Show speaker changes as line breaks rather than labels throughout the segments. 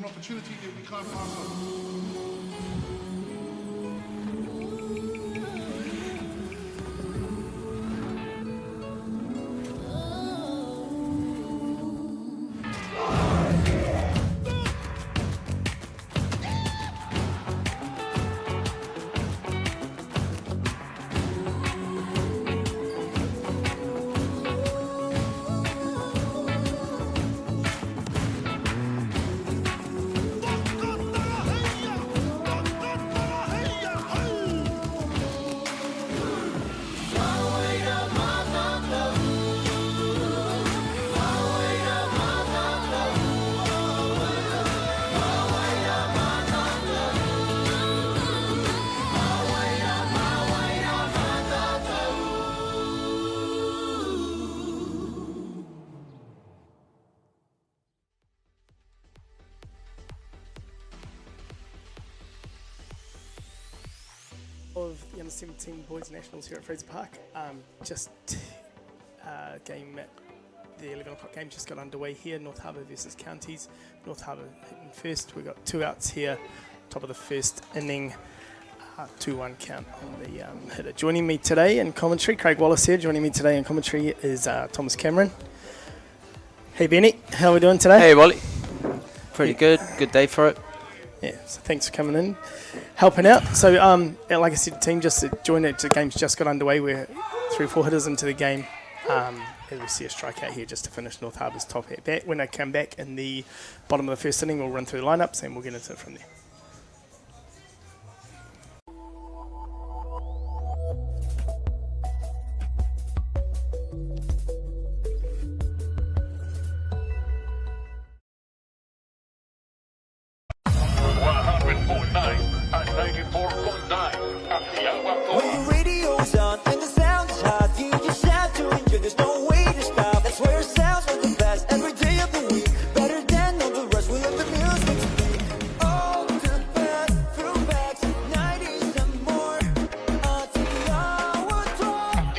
an opportunity that we can't pass on.
Of the U17 Boys Nationals here at Fraser Park. The 11 o'clock game just got underway here. North Harbour versus Counties. North Harbour hitting first. We've got 2 outs here. Top of the first inning. 2-1 count on the hitter. Joining me today in commentary, Craig Wallace here. Joining me today in commentary is Thomas Cameron. Hey Benny, how are we doing today?
Hey Wally. Pretty good. Good day for it.
Yeah, so thanks for coming in, helping out. So, like I said, the team just joined it. The game's just got underway. We're 3 or 4 hitters into the game. As we see a strikeout here just to finish North Harbour's top at bat. When I come back in the bottom of the first inning, we'll run through the lineups and we'll get into it from there.
When the radio's on and the sound is hot, you just have to enjoy. There's no way to stop. That's where it sounds for the best. Every day of the week, better than all the rest. We let the music speak. All the best throwbacks, 90s and more. Until our top.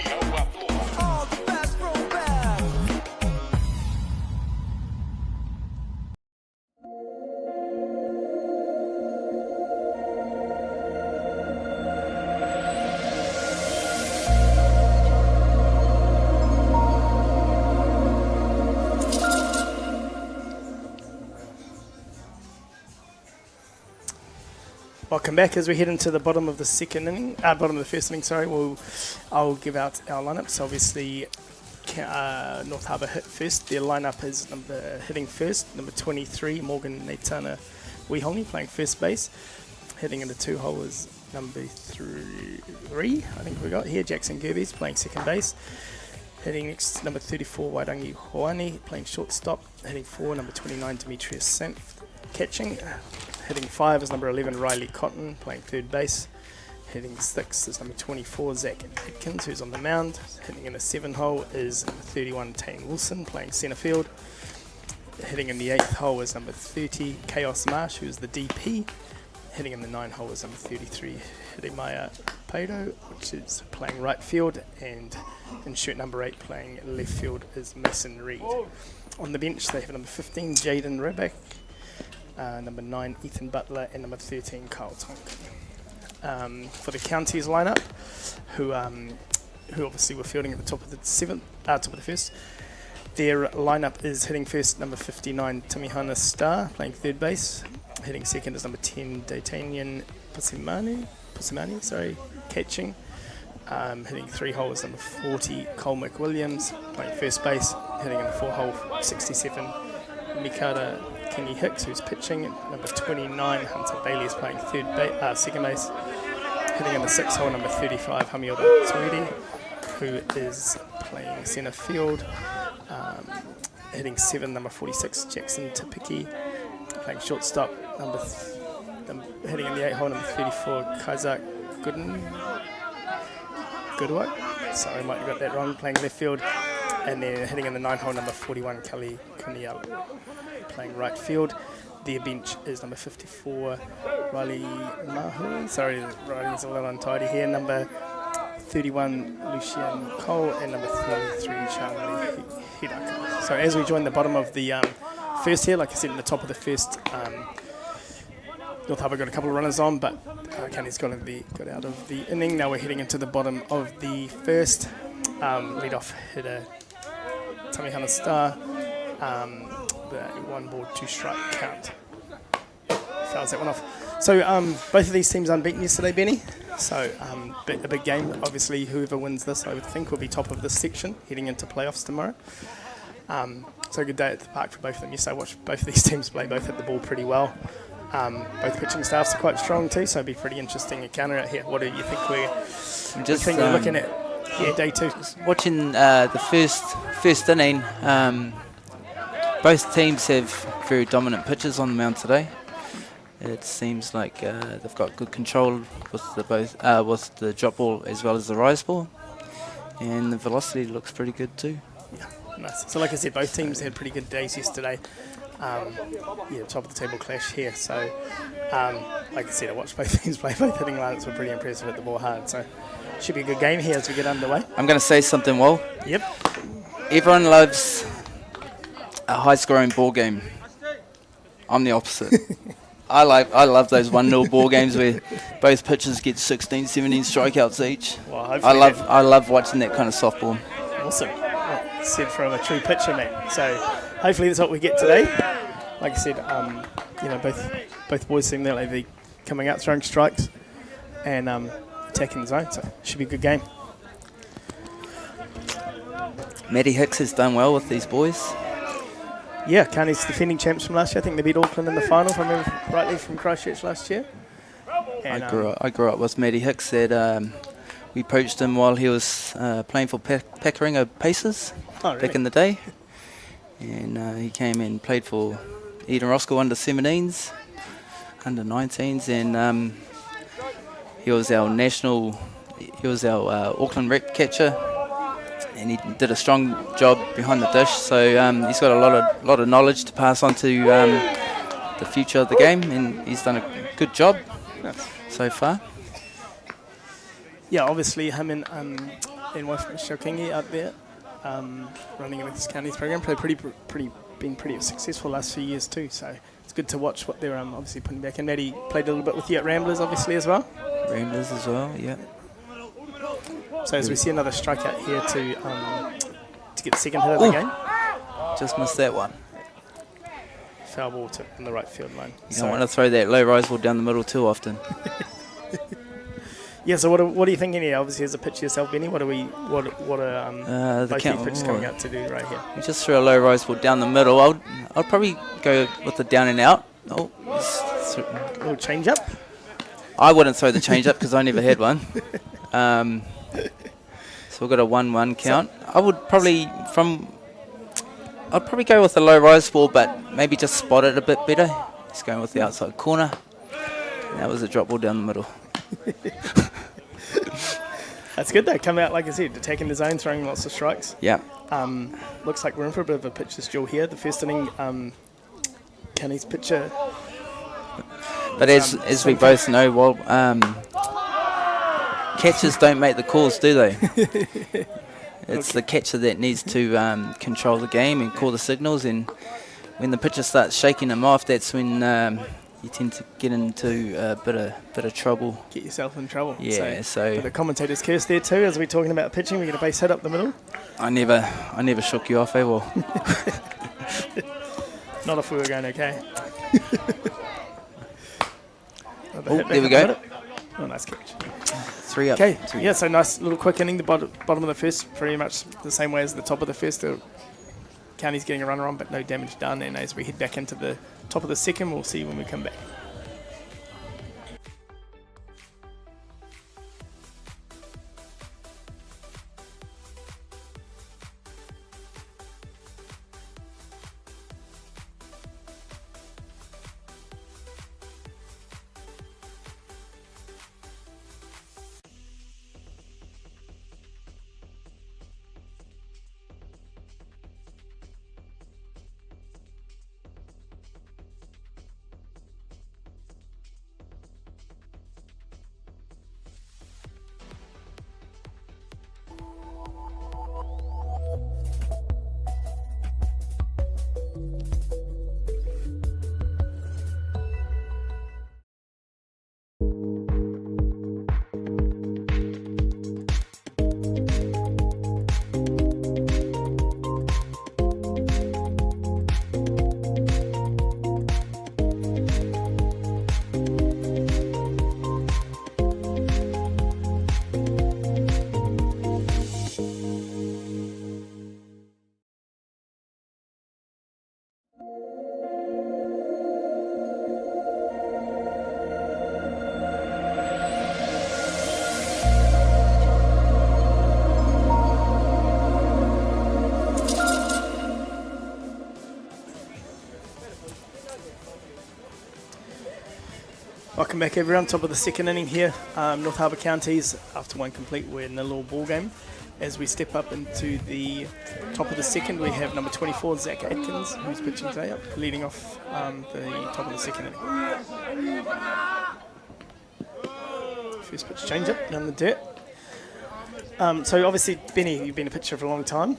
All the best throwbacks.
Welcome back as we head into the bottom of the second inning, bottom of the first inning, sorry. I'll give out our lineups. Obviously, North Harbour hit first. Their lineup is hitting first, number 23, Morgan Naitana Wihongi, playing first base. Hitting in the 2 hole is number 3, I think we got here, Jackson Gerbies, playing second base. Hitting next, number 34, Wairangi Hoani, playing shortstop. Hitting 4, number 29, Demetrius Santh, catching. Hitting 5 is number 11, Riley Cotton, playing third base. Hitting 6 is number 24, Zach Atkins, who's on the mound. Hitting in the 7 hole is number 31, Tane Wilson, playing centre field. Hitting in the 8th hole is number 30, Chaos Marsh, who's the DP. Hitting in the 9 hole is number 33, Hidemaya Paido, which is playing right field. And in shirt number 8, playing left field, is Mason Reed. On the bench, they have number 15, Jaden Rebeck. Number 9, Ethan Butler, and number 13, Carl Tonkin. For the Counties lineup, who obviously were fielding at the top of the top of the first, their lineup is hitting first, number 59, Tamihana Star, playing third base. Hitting second is number 10, D'Artagnan Pusimani, catching. Hitting 3 holes, number 40, Cole McWilliams, playing first base. Hitting in the 4 hole, 67, Mikada Kingy Hicks, who's pitching. Number 29, Hunter Bailey, is playing second base. Hitting in the 6th hole, number 35, Hamioda Tuidi, who is playing centre field. Hitting 7, number 46, Jackson Tipiki, playing shortstop. Hitting in the 8th hole, number 34, Kazak Goodwak. Sorry, I might have got that wrong, playing left field. And then hitting in the 9th hole, number 41, Kelly Kunialu, playing right field. Their bench is number 54, Riley Mahu. Sorry, writing's a little untidy here. Number 31, Lucian Cole, and number 33, Charlie Hidaka. So as we join the bottom of the first here. Like I said, in the top of the first, North Harbour got a couple of runners on, but Canny's got out of the inning. Now we're heading into the bottom of the first. Lead-off hitter, Tamihana Star. The 1 ball 2 strike count. Fouls that one off. So both of these teams unbeaten yesterday, Benny. So a big game. Obviously, whoever wins this, I would think, will be top of this section heading into playoffs tomorrow. So a good day at the park for both of them. Yes, I watched both of these teams play. Both hit the ball pretty well. Both pitching staffs are quite strong too, so it'll be pretty interesting encounter out here. What do you think we're looking at? Yeah, day 2.
Watching the first inning, both teams have very dominant pitchers on the mound today. It seems like they've got good control with the drop ball as well as the rise ball, and the velocity looks pretty good too.
Yeah, nice. So like I said, both teams had pretty good days yesterday. Top of the table clash here. So like I said, I watched both teams play. Both hitting lineups were pretty impressive at the ball hard. So should be a good game here as we get underway.
I'm going to say something, Will.
Yep.
Everyone loves a high-scoring ball game. I'm the opposite. I love those 1-0 ball games where both pitchers get 16, 17 strikeouts each.
Well,
I love watching that kind of softball.
Awesome. Well, said from a true pitcher, man. So hopefully that's what we get today. Like I said, both boys seem like they're coming out throwing strikes and attacking the zone. So it should be a good game.
Matty Hicks has done well with these boys.
Yeah, Carney's defending champs from last year. I think they beat Auckland in the final, if I remember rightly, from Christchurch last year. And,
I grew up with Matty Hicks. We poached him while he was playing for Pakuranga Pacers back in the day. And he came and played for Eden Roscoe under 17s, under 19s, and he was our Auckland rep catcher. And he did a strong job behind the dish, so he's got a lot of knowledge to pass on to the future of the game, and he's done a good job so far.
Yeah, obviously him and wife Michelle Kingi out there running in this county's program, been pretty successful last few years too. So it's good to watch what they're obviously putting back. And Maddie played a little bit with you at Ramblers, obviously as well.
Ramblers as well, yeah.
So as we see another strikeout here to get the second hit of the game.
Just missed that one.
Foul ball on the right field line.
You don't want to throw that low rise ball down the middle too often.
Yeah. So what are you thinking here? Obviously, as a pitcher yourself, Benny, what are both these pitchers coming out to do right here?
We just threw a low rise ball down the middle. I'll probably go with the down and out.
A little change up.
I wouldn't throw the change up because I never had one. So we've got a 1-1 count. I'd probably go with the low rise ball, but maybe just spot it a bit better. Just going with the outside corner. And that was a drop ball down the middle.
That's good though. Come out, like I said, attacking the zone, throwing lots of strikes.
Yeah.
Looks like we're in for a bit of a pitcher's duel here. The first inning, Kenny's pitcher.
But as we both know, well, catchers don't make the calls, do they? It's the catcher that needs to control the game and call the signals. And when the pitcher starts shaking them off, that's when you tend to get into a bit of trouble.
Get yourself in trouble.
Yeah. So
the commentator's curse there too. As we're talking about pitching, we get a base hit up the middle.
I never shook you off, Well,
not if we were going okay.
There we go.
Oh, nice catch.
3 up.
Okay, yeah, so nice little quick inning. The bottom of the first, pretty much the same way as the top of the first. The County's getting a runner on, but no damage done. And as we head back into the top of the second, we'll see when we come back. Welcome back, everyone. Top of the second inning here. North Harbour Counties, after one complete, we're in a little ball game. As we step up into the top of the second, we have number 24, Zach Atkins, who's pitching today, up, leading off the top of the second inning. First pitch change up down the dirt. So obviously, Benny, you've been a pitcher for a long time.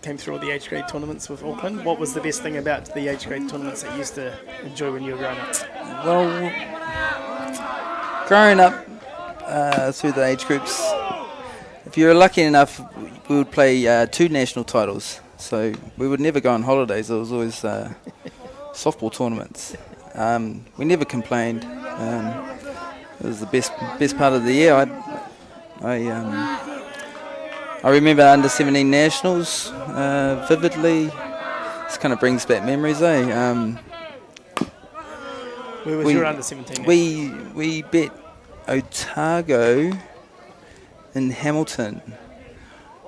Came through all the age grade tournaments with Auckland. What was the best thing about the age grade tournaments that you used to enjoy when you were growing up?
Well, growing up through the age groups, if you were lucky enough, we would play 2 national titles. So we would never go on holidays. It was always softball tournaments. We never complained. It was the best part of the year. I remember under 17 nationals vividly. This kind of brings back memories, eh?
Where was your under 17?
We bet Otago in Hamilton.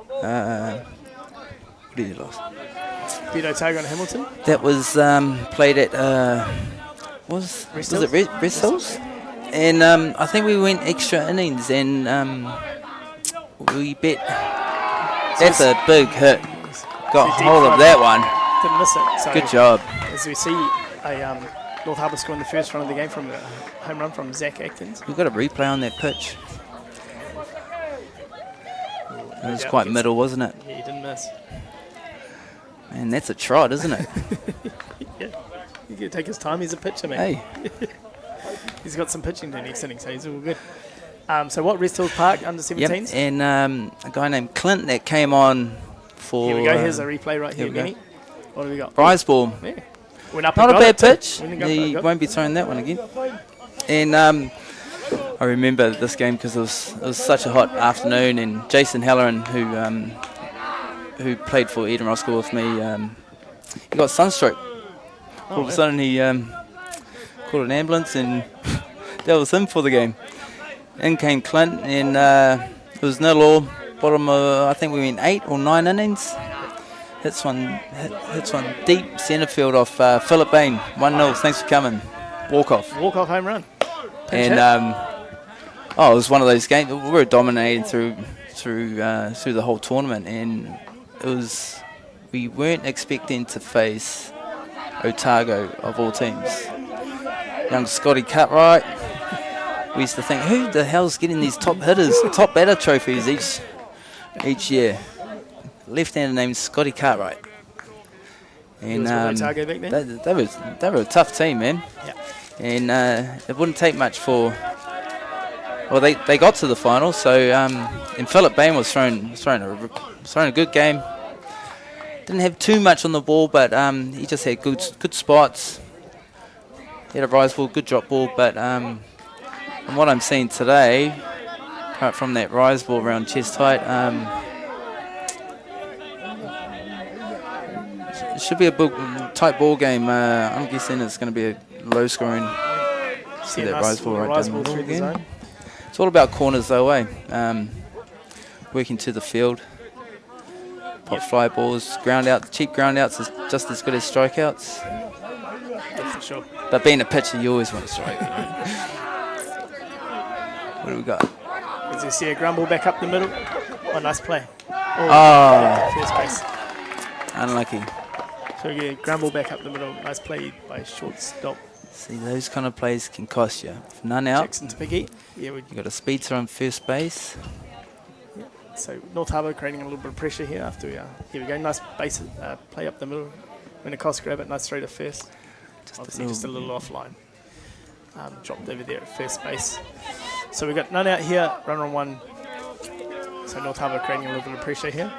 What did you lose?
Beat Otago in Hamilton?
That was played at was it Rest Hills? And I think we went extra innings and we bet. That's a big hit. Got hold of that one.
Didn't miss it. So
good job.
As we see, a North Harbour scoring the first run of the game from a home run from Zach Atkins.
We've got a replay on that pitch. It was quite middle, wasn't it?
Yeah, he didn't miss.
Man, that's a trot, isn't it?
Yeah, he can take his time. He's a pitcher, man.
Hey.
He's got some pitching to next inning, so he's all good. So what, Rest Hills Park, under 17s?
Yep. And a guy named Clint that came on for...
Here we go, here's a replay right here, Benny. What have we got?
Prize ball.
Yeah. Went up
Not a bad pitch.
He
won't be throwing that one again. And I remember this game because it was such a hot afternoon, and Jason Halloran, who played for Eden Roskill with me, he got sunstroke. All of a sudden he called an ambulance, and that was him for the game. In came Clint, and it was 0-0. Bottom of, I think we went 8 or 9 innings. Hits one deep centre field off Philip Bain. 1-0. Thanks for coming. Walk off
home run.
And it was one of those games. We were dominating through the whole tournament, and we weren't expecting to face Otago of all teams. Young Scotty Cartwright. We used to think, who the hell's getting these top hitters, top batter trophies each year? Left-hander named Scotty Cartwright. And
Otago back then?
they were a tough team, man.
Yeah.
And it wouldn't take much for. Well, they got to the final. So and Philip Bain was throwing a good game. Didn't have too much on the ball, but he just had good spots. He had a rise ball, good drop ball, but from what I'm seeing today, apart from that rise ball around chest height, it should be a tight ball game. I'm guessing it's going to be a low scoring. See that rise ball right down the middle again. It's all about corners though, eh? Working to the field. Pop fly balls, ground out, cheap ground outs is just as good as strikeouts.
Yeah, for sure.
But being a pitcher, you always want to strike. What do we got?
As you see a ground ball back up the middle. Oh, nice play. First base.
Unlucky.
So yeah, ground ball back up the middle. Nice play by shortstop.
See, those kind of plays can cost you. If none out,
Jackson to Piggy. Yeah,
you got a speedster on first base.
So North Harbour creating a little bit of pressure here after here we go. Nice base play up the middle. When a cost grab it, nice throw to first. Obviously just a little offline. Dropped over there at first base. So we've got none out here, runner on one. So North Harbour creating a little bit of pressure here.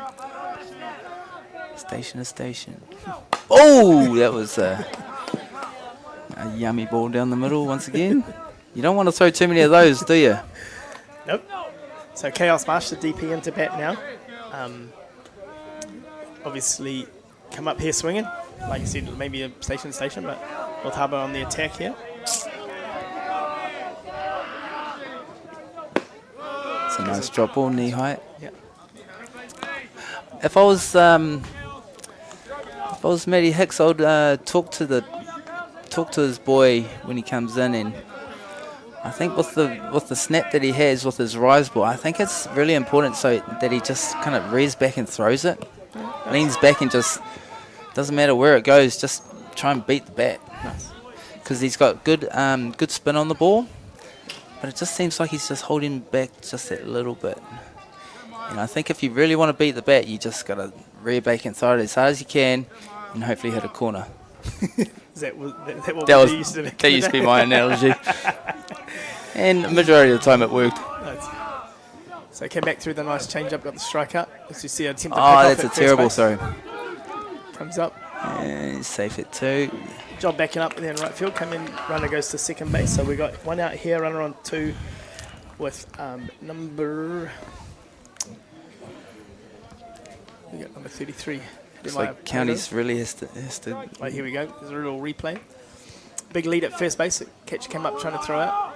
Station. Oh, that was a yummy ball down the middle once again. You don't want to throw too many of those, do you?
Nope. So Chaos Marsh, the DP into bat now. Obviously come up here swinging. like you said, maybe a station, but North Harbour on the attack here.
It's a nice drop ball, knee height.
Yeah.
If I was Matty Hicks, I'd talk to his boy when he comes in, and I think with the snap that he has with his rise ball, I think it's really important so that he just kind of rears back and throws it, leans back and just doesn't matter where it goes, just try and beat the bat.
Nice.
Because he's got good spin on the ball, but it just seems like he's just holding back just that little bit. And I think if you really want to beat the bat, you just got to rear back and throw it as hard as you can, and hopefully hit a corner.
Is that what we used to do?
That used to be my analogy. And the majority of the time it worked.
Nice. So came back through the nice change-up, got the strike out. As you see, an attempt to pick
Oh,
off
that's
at
a
first
terrible
base.
throw.
Comes up.
And he's safe at 2.
Job backing up there in right field. Come in, runner goes to second base. So we got one out here, runner on 2 with number 33.
Looks like Counties really has to.
Right, here we go. There's a little replay. Big lead at first base. Catch came up trying to throw out.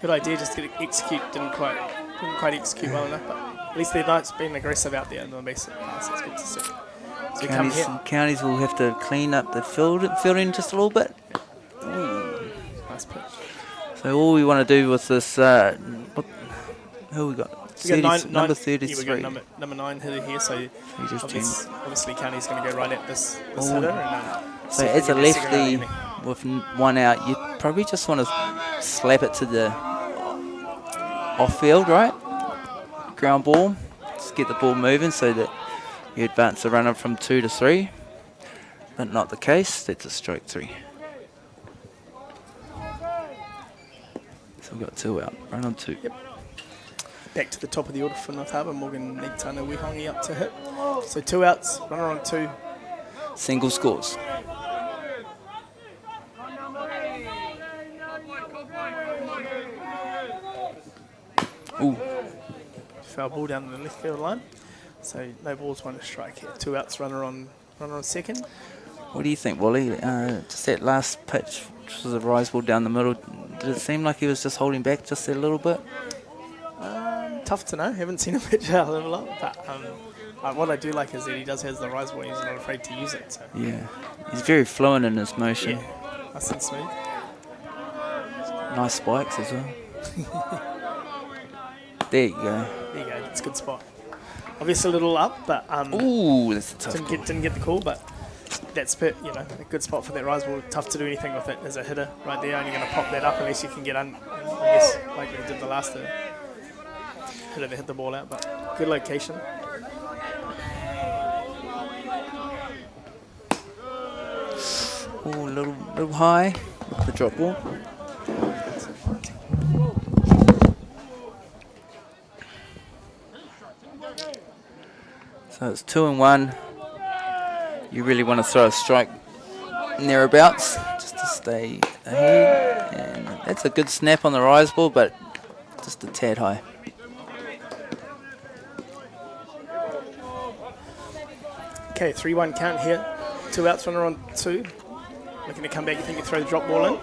Good idea, just to execute. Didn't quite execute well enough, but at least they're nice being aggressive out there on the base. Nice, it's good to see. So we come here.
Counties will have to clean up the fielding just a little bit.
Nice pitch.
So all we want to do with this, who we got?
We got
Number
yeah,
33.
we got number 9 hitter here, so
just
obviously County's going to go right at this hitter. And,
So as a lefty with one out, you probably just want to slap it to the off field, right? Ground ball. Just get the ball moving so that you advance the runner from 2 to 3. But not the case. That's a strike 3. So we've got 2 out. Run on 2.
Yep. Back to the top of the order for North Harbour. Morgan Nigtana Wihongi up to hit. So 2 outs, runner on 2.
Single scores. Ooh.
Foul ball down the left field line. So no balls, 1 strike here. 2 outs, runner on second.
What do you think, Wally? Just that last pitch, which was a rise ball down the middle, did it seem like he was just holding back just a little bit?
Tough to know. Haven't seen him pitch out a lot, but what I do like is that he does has the rise ball. He's not afraid to use it. So.
Yeah, he's very fluent in his motion.
Yeah, nice and smooth.
Nice spikes as well. There you go.
There you go. That's a good spot. Obviously a little up, but
Ooh, that's a tough
didn't get the call, but that's a good spot for that rise ball. Tough to do anything with it as a hitter right there. Only going to pop that up unless you can get I guess like we did the last hitter that hit the ball out, but good location.
Ooh, a little high with the drop ball. So it's 2 and 1. You really want to throw a strike thereabouts just to stay ahead. And that's a good snap on the rise ball, but just a tad high.
Okay, 3-1 count here. 2 outs, runner on 2. Looking to come back. You think you throw the drop ball in?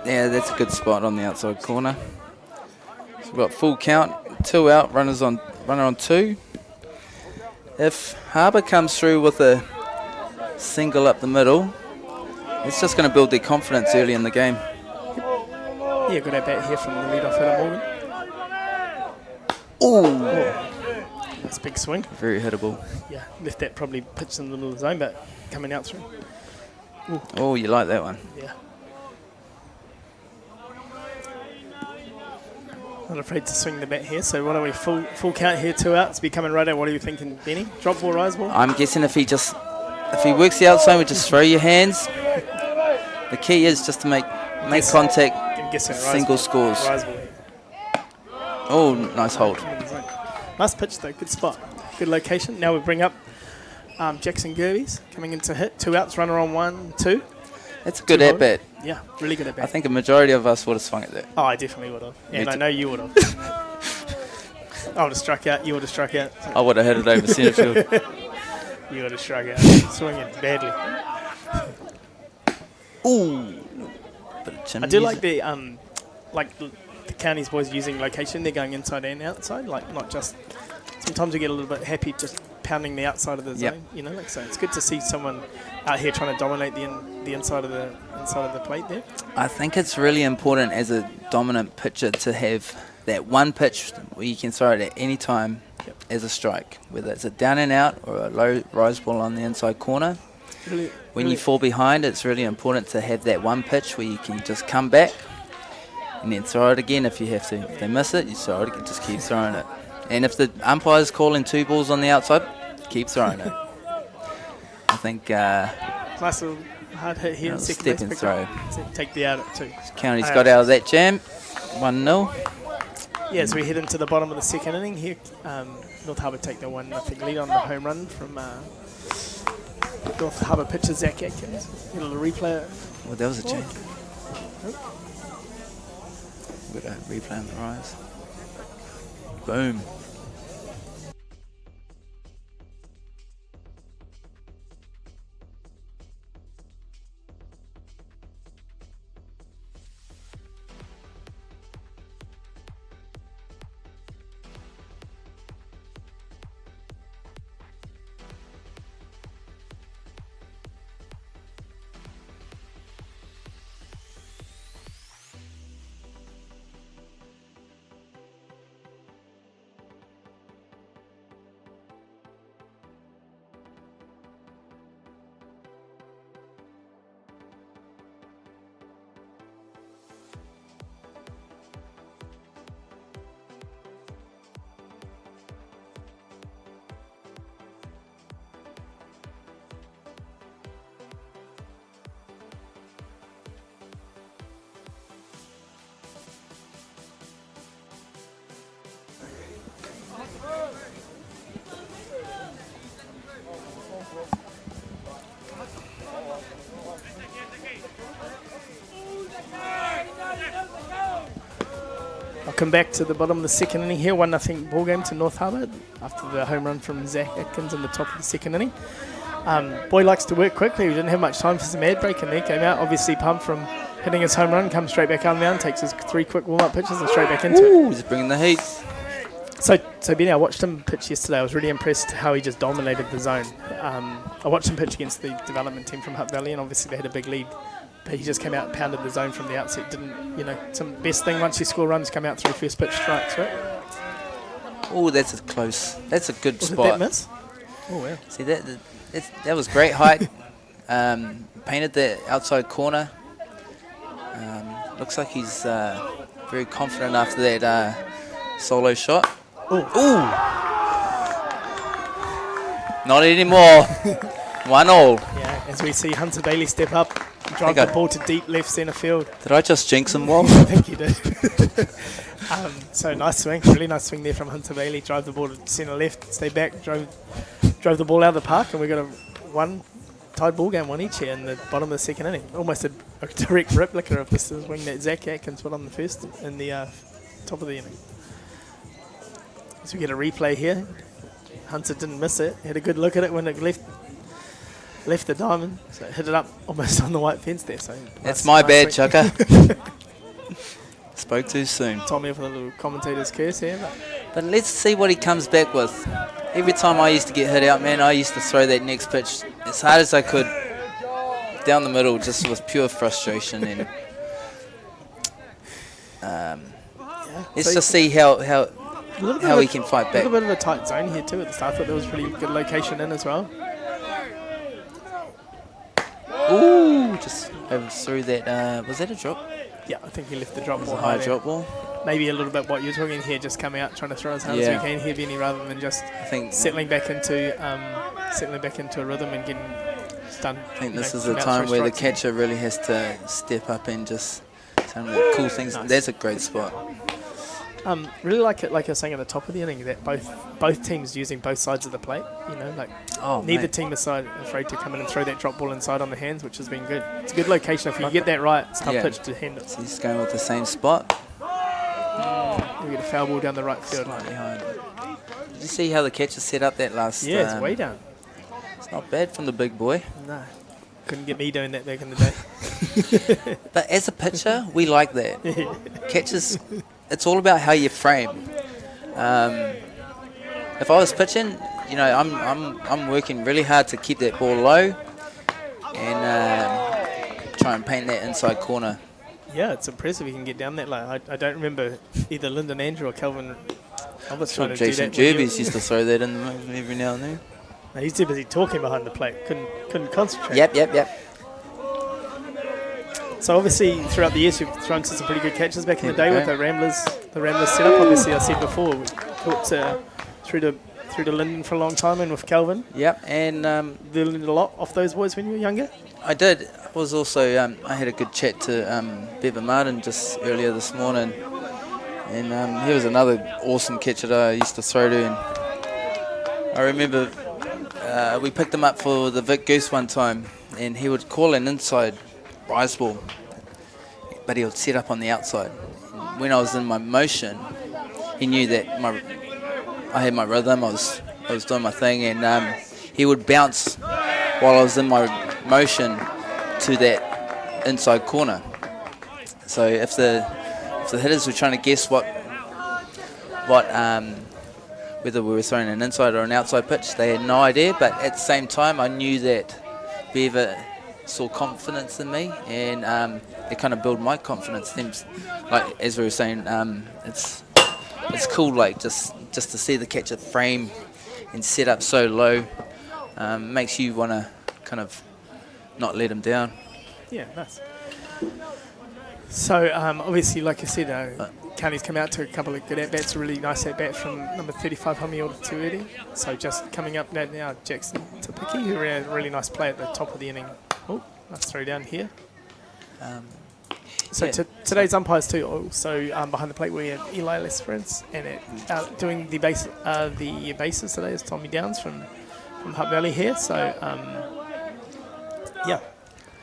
Yeah, that's a good spot on the outside corner. So we've got full count, 2 out, runner on 2. If Harbour comes through with a single up the middle, it's just going to build their confidence early in the game.
Yeah, good at bat here from the leadoff hitter Morgan.
Ooh,
That's a big swing.
very hittable.
Yeah, left that probably pitched in the middle of the zone, but coming out through.
Oh, you like that one.
Yeah. Not afraid to swing the bat here. So what are we? Full count here, 2 outs. Be coming right out. What are you thinking, Benny? Drop ball, rise ball?
I'm guessing if he works the outside, we just throw your hands. The key is just to make contact.
I'm guessing
Single scores.
Rise ball.
Oh, nice hold.
Nice pitch though. Good spot. Good location. Now we bring up Jackson Gerbies coming in to hit. 2 outs. Runner on 1, 2.
That's a good at bat.
Yeah, really good at bat.
I think a majority of us would have swung at that.
Oh, I definitely would have. And I know you would have. I would have struck out. You would have struck out.
I would have hit it over centre field.
You would have struck out. Swinging badly.
Ooh. Bit of chin
I do
music.
like the counties boys using location. They're going inside and outside, like not just. Sometimes we get a little bit happy just pounding the outside of the
Yep.
zone. You know, like so. It's good to see someone out here trying to dominate the inside of the plate there.
I think it's really important as a dominant pitcher to have that one pitch where you can throw it at any time as a strike, whether it's a down and out or a low rise ball on the inside corner. When you fall behind, it's really important to have that one pitch where you can just come back and then throw it again if you have to. If they miss it, you throw it again, just keep throwing it. And if the umpire's calling 2 balls on the outside, keep throwing it. I think
Nice little hard hit here. Second
step
base,
and
pick
throw.
up, take the out at 2.
County's got out of that jam. 1-0.
Yeah, as we head into the bottom of the second inning here, North Harbour take the 1-0 lead on the home run from North Harbour pitcher Zach Atkins. Get a little replay.
Well, that was a change. We've got a replay on the rise. Boom.
Come back to the bottom of the second inning here, 1-0 ball game to North Harbour after the home run from Zach Atkins in the top of the second inning. Boy likes to work quickly. We didn't have much time for some ad break in there. Came out, obviously pumped from hitting his home run, comes straight back on the mound, takes his 3 quick warm-up pitches and straight back into it.
He's bringing the heat.
So Benny, I watched him pitch yesterday. I was really impressed how he just dominated the zone. I watched him pitch against the development team from Hutt Valley, and obviously they had a big lead. But he just came out and pounded the zone from the outset. Didn't, some best thing once you score runs, come out through first pitch strikes, right?
Oh, that's a close. That's a good
Was
spot.
it that miss? Oh, wow.
See, that was great height. Painted the outside corner. Looks like he's very confident after that solo shot.
Ooh.
Ooh! Not anymore. 1-0.
Yeah, as we see Hunter Bailey step up, drive the ball to deep left centre field.
Did I just jinx him, Wal?
I think you did. So nice swing, really nice swing there from Hunter Bailey. Drive the ball to centre left, stay back, drove the ball out of the park, and we got a tied ball game, 1 each here in the bottom of the second inning. Almost a direct replica of this swing that Zach Atkins put on the first in the top of the inning. So we get a replay here. Hunter didn't miss it. Had a good look at it when it left the diamond. So it hit it up almost on the white fence there. So
That's my bad, Chucker. Spoke too soon.
Tommy with a little commentator's curse here.
But let's see what he comes back with. Every time I used to get hit out, man, I used to throw that next pitch as hard as I could down the middle, just with pure frustration. And let's just see how he can fight back.
A little bit of a tight zone here too at the start. I thought that was really good location in as well.
Ooh, just overthrew that. Was that a drop?
Yeah, I think he left the drop
It was
ball
a high
there.
drop ball.
Maybe a little bit what you're talking here, just come out trying to throw as hard as we can here, Benny, rather than just settling back into a rhythm and getting stunned.
I think this is the time where the catcher really has to step up and just some of the cool things.
Nice.
That's a great spot.
Really like it, like I was saying at the top of the inning, that both teams using both sides of the plate. Neither team is afraid to come in and throw that drop ball inside on the hands, which has been good. It's a good location. If you get that right, it's tough pitch to handle.
So he's going with the same spot.
We get a foul ball down the right field.
Slightly high. Did you see how the catcher set up that last?
Yeah, it's way down.
It's not bad from the big boy.
No, couldn't get me doing that back in the day.
But as a pitcher, we like that. Catchers, it's all about how you frame. If I was pitching, you know, I'm working really hard to keep that ball low and try and paint that inside corner.
Yeah, it's impressive he can get down that low. I don't remember either Lyndon Andrew or Calvin Roberts trying to
Jason
do that.
Jerbies used to throw that in every now and then.
No, he's too busy talking behind the plate. Couldn't concentrate.
Yep.
So obviously throughout the years you've thrown some pretty good catches back in the day with the Ramblers setup. Obviously I said before we talked through to Lyndon for a long time and with Calvin.
Yep, and
You learned a lot off those boys when you were younger.
I did. I was also I had a good chat to Bevan Martin just earlier this morning, and he was another awesome catcher that I used to throw to. And I remember we picked him up for the Vic Goose one time, and he would call an inside rise ball, but he would set up on the outside. And when I was in my motion, he knew that I had my rhythm. I was doing my thing, and he would bounce while I was in my motion to that inside corner. So if the hitters were trying to guess what whether we were throwing an inside or an outside pitch, they had no idea. But at the same time, I knew that Beaver saw confidence in me, and it kind of built my confidence. Like as we were saying, it's cool, like just to see the catcher frame and set up so low, makes you want to kind of not let him down.
Yeah, nice. So obviously, like I said, County's come out to a couple of good at-bats, a really nice at-bat from number 35, Humiota Tuedi. So just coming up now, Jackson Tapiki, who ran a really nice play at the top of the inning. Oh, nice throw down here. So today's umpires too. Also behind the plate we have Eli Lesperance, and doing the bases today is Tommy Downs from Hutt Valley here. So yeah,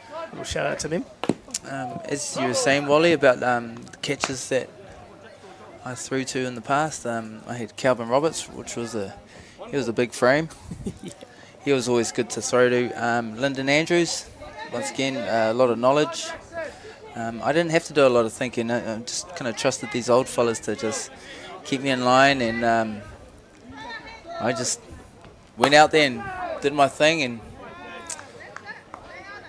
a little shout out to them.
As you were saying, Wally, about the catches that I threw to in the past, I had Calvin Roberts, which was he was a big frame.
Yeah.
He was always good to throw to. Lyndon Andrews, once again, a lot of knowledge. I didn't have to do a lot of thinking. I just kind of trusted these old fellas to just keep me in line, and I just went out there and did my thing, and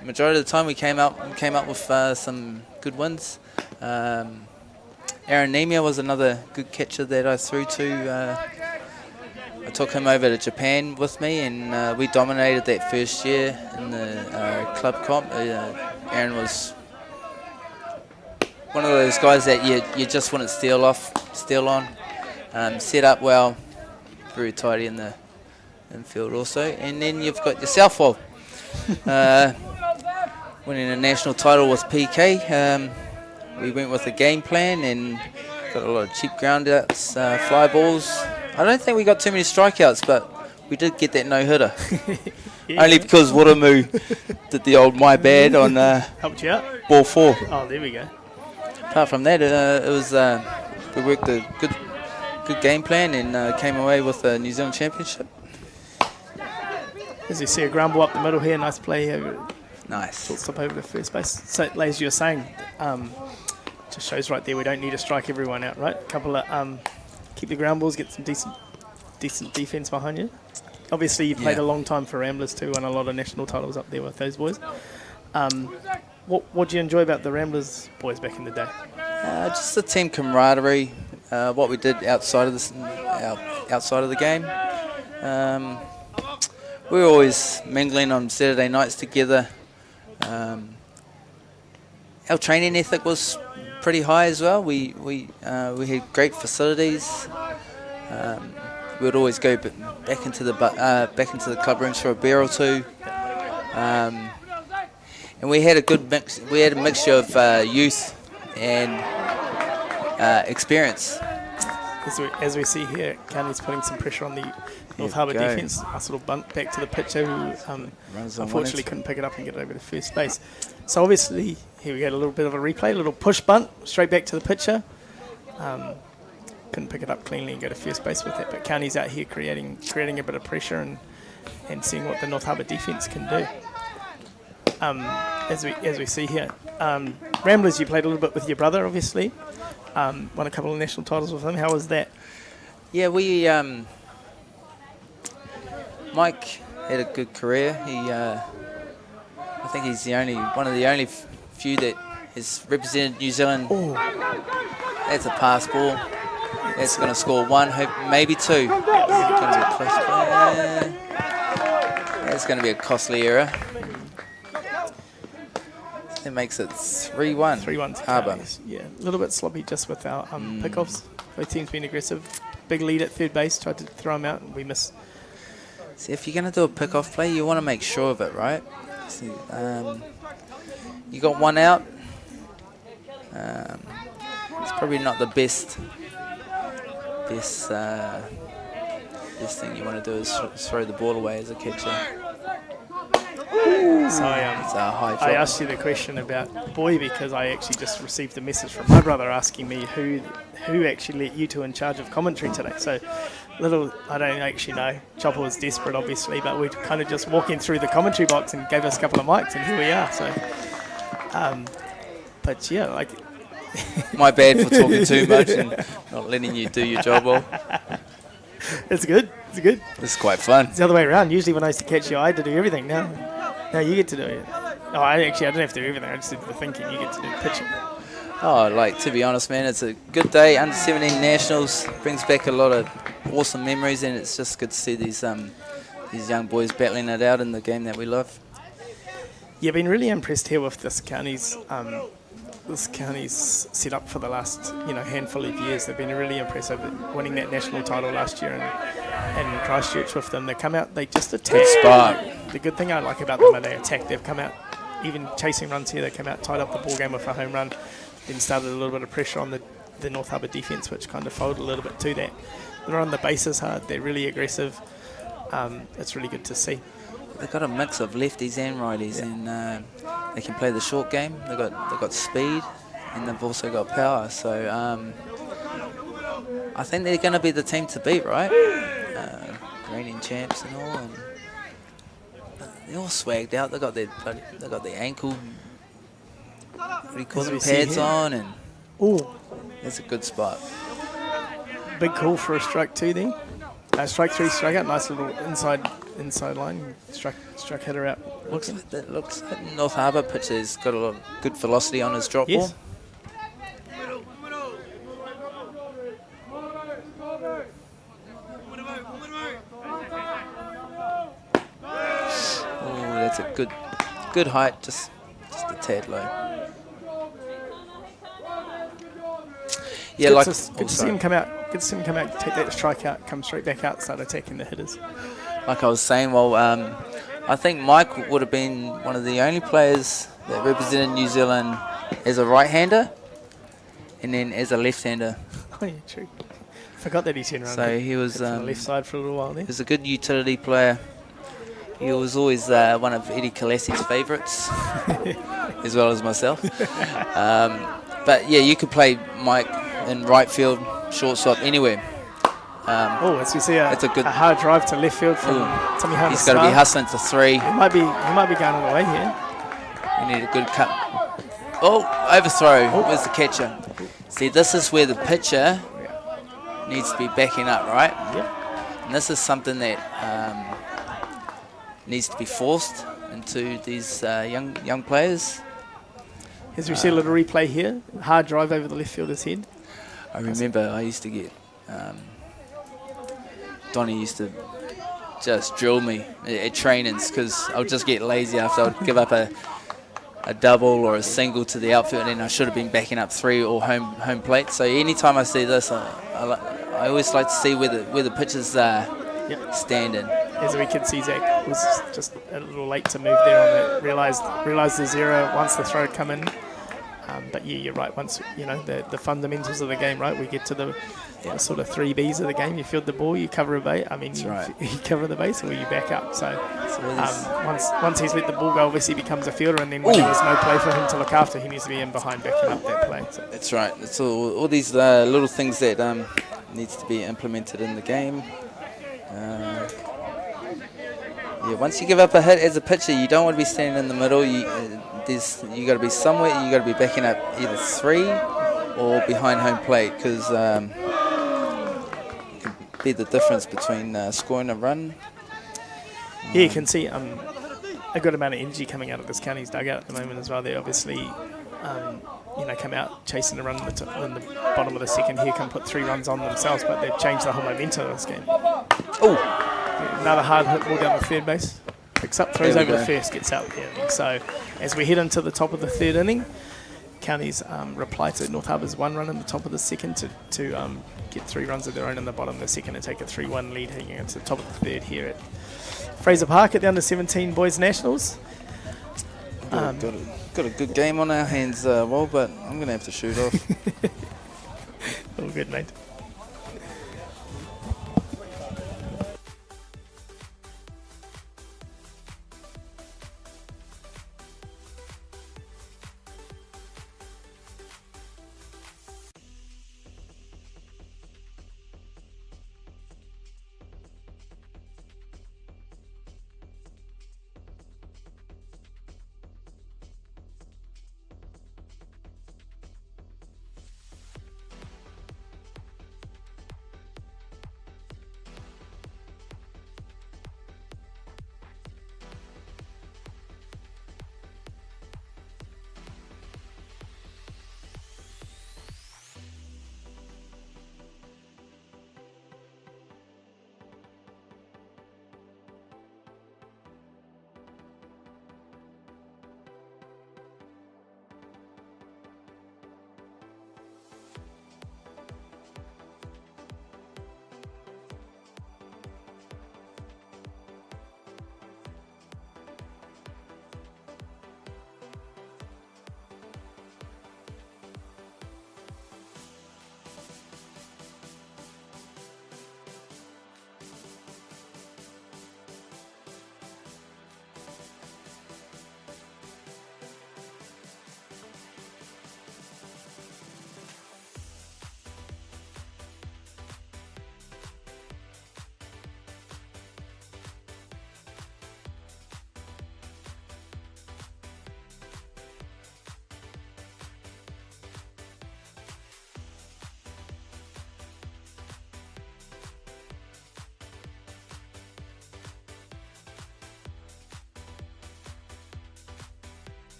the majority of the time we came up with some good wins. Aaron Nemia was another good catcher that I threw to. I took him over to Japan with me, and we dominated that first year in the club comp. Aaron was one of those guys that you just wouldn't steal on. Set up well, very tidy in the infield also. And then you've got your southpaw, winning a national title with PK. We went with a game plan and got a lot of cheap ground outs, fly balls. I don't think we got too many strikeouts, but we did get that no-hitter. Yeah. Only because Waramu did the old my bad on
Helped you out?
ball 4.
Oh, there we go.
Apart from that, it was we worked a good game plan and came away with a New Zealand Championship.
As you see a ground ball up the middle here, nice play here.
Nice.
Shortstop over to first base. So, as you were saying, just shows right there we don't need to strike everyone out, right? A couple of keep the ground balls, get some decent defense behind you. Obviously, you played a long time for Ramblers too, won a lot of national titles up there with those boys. What do you enjoy about the Ramblers boys back in the day?
Just the team camaraderie, what we did outside of the game. We were always mingling on Saturday nights together. Our training ethic was pretty high as well. We had great facilities. We would always go back into the club rooms for a beer or two. And we had a good mix. We had a mixture of youth and experience.
As we see here, County's putting some pressure on the North Harbour defence. Nice little bunt back to the pitcher who unfortunately couldn't pick it up and get it over to first base. So obviously, here we get a little bit of a replay, a little push bunt straight back to the pitcher. couldn't pick it up cleanly and go to first base with it. But County's out here creating a bit of pressure and seeing what the North Harbour defence can do. As we see here, Ramblers, you played a little bit with your brother, obviously. Won a couple of national titles with him. How was that?
Yeah, we Mike had a good career. I think he's one of the only few that has represented New Zealand.
Oh,
That's a pass ball. That's going to score one, maybe two. That's going to be a costly error. That makes it 3-1.
3-1 to
Harbour.
Counties. Yeah, a little bit sloppy just with our pickoffs. Both teams being aggressive. Big lead at third base, tried to throw him out, and we missed.
See, if you're going to do a pickoff play, you want to make sure of it, right? See, you got one out. It's probably not the best thing you want to do is throw the ball away as a catcher.
So
It's a high drop.
I asked you the question about Boy because I actually just received a message from my brother asking me who actually let you two in charge of commentary today. So I don't actually know. Chopper was desperate, obviously, but we're kind of just walking through the commentary box and gave us a couple of mics, and here we are. So, but yeah, like.
My bad for talking too much and not letting you do your job well.
It's good. It's good.
It's quite fun.
It's the other way around. Usually when I used to catch you, I had to do everything. Now you get to do it. Oh, I didn't have to do everything. I just did the thinking. You get to do the pitching.
Oh, to be honest, man, it's a good day. Under 17 Nationals brings back a lot of awesome memories, and it's just good to see these young boys battling it out in the game that we love.
Yeah, been really impressed here with this county's set up for the last handful of years. They've been really impressive, winning that national title last year and Christchurch with them. They come out, they just attack.
Good spark.
The good thing I like about them is they attack. They've come out, even chasing runs here, they come out, tied up the ball game with a home run, then started a little bit of pressure on the North Harbour defence, which kind of folded a little bit to that. They're on the bases hard, they're really aggressive. It's really good to see.
They've got a mix of lefties and righties, and they can play the short game. They've got speed, and they've also got power. So I think they're going to be the team to beat, right? Reigning champs and all, and they're all swagged out. They got their ankle. What do you call them? Pads on, and that's a good spot.
Big call for a strike two then. Strike three, strike out. Nice little inside line. Struck hitter out.
Looks like North Harbour pitcher's got a lot of good velocity on his drop
Yes.
ball. Oh, that's a good height, just a tad low. Yeah,
Good to see him come out. Good to see him come out, take that strike out, come straight back out, start attacking the hitters.
Like I was saying, I think Mike would have been one of the only players that represented New Zealand as a right-hander and then as a left-hander.
Oh yeah, true. Forgot that he turned around.
So he was
on the left side for a little while there.
He was a good utility player. He was always one of Eddie Kalassi's favourites, as well as myself. But yeah, you could play Mike in right field, shortstop, anywhere.
As we see a hard drive to left field from Tommy Harbour.
He's got to be hustling to three.
He might be going all the way here.
We need a good cut. Oh, overthrow. Where's the catcher? See, this is where the pitcher needs to be backing up, right?
Yep.
And this is something that needs to be forced into these young players.
As we see a little replay here, hard drive over the left fielder's head.
I remember I used to get, Donnie used to just drill me at trainings because I would just get lazy after I would give up a double or a single to the outfield, and I should have been backing up three or home plate. So anytime I see this, I always like to see where the pitchers standing.
As we can see, Zach was just a little late to move there on that. Realised the zero once the throw come in. But yeah, you're right. Once the fundamentals of the game, right? We get to the sort of 3 Bs of the game. You field the ball, you cover a base. I mean, you cover the base, or you back up. So once he's let the ball go, obviously he becomes a fielder, and then when there's no play for him to look after, he needs to be in behind backing up that play. So.
That's right. It's all these little things that needs to be implemented in the game. Yeah, once you give up a hit as a pitcher, you don't want to be standing in the middle. You got to be somewhere. You got to be backing up either 3 or behind home plate, because it could be the difference between scoring a run.
Yeah, you can see a good amount of energy coming out of this county's dugout at the moment as well. They obviously, come out chasing a run in the bottom of the second here, can put 3 runs on themselves, but they've changed the whole momentum of this game.
Oh,
another hard hit ball down the third base. Picks up, throws over the first, gets out the inning. So as we head into the top of the third inning, Counties reply to North Harbour's 1 run in the top of the second to get 3 runs of their own in the bottom of the second and take a 3-1 lead heading into the top of the third here at Fraser Park at the Under-17 Boys Nationals.
Got a good game on our hands, but I'm going to have to shoot off.
All good, mate.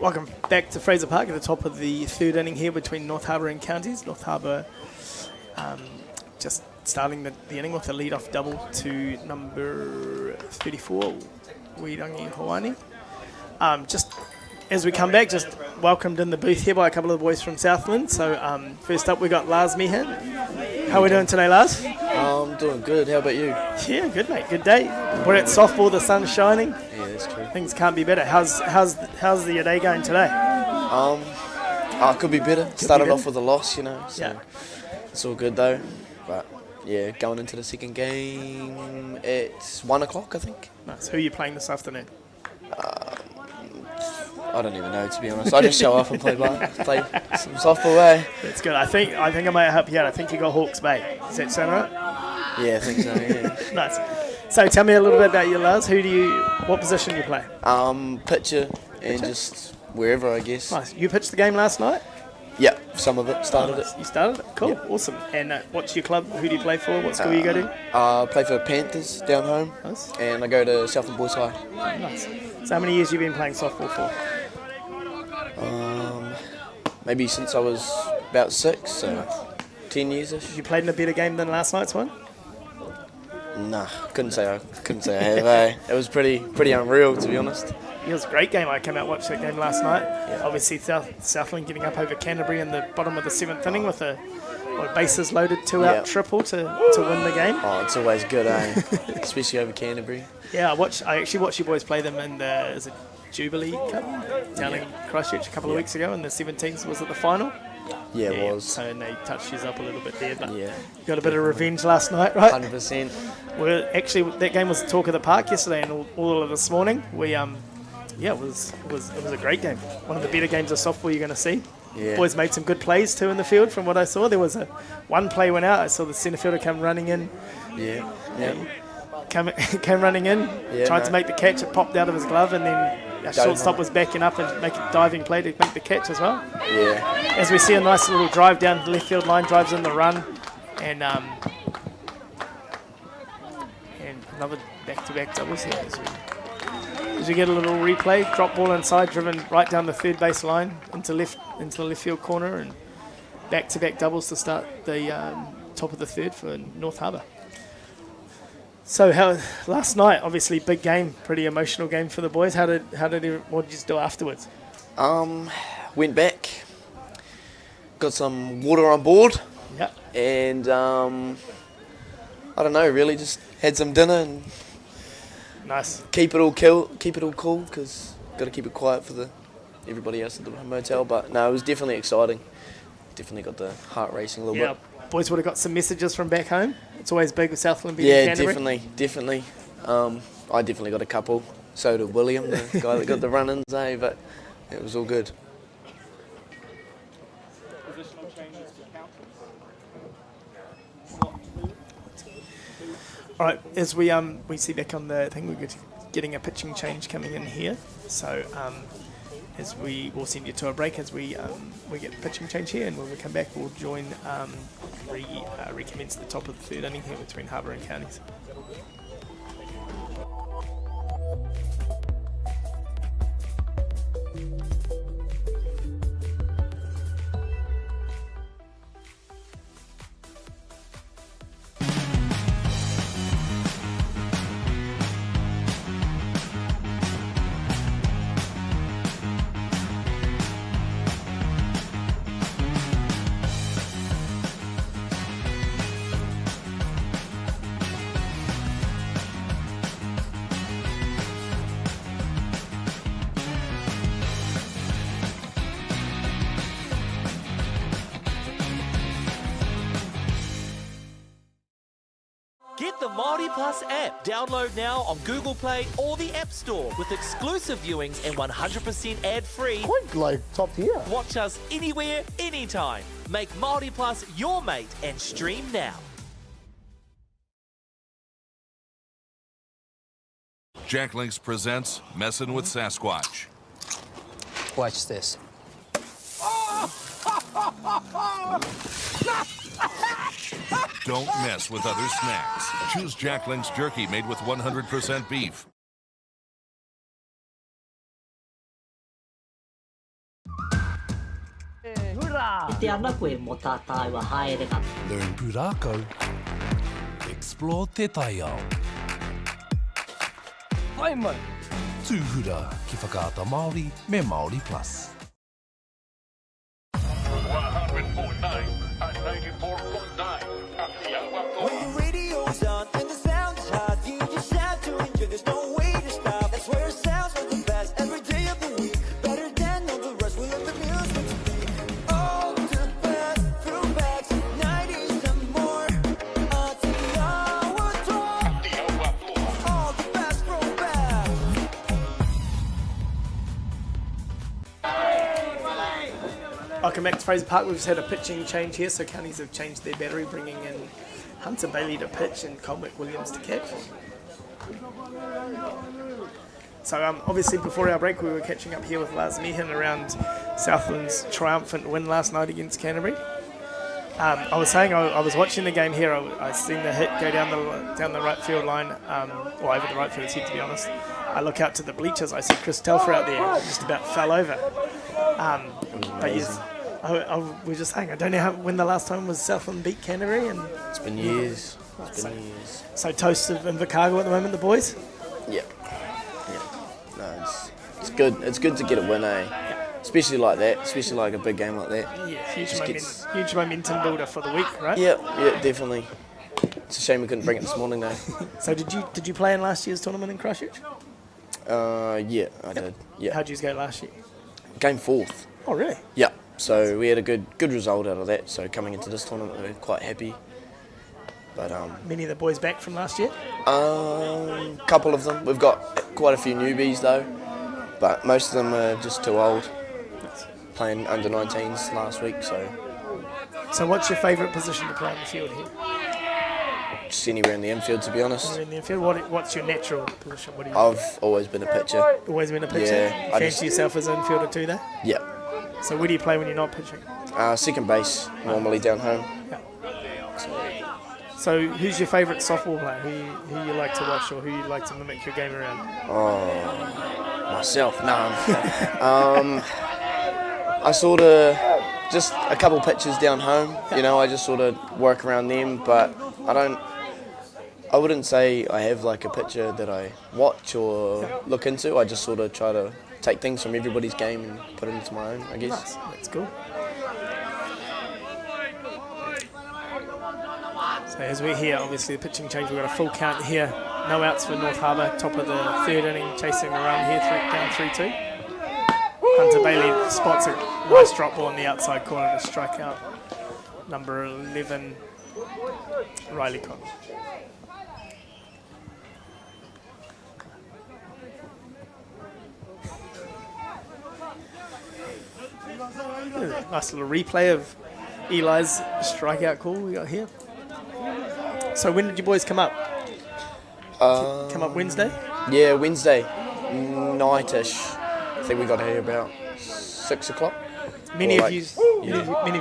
Welcome back to Fraser Park at the top of the third inning here between North Harbour and Counties. North Harbour just starting the inning with a lead-off double to number 34, Wirangi Hawani. Just as we come back, just welcomed in the booth here by a couple of the boys from Southland. So first up we got Lars Meehan. How are we doing today, Lars?
I'm doing good. How about you?
Yeah, good mate, good day. We're at softball, the sun's shining.
Yeah, that's true.
Things can't be better. How's your day going today?
Could be better. Started off with a loss, so
Yeah.
it's all good though. But yeah, going into the second game, it's 1 o'clock, I think.
Nice. Who are you playing this afternoon?
I don't even know, to be honest. I just show up and play some softball, eh?
That's good. I think I might help you out. I think you got Hawke's Bay. Does that sound right?
Yeah, I think so. Yeah.
Nice. So tell me a little bit about you, Lars. What position you play?
Pitcher and just wherever, I guess.
Nice. You pitched the game last night?
Yeah, some of it. Started it.
You started it? Cool.
Yep.
Awesome. And what's your club? Who do you play for? What school you go to?
I play for Panthers down home.
Nice.
And I go to Southland Boys High.
Nice. So how many years have you been playing softball for?
Maybe since I was about 6, so 10 years-ish.
You played in a better game than last night's one?
Nah, couldn't say I have. It was pretty unreal, to be honest.
It was a great game. I came out and watched that game last night. Yeah. Obviously, Southland getting up over Canterbury in the bottom of the 7th inning with a bases loaded 2-out triple to win the game.
Oh, it's always good, especially over Canterbury.
Yeah, I actually watched you boys play them in the Jubilee Cup down in Christchurch a couple of weeks ago in the 17s. Was it the final?
Yeah, it was.
So and they touched his up a little bit there, but
Yeah,
got a bit of revenge last night, right?
100%.
Well, actually, that game was the talk of the park yesterday and all of this morning. We it was a great game. One of the better games of softball you're going to see.
Yeah.
Boys made some good plays too in the field. From what I saw, there was one play went out. I saw the centre fielder come running in.
Yeah.
Came running in,
Yeah,
tried
no.
to make the catch. It popped out of his glove, and then our shortstop was backing up and making a diving play to make the catch as well.
Yeah.
As we see a nice little drive down the left field line, drives in the run, and another back-to-back doubles here. As we get a little replay, drop ball inside, driven right down the third base line into the left field corner, and back-to-back doubles to start the top of the third for North Harbour. So last night, obviously big game, pretty emotional game for the boys. What did you do afterwards?
Went back, got some water on board,
Yeah.
and I don't know, really just had some dinner and
Nice.
keep it all cool, because got to keep it quiet for everybody else at the motel. But no, it was definitely exciting. Definitely got the heart racing a little
Yeah.
bit.
Boys would have got some messages from back home. It's always big with Southland beating
Yeah,
Canterbury.
definitely. I definitely got a couple. So did William, the guy that got the run-ins, but it was all good.
All right, as we see back on the thing, we're getting a pitching change coming in here. So as we will send you to a break as we get the pitching change here, and when we come back, we'll join recommence the top of the third inning here between Harbour and Counties.
Get the Māori Plus app. Download now on Google Play or the App Store with exclusive viewings and 100% ad-free.
Quite like top tier.
Watch us anywhere, anytime. Make Māori Plus your mate and stream now.
Jack Links presents Messin' with Sasquatch.
Watch this.
Don't mess with other snacks. Choose Jack Links jerky made with 100% beef.
I te ana koe mō tātai wa haerenga.
Learn Pūrākau. Explore Te Taiao. Whai mai. Tūhura ki whakaata Māori me Māori Plus.
104.9 and 94.9. When the radio's on and the sound is hot, you just have to enjoy. There's no way to stop. That's where it sounds like the best every day of the week. Better than all the rest. We love the music to be. All the best throwbacks, 90s and more. All the best throwbacks.
Welcome back to Fraser Park. We've just had a pitching change here, so Counties have changed their battery, bringing in Hunter Bailey to pitch and Colmick Williams to catch. So obviously before our break we were catching up here with Lars Meehan around Southland's triumphant win last night against Canterbury. I was saying I was watching the game here. I seen the hit go down the right field line, or over the right field head to be honest. I look out to the bleachers. I see Chris Telfer out there, just about fell over. But yes, I was just saying I don't know when the last time was Southland beat Canterbury, and
It's been years. It's been years.
so toast of Invercargill at the moment, the boys.
Yeah. No, it's good. It's good to get a win, especially like that. Especially like a big game like that.
Yeah,
Just
huge momentum builder for the week, right?
Yeah, definitely. It's a shame we couldn't bring it this morning though.
So did you play in last year's tournament in Christchurch?
Yeah, I did. Yeah,
How'd you go last year?
came fourth.
Oh really?
Yeah, So we had a good result out of that. So coming into this tournament, we're quite happy. But
Many of the boys back from last year?
Couple of them. We've got quite a few newbies though, but most of them are just too old. Playing under 19s last week,
So what's your favourite position to play in the field here?
just anywhere in the infield, to be honest.
In the infield, what's your natural position? What do you
I've always been a pitcher.
always been a pitcher?
Yeah,
You fancy yourself as an infielder too, though?
Yeah.
So where do you play when you're not pitching?
Second base, normally down home.
So who's your favourite softball player? Who you like to watch or who you like to mimic your game around?
Myself, no. I sort of just a couple pitches down home. You know, I just sort of work around them, but I wouldn't say I have like a pitcher that I watch or look into. I just sort of try to take things from everybody's game and put it into my own, I guess.
Nice. That's cool. So as we're here, obviously the pitching change, we've got a full count here. No outs for North Harbour, top of the third inning, chasing around here, down 3-2. Hunter Bailey spots a nice drop ball on the outside corner to strike out number 11, Riley Conn. Nice little replay of Eli's strikeout call we got here. So when did you boys come up? Come up Wednesday?
Yeah, Wednesday night-ish. I think we got here about 6 o'clock.
Many of you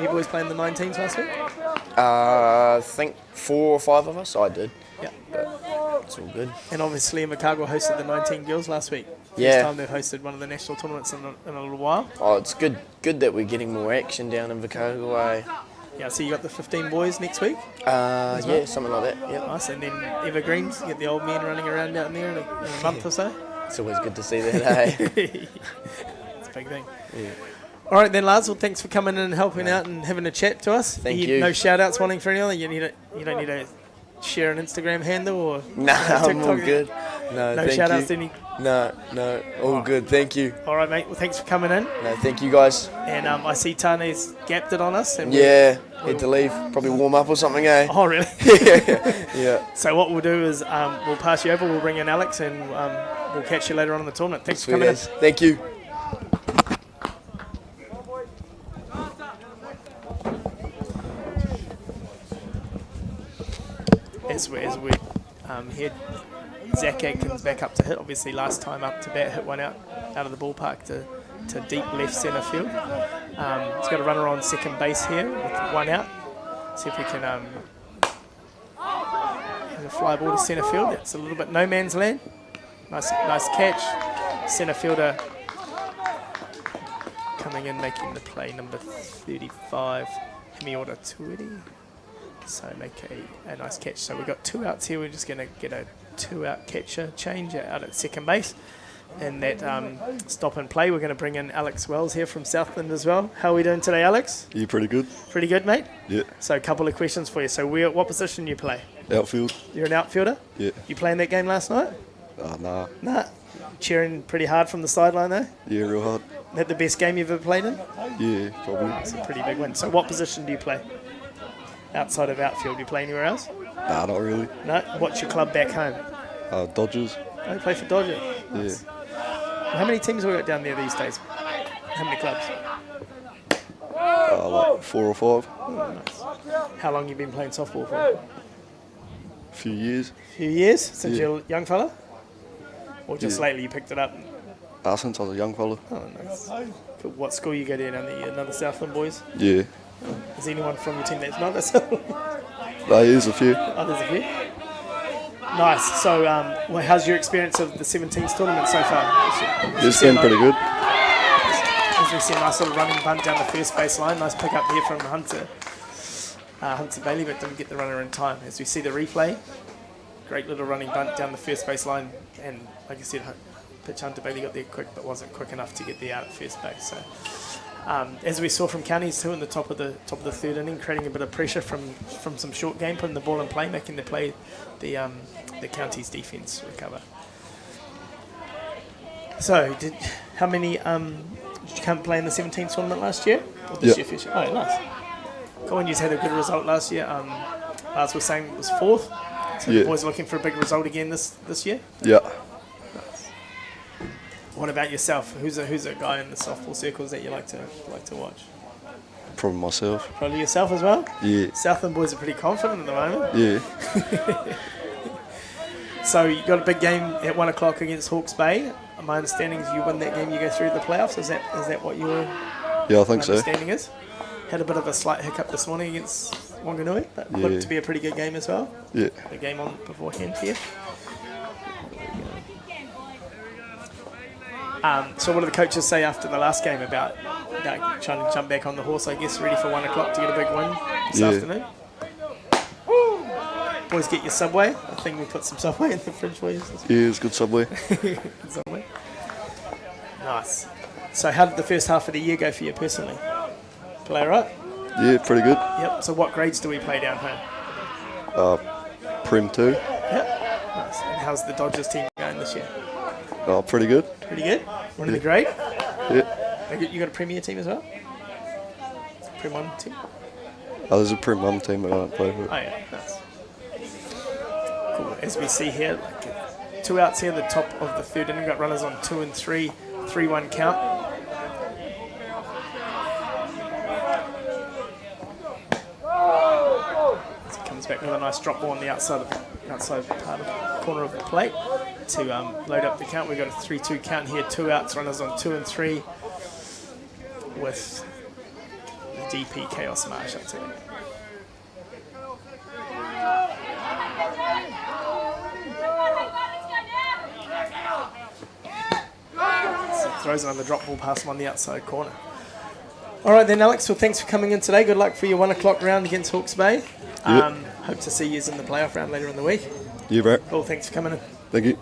boys playing the 19s last week?
I think 4 or 5 of us. I did.
Yeah.
But it's all good.
And obviously Invercargill hosted the 19 girls last week.
Yeah.
First time they've hosted one of the national tournaments in a little while.
Oh, it's good that we're getting more action down in Invercargill.
Yeah, so you got the 15 boys next week?
Yeah, something like that. Yeah.
Nice, and then Evergreens, you get the old men running around down there in a month or so.
It's always good to see that, eh?
It's a big thing.
Yeah.
All right then, Lars. Well, thanks for coming in and helping out and having a chat to us.
Thank you.
No shout-outs wanting for anyone? You don't need to share an Instagram handle or
No, I'm all
TikTok?
good. No,
No
thank
shout-outs
you.
to any?
No, all good. Thank you.
All right, mate. Well, thanks for coming in.
No, thank you guys.
And I see Tane's gapped it on us. And
Yeah, had to leave. Probably warm up or something, eh?
Oh, really?
Yeah.
So what we'll do is we'll pass you over. We'll bring in Alex, and we'll catch you later on in the tournament. Thanks for coming in.
Thank you.
As we head Zach Atkins back up to hit. Obviously, last time up to bat, hit one out of the ballpark to deep left centre field. He's got a runner on second base here with one out. See if we can have a fly ball to centre field. It's a little bit no man's land. Nice catch. Centre fielder coming in, making the play, number 35, Himiota Tuidi. So make a nice catch. So we've got 2 outs here. We're just going to get a 2-out catcher change out at second base. And that stop and play, we're going to bring in Alex Wells here from Southland as well. How are we doing today, Alex?
Yeah, pretty good.
Pretty good, mate?
Yeah.
So a couple of questions for you. So what position do you play?
Outfield.
You're an outfielder?
Yeah.
You playing that game last night?
Nah.
Nah. Cheering pretty hard from the sideline though?
Yeah, real hard.
Is that the best game you've ever played in?
Yeah, probably.
It's a pretty big win. So what position do you play? Outside of outfield, do you play anywhere else?
Nah, not really.
No? What's your club back home?
Dodgers.
Oh, you play for Dodgers?
Yeah.
How many teams have we got down there these days? How many clubs?
Like 4 or 5.
Oh, nice. How long you been playing softball for?
A few years.
Few years? Since
Yeah.
you're a young fella? Or just
Yeah.
lately you picked it up?
Since I was a young fella.
Oh, nice. What school you go to down there? Another Southland boys?
Yeah.
Is anyone from your team that's not a Southland?
There is a few.
Oh, there's a few? Nice. So, how's your experience of the 17s tournament so far?
It's been pretty good.
As we see a nice little running bunt down the first base line. Nice pick up here from Hunter Bailey, but didn't get the runner in time. As we see the replay, great little running bunt down the first base line. And like I said, pitch Hunter Bailey got there quick, but wasn't quick enough to get the out at first base. So, as we saw from Counties too in the top of the third inning, creating a bit of pressure from some short game, putting the ball in play, making the Counties defence recover. So, how many did you come play in the 17th tournament last year? Or this
Yeah.
year first year? Oh, nice. Cool, and you had a good result last year. Lars was saying it was 4th. So
Yeah.
the boys are looking for a big result again this year?
Yeah.
What about yourself? Who's a guy in the softball circles that you like to watch?
Probably myself.
Probably yourself as well?
Yeah.
Southland boys are pretty confident at the moment.
Yeah.
So you got a big game at 1 o'clock against Hawke's Bay. My understanding is you win that game, you go through the playoffs. Is that what your
Yeah, I think so.
understanding is? Had a bit of a slight hiccup this morning against Wanganui, but looked
Yeah.
to be a pretty good game as well.
Yeah.
The game on beforehand here. So what do the coaches say after the last game about trying to jump back on the horse, I guess, ready for 1 o'clock to get a big win this afternoon? Boys, get your Subway. I think we put some Subway in the fridge for you.
Yeah, it's good Subway.
Good Subway. Nice. So how did the first half of the year go for you personally? Play all right?
Yeah, pretty good.
Yep. So what grades do we play down home?
Prim 2.
Yep. Nice. And how's the Dodgers team going this year?
Oh, pretty good.
Pretty good? One of the grade?
Yeah.
You got a Premier team as well? Prim 1 team?
Oh, there's a Prim 1 team, but I don't play for it.
Oh yeah, nice. Cool. As we see here, 2 outs here, the top of the third inning. Got runners on 2 and 3, 3-1 count. As he comes back with a nice drop ball on the outside part of the corner of the plate to load up the count. We've got a 3-2 count here. 2 outs, runners on 2 and 3 with the DP Chaos Marsh up to it. Throws another drop ball past him on the outside corner. All right then, Alex. Well, thanks for coming in today. Good luck for your 1 o'clock round against Hawke's Bay.
Yep.
Hope to see you in the playoff round later in the week.
Yeah, bro.
Cool. Thanks for coming in.
Thank you.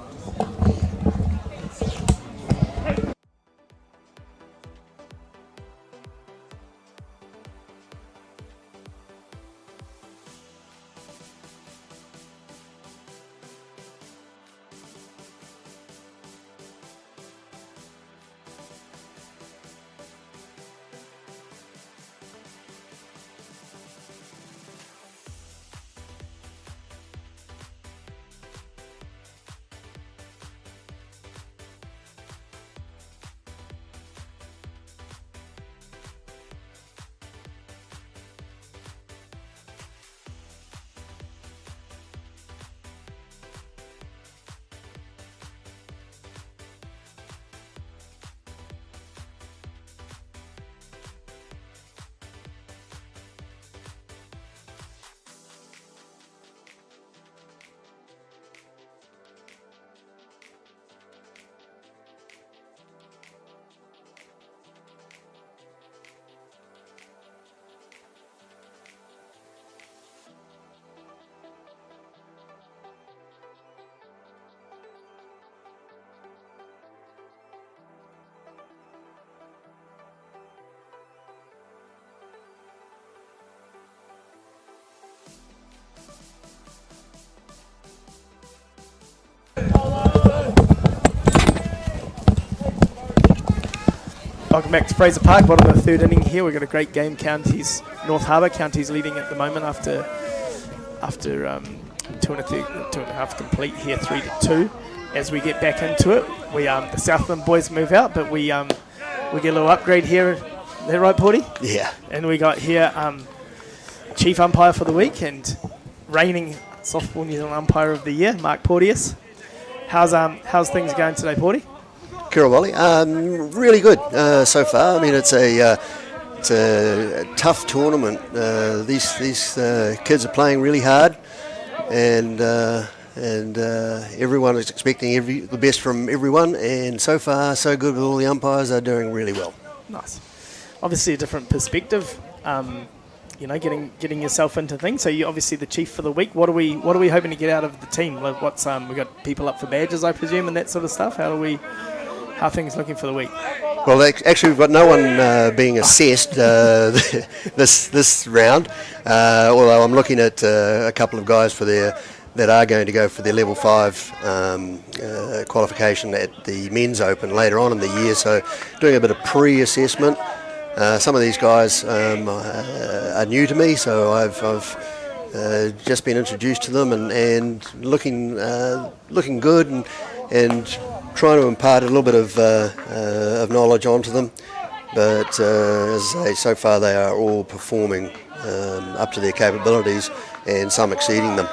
Welcome back to Fraser Park, bottom of the third inning here. We've got a great game. Counties, North Harbour. Counties leading at the moment after 2.5 complete here, 3-2. As we get back into it, the Southland boys move out, but we get a little upgrade here. Is that right, Porty?
Yeah.
And we got here Chief Umpire for the week and reigning Softball New Zealand Umpire of the Year, Mark Porteous. How's things going today, Porty?
Kirawali, really good so far. I mean, it's a tough tournament. These kids are playing really hard, and everyone is expecting the best from everyone. And so far, so good with all the umpires. They're doing really well.
Nice. Obviously, a different perspective. Getting yourself into things. So you're obviously the chief for the week. What are we hoping to get out of the team? Like we got people up for badges, I presume, and that sort of stuff. How are things looking for the week?
Well, actually, we've got no one being assessed this round. Although I'm looking at a couple of guys that are going to go for their level 5 qualification at the men's open later on in the year. So doing a bit of pre-assessment. Some of these guys are new to me, so I've just been introduced to them and looking good and trying to impart a little bit of knowledge onto them. But as I say, so far they are all performing up to their capabilities and some exceeding them.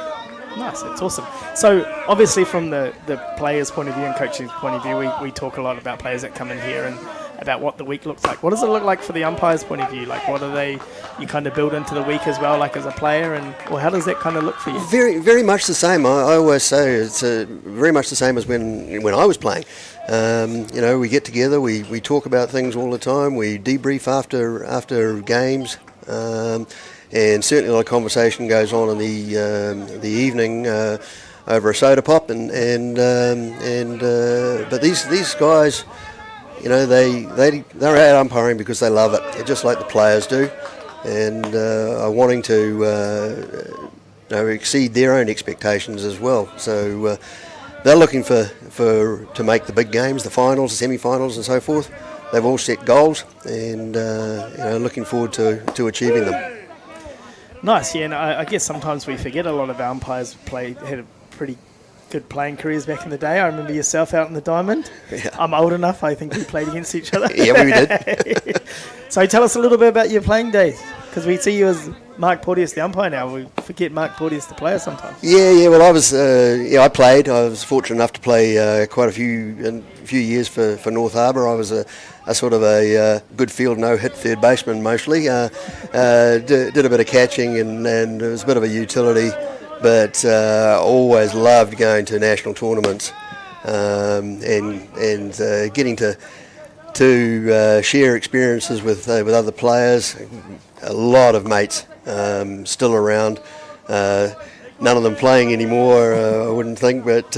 Nice, that's awesome. So obviously from the players' point of view and coach's point of view, we talk a lot about players that come in here and about what the week looks like. What does it look like for the umpire's point of view? Like what are they, you kind of build into the week as well, like as a player, and or how does that kind of look for you?
Very, very much the same. I always say it's very much the same as when I was playing. We get together, we talk about things all the time, we debrief after games, and certainly a lot of conversation goes on in the evening over a soda pop, but these guys, they're out umpiring because they love it, just like the players do, and are wanting to exceed their own expectations as well. So they're looking to make the big games, the finals, the semi-finals, and so forth. They've all set goals, and looking forward to achieving them.
Nice, yeah. And I guess sometimes we forget a lot of our umpires had a pretty good playing careers back in the day. I remember yourself out in the Diamond.
Yeah.
I'm old enough, I think we played against each other.
Yeah, we did.
So tell us a little bit about your playing days, because we see you as Mark Porteous, the umpire now. We forget Mark Porteous, the player, sometimes.
Yeah. Well, I played. I was fortunate enough to play quite a few years for North Harbour. I was a sort of a good field no-hit third baseman mostly. Did a bit of catching and it was a bit of a utility, but always loved going to national tournaments and getting to share experiences with other players. A lot of mates still around. None of them playing anymore, I wouldn't think, but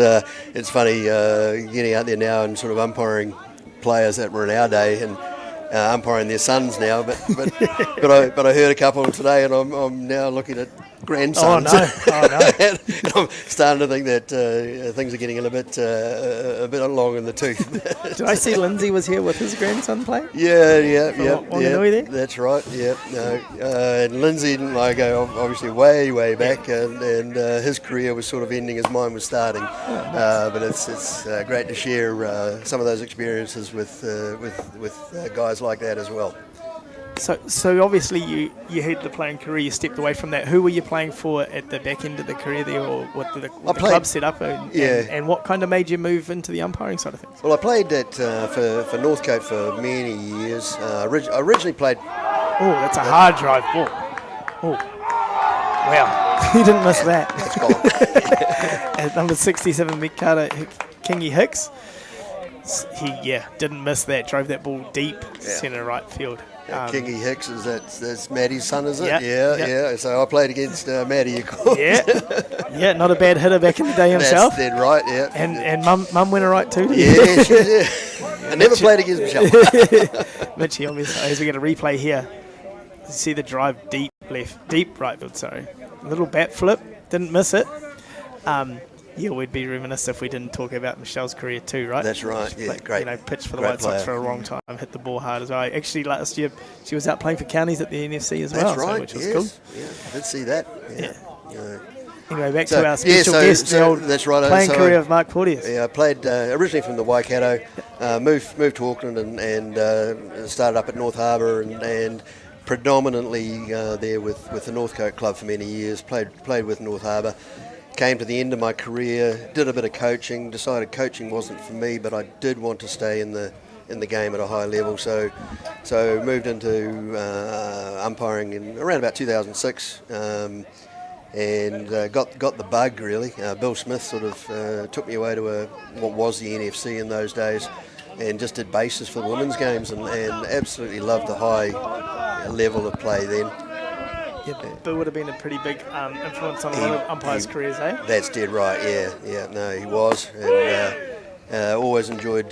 it's funny getting out there now and sort of umpiring players that were in our day and umpiring their sons now. But I heard a couple today, and I'm now looking at grandsons.
Oh no!
And I'm starting to think that things are getting a bit long in the tooth.
Did I see Lindsay was here with his grandson playing?
Yeah.
There?
That's right. Yeah. No. And Lindsay and I go obviously way back, and his career was sort of ending as mine was starting. But it's great to share some of those experiences with guys like that as well.
So obviously you had the playing career, you stepped away from that. Who were you playing for at the back end of the career there, or what did the club set up? And what kind of made you move into the umpiring side of things?
Well, I played for Northcote for many years. I originally played...
Oh, that's a hard drive ball. Oh, wow. You didn't miss that.
That's gone.
At number 67, Mikata Kingy Hicks. He didn't miss that, drove that ball deep centre right field.
Kingy Hicks, that's Maddie's son, is it?
Yeah.
So I played against Maddie, of course.
Yeah, not a bad hitter back in the day himself.
That's dead right, yeah.
And mum went all right too?
Yeah, she did. I never played against Michelle.
Mitchie, obviously, as we get a replay here, you see the drive deep right field, sorry. A little bat flip, didn't miss it. We'd be remiss if we didn't talk about Michelle's career too, right?
That's right, great.
Pitched for the White Sox for a long time, hit the ball hard as well. Actually, last year she was out playing for counties at the NFC as well,
that's right,
which was cool.
Yeah, I did see that.
Anyway, back to our special guest, the old playing career of Mark Porteous.
Yeah, I played originally from the Waikato, moved to Auckland and started up at North Harbour and predominantly there with the Northcote club for many years. Played with North Harbour. Came to the end of my career, did a bit of coaching, decided coaching wasn't for me, but I did want to stay in the game at a high level, so moved into umpiring in around about 2006, and got the bug really. Bill Smith sort of took me away to what was the NFC in those days, and just did bases for the women's games, and absolutely loved the high level of play then.
Bill would have been a pretty big influence on a lot of umpires' careers, eh?
That's dead right, yeah. No, he was, and always enjoyed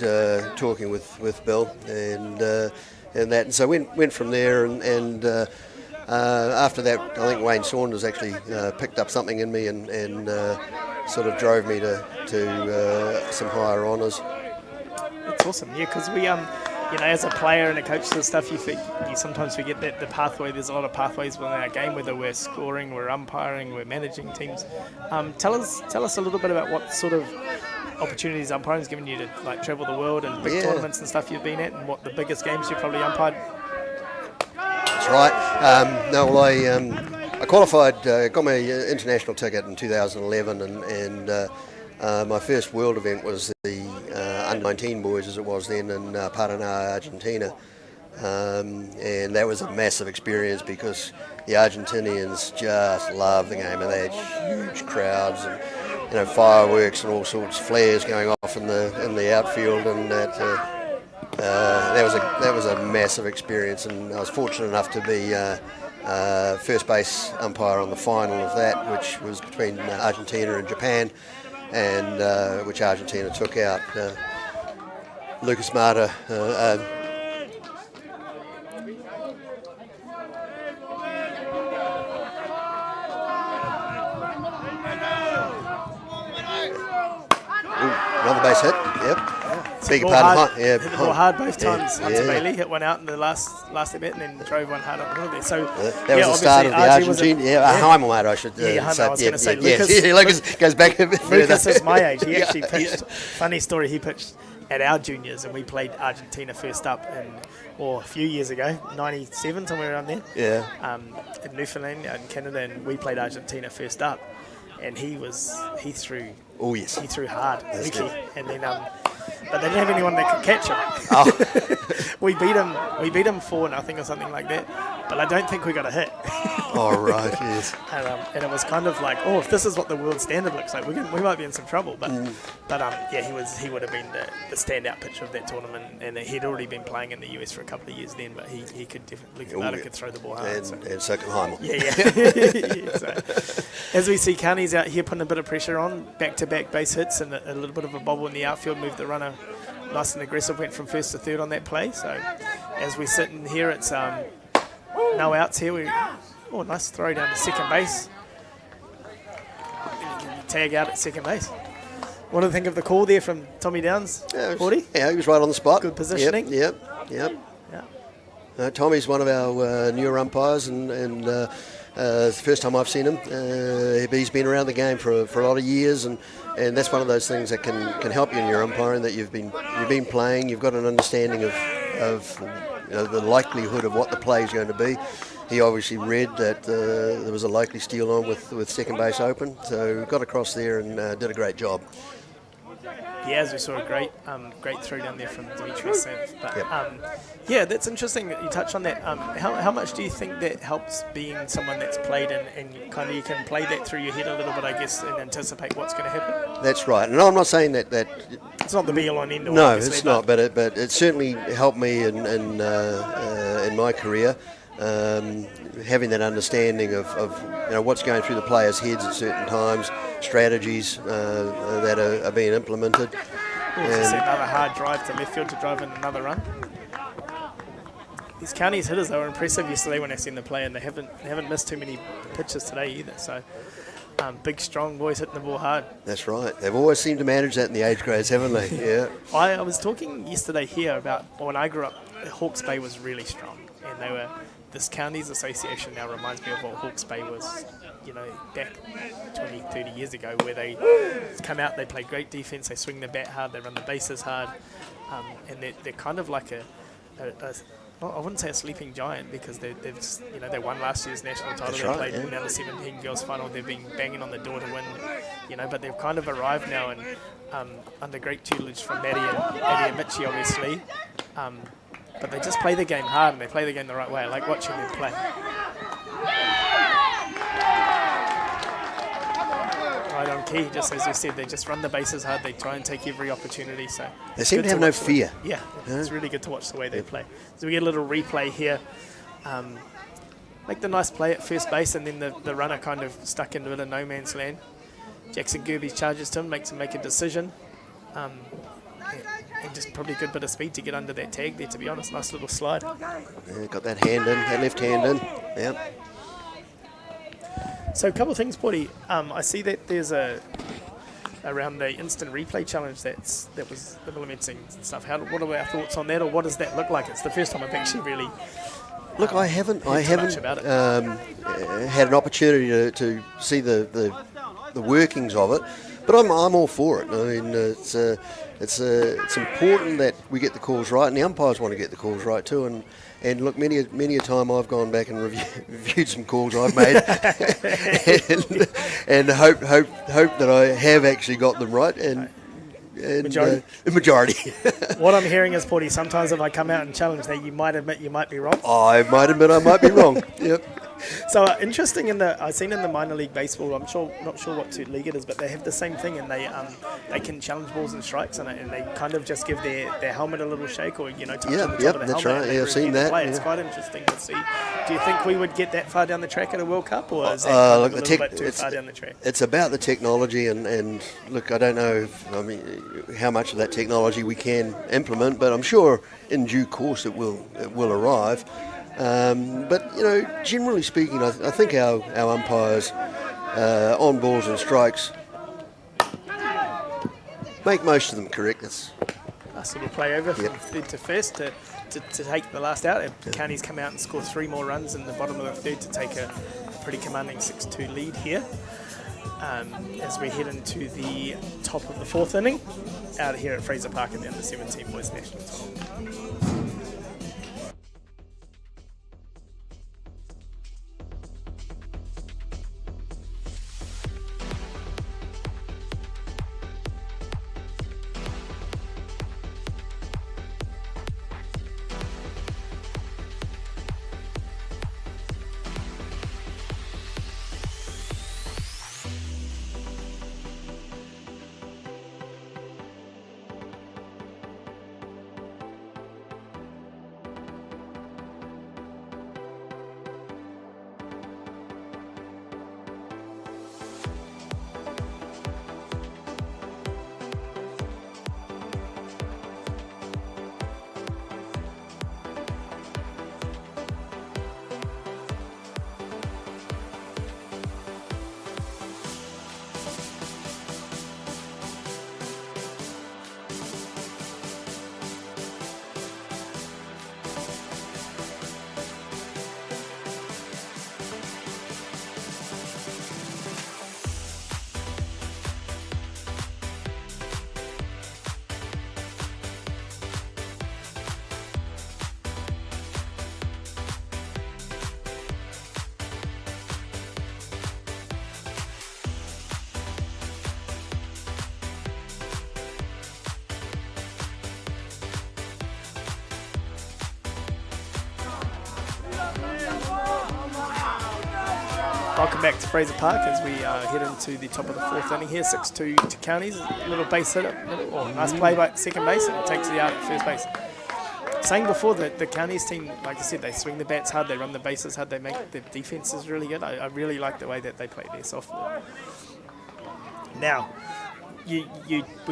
talking with Bill and that. And so went from there, and after that, I think Wayne Saunders actually picked up something in me and sort of drove me to some higher honours.
That's awesome, yeah, because you know, as a player and a coach and stuff, you sometimes forget that the pathway. There's a lot of pathways within our game, whether we're scoring, we're umpiring, we're managing teams. Tell us a little bit about what sort of opportunities umpiring's given you to like travel the world and big tournaments and stuff you've been at, and what the biggest games you've probably umpired.
That's right. I qualified, got my international ticket in 2011, and my first world event was the under-19 boys, as it was then, in Paraná, Argentina. And that was a massive experience because the Argentinians just love the game, and they had huge crowds and, you know, fireworks and all sorts, flares going off in the outfield, and that was a massive experience. And I was fortunate enough to be first base umpire on the final of that, which was between Argentina and Japan, and which Argentina took out. Lucas Mata. Another base hit, yep. Beg your pardon.
Hit the ball hard both times. Hunter Bailey hit one out in the last at bat and then drove one hard up the middle there. So
that was the start of the Argentine. Heimer, mate, I should say.
I was going to say
Lucas goes back a bit further.
Lucas is my age. He actually pitched. Funny story, he pitched at our juniors, and we played Argentina first up a few years ago, 97, somewhere around there.
Yeah.
In Newfoundland and Canada, and we played Argentina first up, and he threw.
Oh yes.
He threw hard, and then but they didn't have anyone that could catch him.
Oh.
we beat him 4-0 or something like that, but I don't think we got a hit.
Oh right, yes.
And it was kind of like, if this is what the world standard looks like, we might be in some trouble. But he would have been the standout pitcher of that tournament, and he'd already been playing in the US for a couple of years then. But he could definitely could throw the ball hard.
And so can Heimer.
Yeah. So, as we see, Carney's out here putting a bit of pressure on, back-to-back base hits and a little bit of a bobble in the outfield, moved the runner nice and aggressive, went from first to third on that play. So as we sit in here, it's no outs here. Nice throw down to second base. Tag out at second base. What do you think of the call there from Tommy Downs?
Yeah, he was right on the spot.
Good positioning.
Yep. Tommy's one of our newer umpires, and it's the first time I've seen him. He's been around the game for a lot of years, and that's one of those things that can help you in your umpiring, that you've been playing. You've got an understanding of the likelihood of what the play is going to be. He obviously read that there was a likely steal on with second base open, so got across there and did a great job.
Yeah, as we saw, a great throw down there from Dimitri Sev. But that's interesting that you touched on that. How much do you think that helps being someone that's played and kind of you can play that through your head a little bit, I guess, and anticipate what's going to happen?
That's right. And I'm not saying that
it's not the be-all and end-all.
No, it's not. But it certainly helped me in my career. Having that understanding of what's going through the players' heads at certain times, strategies that are being implemented.
Another hard drive to left field to drive in another run. These Counties hitters, they were impressive yesterday when I seen them play, and they haven't missed too many pitches today either. So big, strong boys hitting the ball hard. That's right. They've always seemed to manage that in the age grades, haven't they? Yeah. I was talking yesterday here about when I grew up, Hawke's Bay was really strong, and they were. This counties association now reminds me of what Hawke's Bay was, back 20, 30 years ago, where they come out, they play great defense, they swing the bat hard, they run the bases hard, and they're kind of like I wouldn't say a sleeping giant, because they won last year's national title. That's they played in the under-17 girls final. They've been banging on the door to win, but they've kind of arrived now, and under great tutelage from Maddie and Mitchie, obviously. But they just play the game hard, and they play the game the right way. I like watching them play. Right on key, just as we said, they just run the bases hard. They try and take every opportunity. So
they seem to have no fear.
Yeah, it's really good to watch the way they play. So we get a little replay here. Make the nice play at first base, and then the runner kind of stuck into a bit of no man's land. Jackson Gerby charges to him, makes him make a decision. And just probably a good bit of speed to get under that tag there, to be honest. Nice little slide. Yeah, got that hand in, that left hand in. Yep. So a couple of things, Porty. I see that there's a around the instant replay challenge that was implementing stuff. What are our thoughts on that, or what does that look like? It's the first time I've actually really
Look, I haven't
about it.
had an opportunity to see the workings of it, but I'm all for it. I mean, it's important that we get the calls right, and the umpires want to get the calls right too. And look, many a time I've gone back and reviewed some calls I've made, and hope that I have actually got them right. And
Majority.
Majority.
What I'm hearing is, Porty, sometimes if I come out and challenge that, you might admit you might be wrong.
I might admit I might be wrong. Yep.
So interesting I've seen in the minor league baseball. Not sure what league it is, but they have the same thing, and they can challenge balls and strikes, and they kind of just give their helmet a little shake, or touch on the top of the helmet.
That's right. Yeah, I've seen that.
It's quite interesting to see. Do you think we would get that far down the track at a World Cup, or is that a little bit too far down the track?
It's about the technology, and look, I don't know how much of that technology we can implement, but I'm sure in due course it will arrive. But generally speaking, I think our umpires on balls and strikes make most of them correct.
Nice little play over from third to first to take the last out. Counties come out and score 3 more runs in the bottom of the third to take a pretty commanding 6-2 lead here. As we head into the top of the 4th inning out here at Fraser Park at the U17 Boys National Championships. Welcome back to Fraser Park as we head into the top of the 4th inning here. 6-2 to Counties. Little base hitter. Nice play by second base, and takes it out at first base. Saying before that the Counties team, like I said, they swing the bats hard, they run the bases hard, they make the defense is really good. I really like the way that they play their softball. Now, we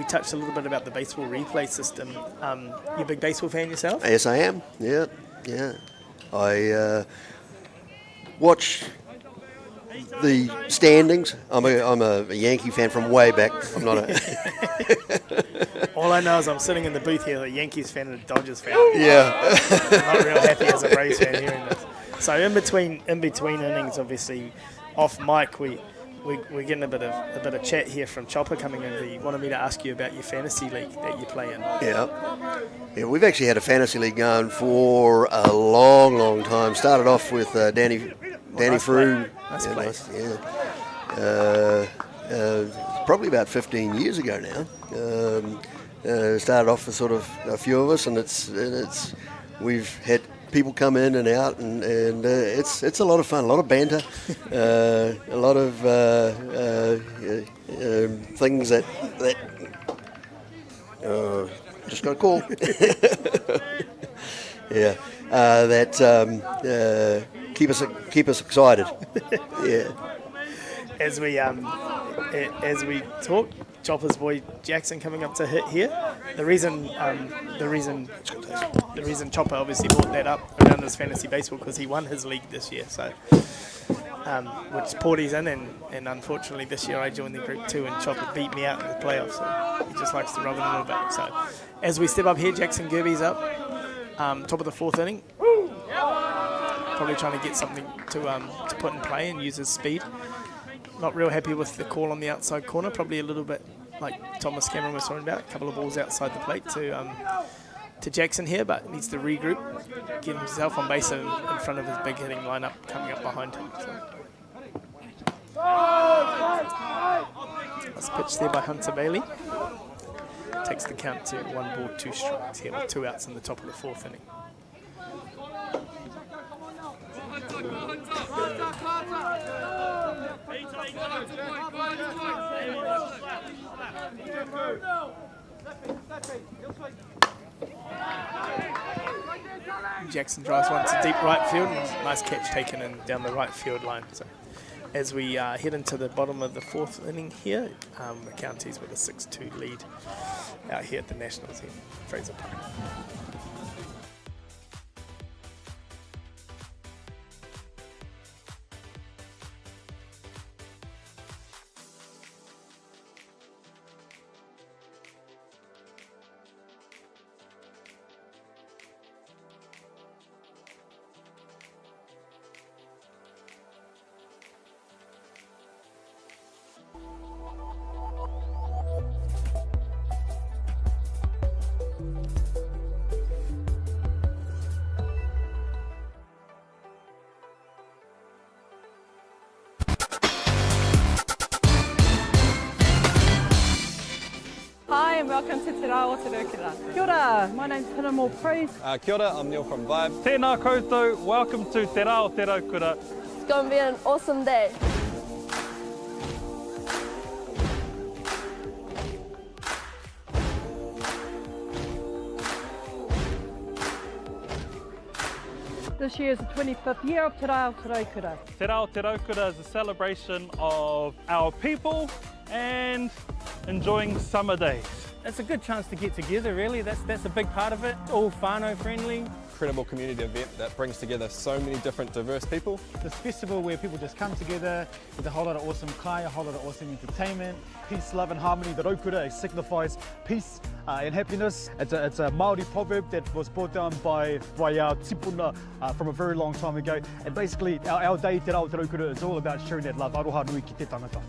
touched a little bit about the baseball replay system. You a big baseball fan yourself?
Yes, I am. Yeah. I watch the standings. I'm a Yankee fan from way back. I'm not a...
All I know is I'm sitting in the booth here, a Yankees fan and a Dodgers fan.
Yeah.
I'm not real happy as a Braves fan hearing this. So in between innings, obviously, off mic, we're getting a bit of chat here from Chopper coming in. He wanted me to ask you about your fantasy league that you play in.
Yeah, we've actually had a fantasy league going for a long time. Started off with Danny Frew.
Nice play.
Probably about 15 years ago now. Started off with sort of a few of us, and it's we've had people come in and out, and it's a lot of fun, a lot of banter, a lot of things that just got a call. Yeah, that keep us excited. Yeah.
As we talk, Chopper's boy Jackson coming up to hit here. The reason Chopper obviously brought that up around his fantasy baseball because he won his league this year. So which Porty's in, and unfortunately this year I joined the group too, and Chopper beat me out in the playoffs, so he just likes to rub it a little bit. So as we step up here, Jackson Gerby's up, top of the 4th inning, probably trying to get something to put in play and use his speed. Not real happy with the call on the outside corner, probably a little bit like Thomas Cameron was talking about, a couple of balls outside the plate to Jackson here, but needs to regroup, get himself on base in front of his big hitting lineup coming up behind him. So. That's pitched there by Hunter Bailey. Takes the count to 1 ball, 2 strikes here with 2 outs in the top of the 4th inning. Jackson drives one to deep right field, and nice catch taken in down the right field line. So as we head into the bottom of the 4th inning here, the Counties with a 6-2 lead out here at the Nationals in Fraser Park.
Hi and welcome to Te Rā o Te Rūkura. Kia ora, my name's Hinamo Priest.
Kia ora, I'm Neil from Vibe.
Tēnā koutou, welcome to Te Rā o Te Rūkura.
It's going to be an awesome day.
This year is the 25th year of Te Rā o Te Rūkura.
Te Rā o Te Rūkura is a celebration of our people and enjoying summer days.
It's a good chance to get together, really. That's a big part of it. All whānau friendly.
Incredible community event that brings together so many different diverse people.
This festival where people just come together with a whole lot of awesome kai, a whole lot of awesome entertainment. Peace, love and harmony. The Rūkura signifies peace and happiness. It's a Māori proverb that was brought down by our tipuna from a very long time ago. And basically our day, Te Rā o Te Rūkura, is all about sharing that love. Aroha nui ki te tangata.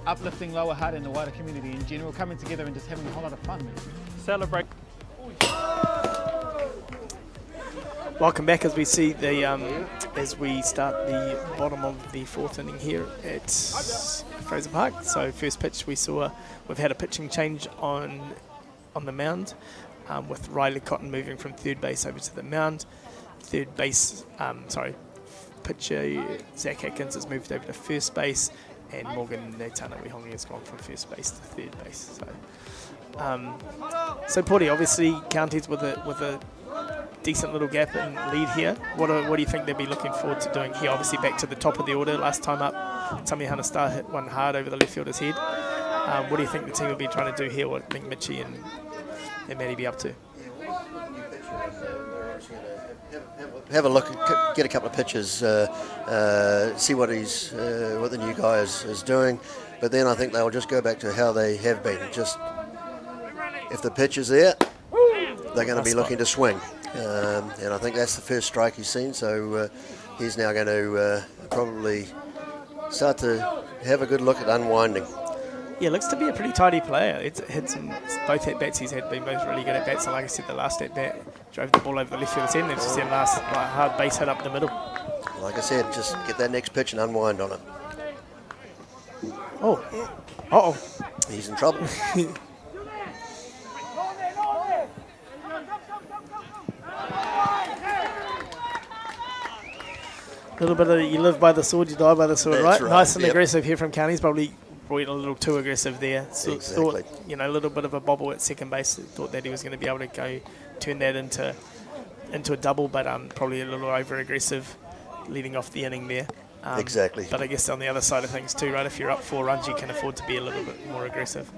Uplifting Lower Hutt and the wider community in general, coming together and just having a whole lot of fun.
Celebrate.
Welcome back as we see the as we start the bottom of the 4th inning here at Fraser Park. So first pitch we've had a pitching change on the mound with Riley Cotton moving from third base over to the mound. Third base, pitcher Zach Atkins has moved over to first base, and Morgan Neitana Wihongi has gone from first base to third base. So Porty, obviously Counties with a decent little gap in lead here. What do you think they'll be looking forward to doing here? Obviously back to the top of the order. Last time up, Tamihana Star hit one hard over the left fielder's head. What do you think the team will be trying to do here? What think Mitchie and Matty be up to?
Have a look, get a couple of pictures, see what the new guy is doing, but then I think they'll just go back to how they have been. Just if the pitch is there, they're going to be looking to swing, and I think that's the first strike he's seen. So he's now going to probably start to have a good look at unwinding.
Yeah, looks to be a pretty tidy player. It's had both at bats he's been both really good at bats. And like I said, the last at bat drove the ball over the left field's head, and it's just a last hard base hit up the middle.
Like I said, just get that next pitch and unwind on it.
Oh,
he's in trouble.
A little bit of you live by the sword, you die by the sword, right? Nice and
yep.
Aggressive here from Counties. Probably a little too aggressive there. So
exactly.
Thought, a little bit of a bobble at second base. Thought that he was going to be able to turn that into a double, but probably a little over aggressive leading off the inning there.
Exactly.
But I guess on the other side of things too, right? If you're up 4 runs, you can afford to be a little bit more aggressive.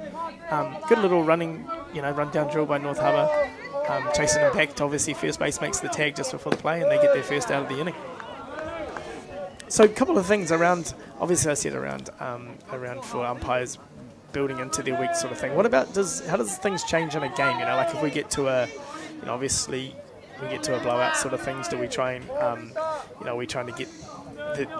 Good little running, run down drill by North Harbour. Chasing impact, obviously first base makes the tag just before the play, and they get their first out of the inning. So a couple of things around. Obviously, I said around for umpires building into their week sort of thing. What about how does things change in a game? You know, like if we get to a, you know, obviously we get to a blowout sort of things. Do we try and, you know, we trying to get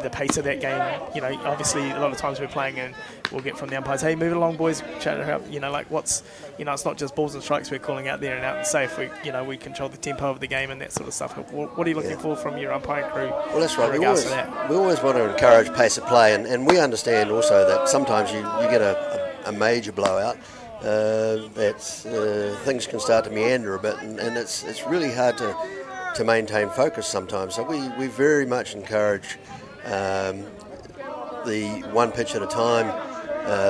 the pace of that game? You know, obviously a lot of times we're playing and we'll get from the umpires, hey, move it along, boys, chat it up. You know, like what's, you know, it's not just balls and strikes we're calling out there and out and safe. We, you know, we control the tempo of the game and that sort of stuff. What are you looking for from your umpiring crew?
Well, that's right.
In regards to that?
We always want to encourage pace of play, and we understand also that sometimes you get a major blowout. Things can start to meander a bit, and it's really hard to maintain focus sometimes. So we very much encourage the one pitch at a time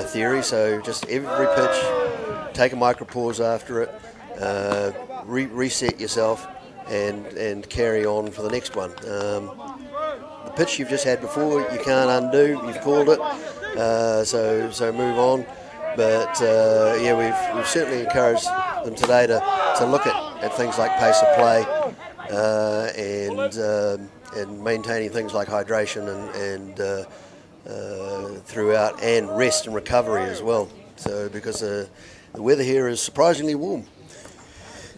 theory. So just every pitch, take a micro pause after it, reset yourself, and carry on for the next one. The pitch you've just had before, you can't undo. You've called it, so move on. But we've certainly encouraged them today to look at things like pace of play and maintaining things like hydration and throughout, and rest and recovery as well. So because the weather here is surprisingly warm.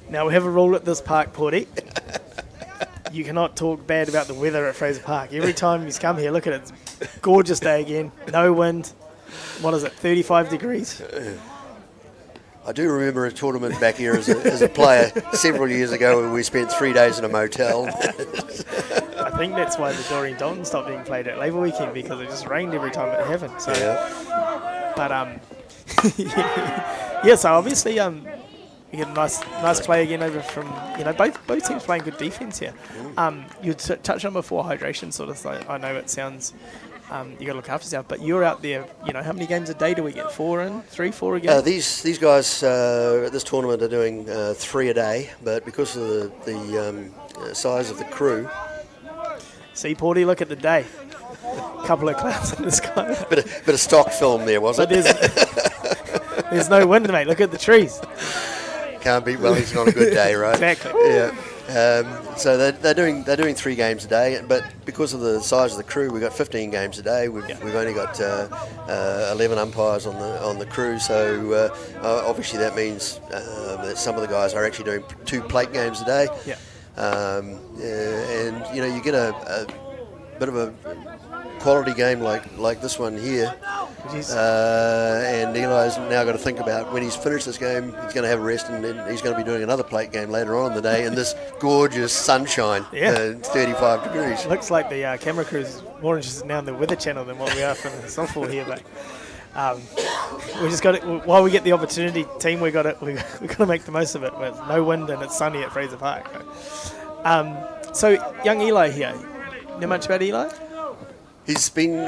Now we have a rule at this park, Porty. You cannot talk bad about the weather at Fraser Park. Every time you come here, look at it. It's a gorgeous day again. No wind. What is it, 35 degrees?
I do remember a tournament back here as a player several years ago where we spent 3 days in a motel.
I think that's why the Doreen Dalton stopped being played at Labour Weekend, because it just rained every time it happened. So, but so obviously you get a nice play again over from, you know, both teams playing good defence here. You touched on before hydration sort of thing. I know it sounds. You got to look after yourself, but you're out there. You know, how many games a day do we get? 4 again?
These guys at this tournament are doing 3 a day, but because of the size of the crew.
See, Porty, look at the day. Couple of clouds in the sky.
Bit of stock film there, was it?
There's no wind, mate. Look at the trees.
Can't beat Wellington on a good day, right?
Exactly.
Yeah. So they're doing 3 games a day, but because of the size of the crew, we've got 15 games a day. We've only got 11 umpires on the crew, so obviously that means that some of the guys are actually doing 2 plate games a day.
Yeah.
And you know, you get a bit of a quality game like this one here. And Eli's now got to think about when he's finished this game, he's going to have a rest, and then he's going to be doing another plate game later on in the day in this gorgeous sunshine, 35 degrees.
Looks like the camera crew is more interested now in the Weather Channel than what we are for the softball here, but we just got it. While we get the opportunity, team, we got to make the most of it. With no wind and it's sunny at Fraser Park. So young Eli here. Know much about Eli?
He's been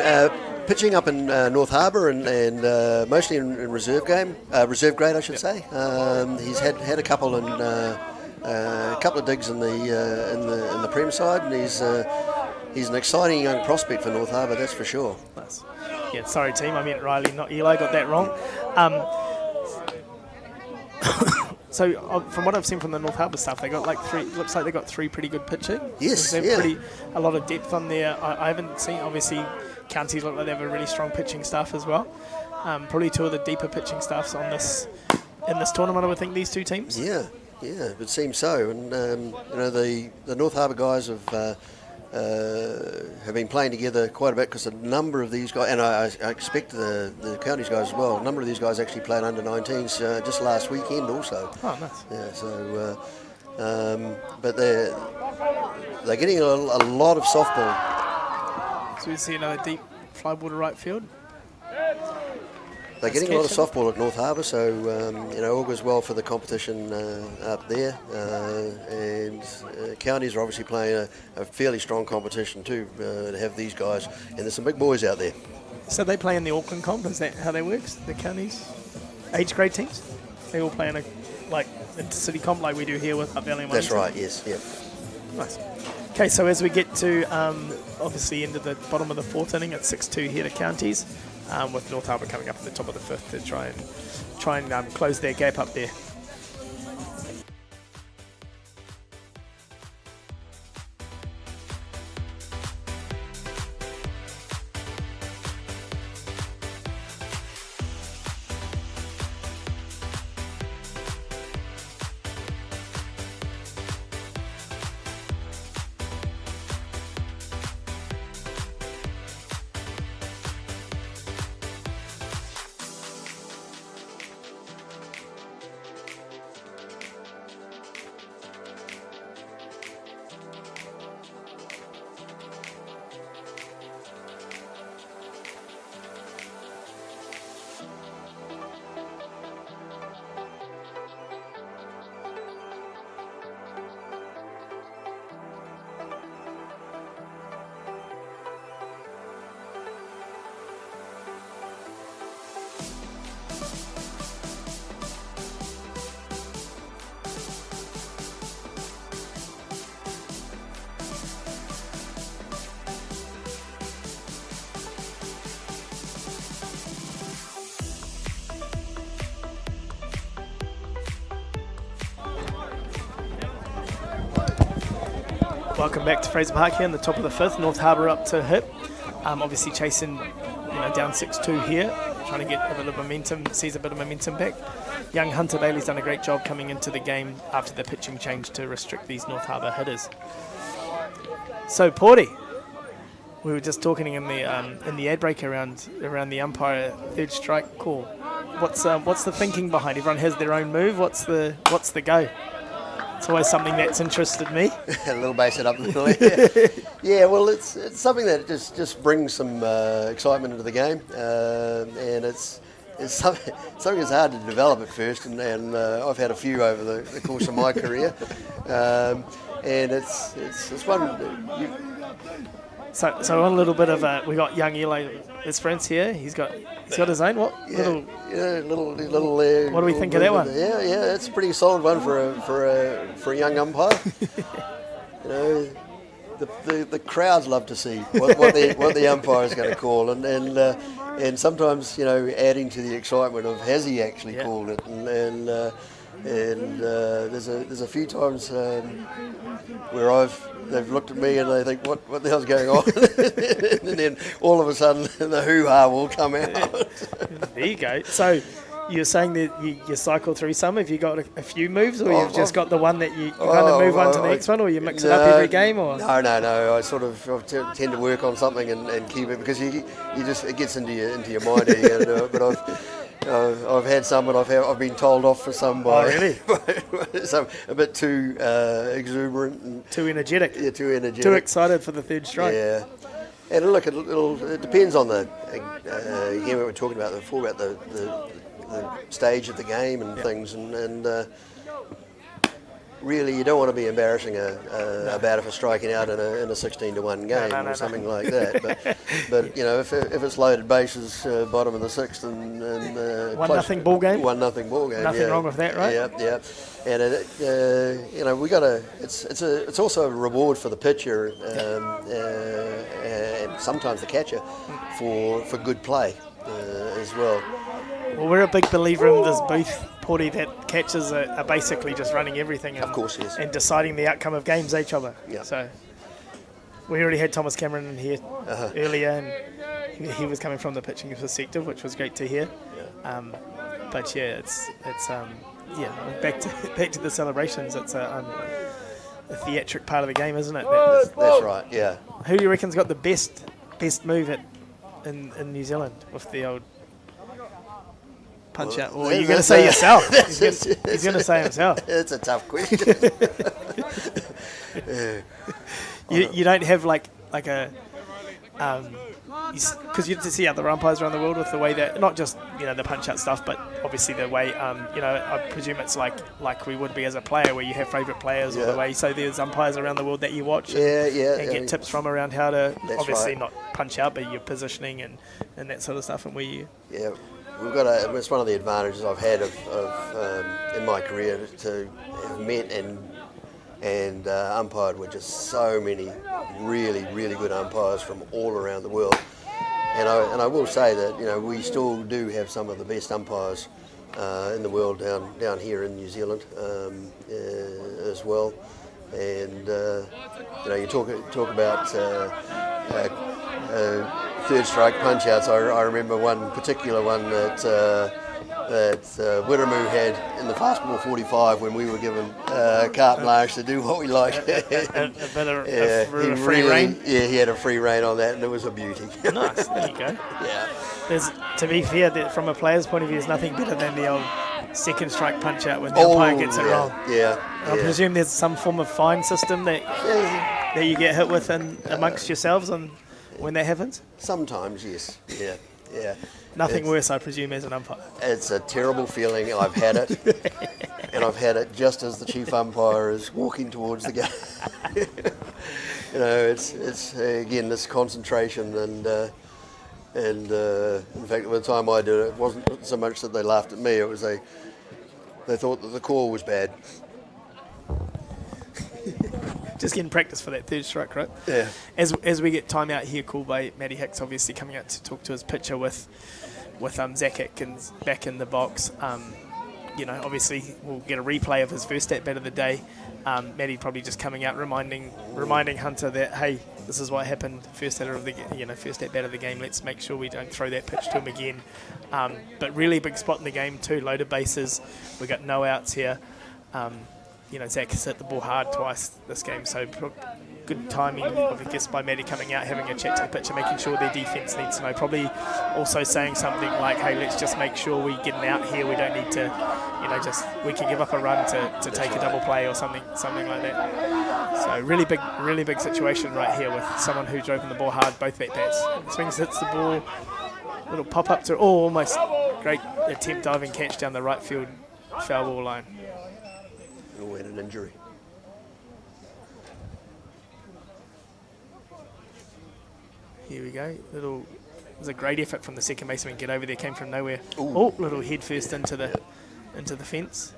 pitching up in North Harbour and mostly in reserve grade, I should say. He's had a couple of digs in the Prem side, and he's an exciting young prospect for North Harbour, that's for sure.
Nice. Yeah, sorry team, I meant Riley, not Eli. Got that wrong. So from what I've seen from the North Harbour stuff, they got looks like they got 3 pretty good pitching.
Yes,
a lot of depth on there. I haven't seen, obviously, counties look like they have a really strong pitching staff as well. Probably 2 of the deeper pitching staffs in this tournament, I would think, these 2 teams.
Yeah, it seems so. And you know, the North Harbour guys have been playing together quite a bit, because a number of these guys, and I expect the counties guys as well, a number of these guys actually played under 19s just last weekend also.
Oh, nice.
Yeah, so but they're getting a lot of softball.
So we see another deep fly ball to right field.
They're getting a lot of softball at North Harbour, so you know, all goes well for the competition up there. And counties are obviously playing a fairly strong competition too, to have these guys, and there's some big boys out there.
So they play in the Auckland comp. Is that how that works? The counties, age grade teams, they all play in a intercity comp like we do here with Hutt Valley and
That's
Wellington.
right. Yes. Yeah.
Nice. Okay, so as we get to obviously into the bottom of the 4th inning, it's 6-2 here to counties. With North Harbour coming up in the top of the 5th to try and close their gap up there. Welcome back to Fraser Park here in the top of the 5th. North Harbour up to Hutt. Obviously chasing, down 6-2 here, trying to get a bit of momentum, sees a bit of momentum back. Young Hunter Bailey's done a great job coming into the game after the pitching change to restrict these North Harbour hitters. So Porty, we were just talking in the ad break around the umpire third strike call. What's the thinking behind? Everyone has their own move. What's the go? It's always something that's interested me.
A little base it up a little. Yeah, well, it's something that just brings some excitement into the game, and it's something that's hard to develop at first, and I've had a few over the course of my career, and it's one.
So on a little bit of we got young Eli, his friends here. He's got his own what?
Little.
What do we think of that one?
Yeah, it's a pretty solid one for a young umpire. The crowds love to see what the umpire is going to call, and sometimes adding to the excitement of has he actually called it, and there's a few times where they've looked at me and they think what the hell's going on, and then all of a sudden the hoo-ha will come out.
There you go. So you're saying that you cycle through some. Have you got a few moves, or you've just got the one that you kind of move on to the next one, or you mix it up every game? Or
no. I tend to work on something and keep it, because it gets into your mind. But I've had some, and I've been told off for some by some a bit too exuberant and
too energetic.
Yeah, too energetic.
Too excited for the third strike.
Yeah, and look, it depends on the. Again, we were talking about before about the stage of the game and things, and really you don't want to be embarrassing a batter for striking out in a 16-1 game or something like that. But if it's loaded bases, bottom of the 6th and
1-0 ball game.
1-0 ball game.
Nothing wrong with that, right?
Yeah. And we got it's also a reward for the pitcher and sometimes the catcher for good play as well.
Well, we're a big believer in this booth, Porty, that catchers are basically just running everything.
Of course, yes.
And deciding the outcome of games each other.
Yeah.
So we already had Thomas Cameron in here earlier, and he was coming from the pitching perspective, which was great to hear.
Yeah.
But yeah, it's back to the celebrations. It's a theatric part of the game, isn't it?
That's right. Yeah.
Who do you reckon's got the best move in New Zealand with the old punch out? Or are you going to say yourself? He's going to say himself.
It's a tough question.
You don't have like a because you see other umpires around the world with the way that, not just the punch out stuff, but obviously the way I presume it's like we would be as a player, where you have favourite players, or the way. So there's umpires around the world that you watch and get tips from around how to not punch out, but your positioning and that sort of stuff, and where you
we've got it's one of the advantages I've had of in my career to have met and umpired with just so many really, really good umpires from all around the world. And I will say that we still do have some of the best umpires in the world down here in New Zealand as well. And you talk about third strike punch outs. I remember one particular one that Wiremu had in the fastball 45 when we were given carte blanche to do what we liked.
a free rein?
Yeah, he had a free rein on that, and it was a beauty.
Nice, there you go.
Yeah.
To be fair, from a player's point of view, there's nothing better than the old second strike punch out when the umpire gets it wrong.
Yeah.
I presume there's some form of fine system that you get hit with amongst yourselves when that happens?
Sometimes, yes. Yeah.
Nothing worse, I presume, as an umpire.
It's a terrible feeling. I've had it. And I've had it just as the chief umpire is walking towards the game. It's again, this concentration and in fact, by the time I did it, it wasn't so much that they laughed at me, it was they thought that the call was bad.
Just getting practice for that third strike, right?
Yeah.
As we get time out here, called by Matty Hicks, obviously coming out to talk to his pitcher with Zach Atkins back in the box. obviously we'll get a replay of his first at bat of the day. Matty probably just coming out reminding Hunter that, hey, this is what happened first at bat of the game. Let's make sure we don't throw that pitch to him again. But really big spot in the game too. Loaded bases. We got no outs here. Zach has hit the ball hard twice this game, so good timing, I guess, by Matty coming out, having a chat to the pitcher, making sure their defence needs to know. Probably also saying something like, hey, let's just make sure we get an out here. We don't need to, we can give up a run to take a double play or something like that. So really big situation right here with someone who's driven the ball hard, both at bats. Swings, hits the ball, little pop up to, almost great attempt diving catch down the right field foul ball line.
Had an injury.
Here we go. It was a great effort from the second baseman. Get over there, came from nowhere. Oh, little head first into the fence.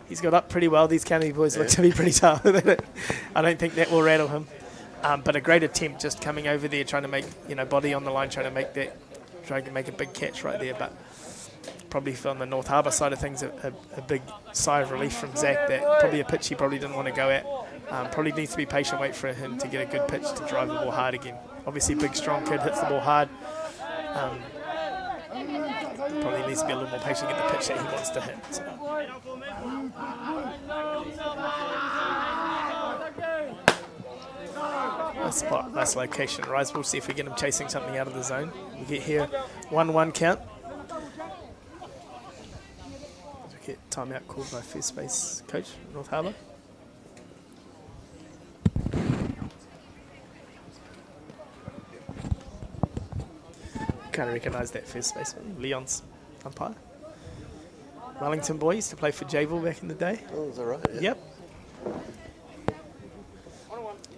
He's got up pretty well. These county boys look to be pretty tough. I don't think that will rattle him. But a great attempt, just coming over there, trying to make body on the line, trying to make a big catch right there. But probably on the North Harbour side of things, a big sigh of relief from Zach. That probably a pitch he probably didn't want to go at. Probably needs to be patient, wait for him to get a good pitch to drive the ball hard again. Obviously, big, strong kid, hits the ball hard. Probably needs to be a little more patient, get the pitch that he wants to hit. So. Nice spot, nice location. Rise, we'll see if we get him chasing something out of the zone. We get here 1-1 count. We get timeout called by first base coach, North Harbour. Kind of recognise that first baseman, Leon's umpire. Wellington boy, used to play for Javel back in the day.
Oh, is that right? Yeah.
Yep.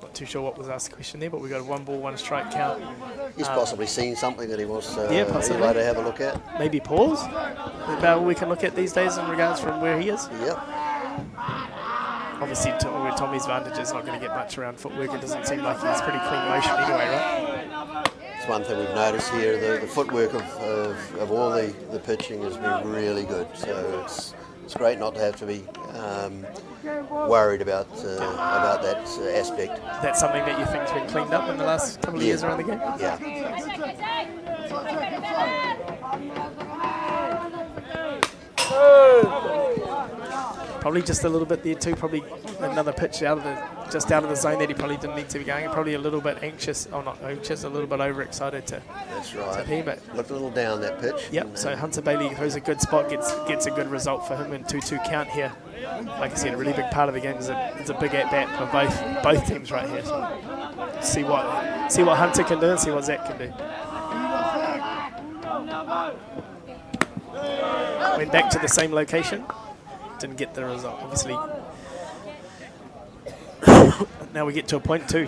Not too sure what was asked the question there, but we got a 1-1 count.
He's possibly seen something that he wants to have a look at.
Maybe pause. About what we can look at these days in regards from where he is.
Yep.
Obviously, with Tommy's vantage is not going to get much around footwork. It doesn't seem like he's pretty clean motion anyway, right?
It's one thing we've noticed here. The footwork of all the pitching has been really good. So it's great not to have to be worried about that aspect.
That's something that you think's been cleaned up in the last couple of years around the game?
Yeah.
Probably just a little bit there too. Probably another pitch out of the zone that he probably didn't need to be going. Probably a little bit anxious, or not anxious, a little bit overexcited to.
That's right.
But
looked a little down that pitch.
Yep. So Hunter Bailey throws a good spot, gets a good result for him in 2-2 count here. Like I said, a really big part of the game is a big at bat for both teams right here. So see what Hunter can do and see what Zach can do. Went back to the same location. Didn't get the result, obviously. Now we get to a point two.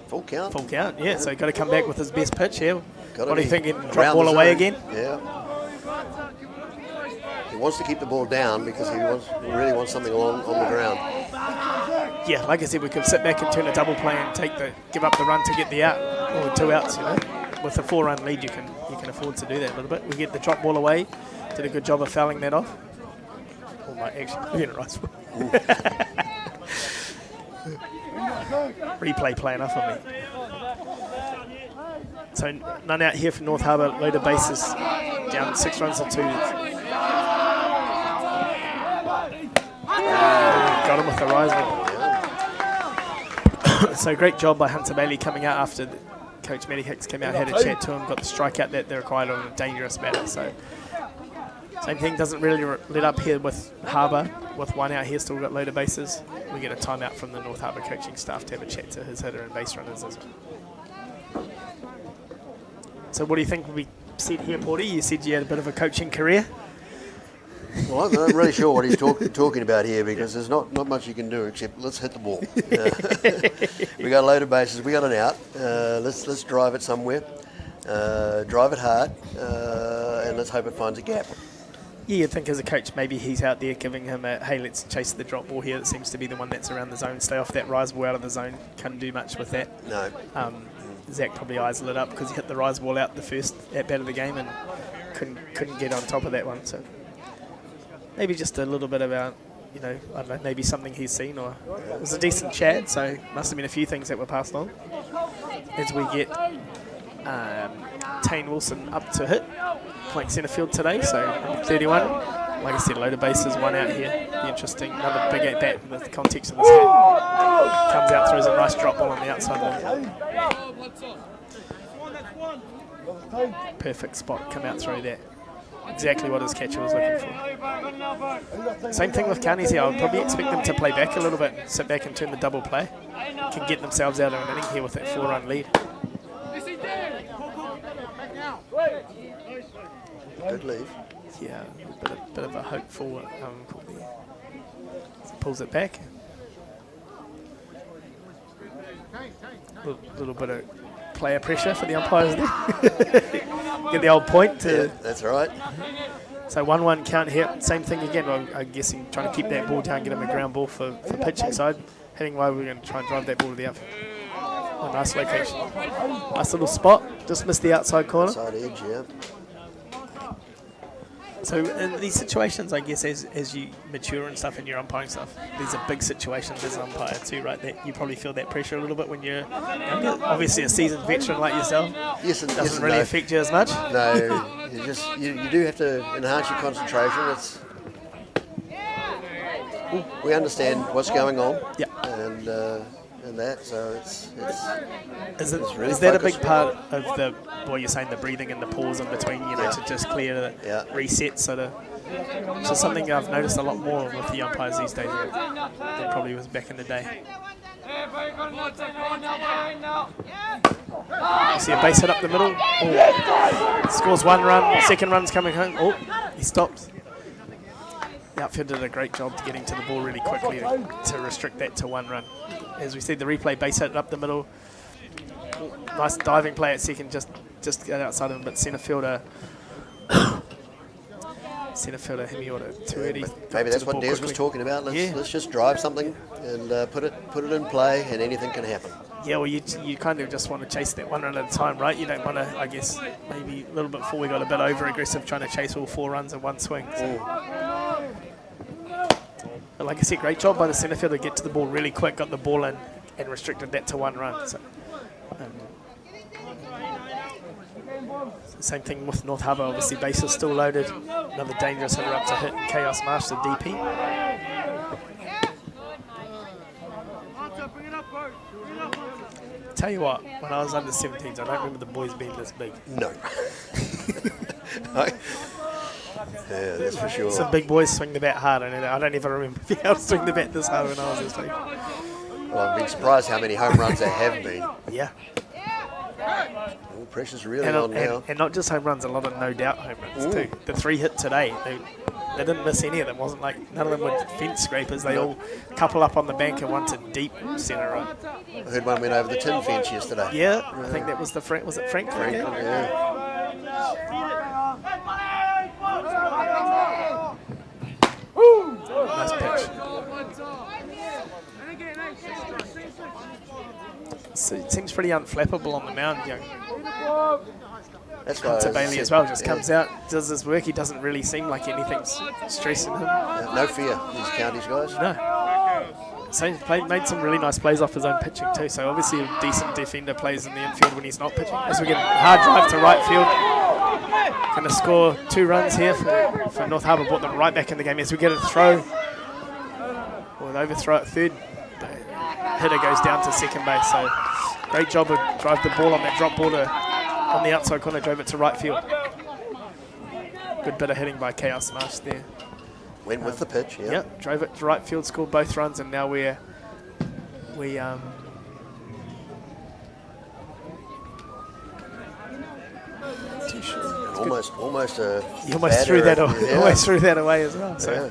Full count.
Full count, yeah. So got to come back with his best pitch here. What do you think? Drop
Around
ball away again?
Yeah. He wants to keep the ball down because he really wants something on the ground.
Yeah, like I said, we could sit back and turn a double play and give up the run to get the out, or 2 outs. With a 4-run lead, you can afford to do that a little bit. We get the drop ball away. Did a good job of fouling that off. Oh my, actually, right. Replay playing off on me. So none out here for North Harbour. Loaded bases, down 6 runs to 2. Got him with the rise ball. So great job by Hunter Bailey coming out after Coach Matty Hicks came out, had a chat to him, got the strikeout that they required on a dangerous batter. So same thing, doesn't really let up here with Harbour. With 1 out here, still got loaded bases. We get a timeout from the North Harbour coaching staff to have a chat to his hitter and base runners as well. So what do you think will be said here, Porty? You said you had a bit of a coaching career.
Well, I'm not really sure what he's talking about here because there's not much you can do except let's hit the ball. We got loaded bases, we got an out. Let's drive it somewhere, drive it hard, and let's hope it finds a gap.
Yeah, you'd think as a coach maybe he's out there giving him a, hey, let's chase the drop ball here. It seems to be the one that's around the zone. Stay off that rise ball out of the zone. Couldn't do much with that.
No.
Zach probably eyes lit up because he hit the rise ball out the first at bat of the game and couldn't get on top of that one. So maybe just a little bit about, you know, I don't know, maybe something he's seen, or it was a decent chat, so must have been a few things that were passed on. As we get Tane Wilson up to hit, playing centre field today, so 31. Like I said, load of bases, one out here. Be interesting. Another big at bat in the context of this game. Comes out, throws a nice drop ball on the outside. Perfect spot, come out through that. Exactly what his catcher was looking for. Same thing with Carney's here. I would probably expect them to play back a little bit, sit back and turn the double play. Can get themselves out of an inning here with that 4-run lead.
Good leave.
Yeah, a bit of a hopeful call there. Pulls it back. Little bit of player pressure for the umpires there. Get the old point.
Yeah, that's right.
So 1-1 count here. Same thing again. I'm guessing trying to keep that ball down, get him a ground ball for pitching side. Hitting way, we're going to try and drive that ball to the outfield. Oh, nice location. Nice little spot. Just missed the outside corner.
Outside edge, yeah.
So in these situations, I guess, as you mature and stuff in your umpiring stuff, these are big situations as an umpire too, right? That you probably feel that pressure a little bit when you're obviously a seasoned veteran like yourself.
Yes, and
doesn't really affect you as much.
No, you do have to enhance your concentration. We understand what's going on.
Yeah.
And that, so
is
really
that a
focused.
big part of the what you're saying, the breathing and the pause in between, you know, to just clear the reset sort of. So something I've noticed a lot more with the umpires these days than probably was back in the day. You see a base hit up the middle. Oh. Scores 1 run, second run's coming home. Oh, he stops. The outfield did a great job to getting to the ball really quickly to restrict that to 1 run. As we see the replay, base hit up the middle. Nice diving play at second, just got outside of him, but centre fielder Himiota too early.
Maybe that's what Des was talking about. Let's just drive something and put it in play, and anything can happen.
Yeah, well, you kind of just want to chase that 1 run at a time, right? You don't want to, I guess, maybe a little bit before we got a bit over aggressive trying to chase all 4 runs in one swing. So. But like I said, great job by the centre fielder to get to the ball really quick, got the ball in and restricted that to 1 run. So, same thing with North Harbour, obviously base is still loaded. Another dangerous hitter up to hit, Chaos Marsh, the DP. Tell you what, when I was under 17s, I don't remember the boys being this big.
No. Yeah, that's for sure.
Some big boys swing the bat hard, and I don't even remember being able to swing the bat this hard when I was this big.
Well, I've been surprised how many home runs there have been.
Yeah.
Oh, pressure's really on now.
And not just home runs, a lot of no doubt home runs too. The 3 hit today, they didn't miss any of them. It wasn't like none of them were fence scrapers. They all couple up on the bank and one to deep centre right.
I heard one went over the tin fence yesterday.
Yeah, I think that was was it Frank?
Yeah.
Nice pitch. So it seems pretty unflappable on the mound, young.
That's right.
To Bailey as well, just comes out, does his work. He doesn't really seem like anything's stressing him.
No fear, these counties guys.
No. So he made some really nice plays off his own pitching too. So obviously a decent defender plays in the infield when he's not pitching. As we get a hard drive to right field. Going to score 2 runs here for North Harbour. Brought them right back in the game. As we get a throw, or an overthrow at third. The hitter goes down to second base. So great job of drive the ball on that drop ball on the outside corner. Drove it to right field. Good bit of hitting by Chaos Marsh there.
Went with the pitch, yeah.
Yep, drove it to right field, scored both runs, and now we
almost
threw that away as well. So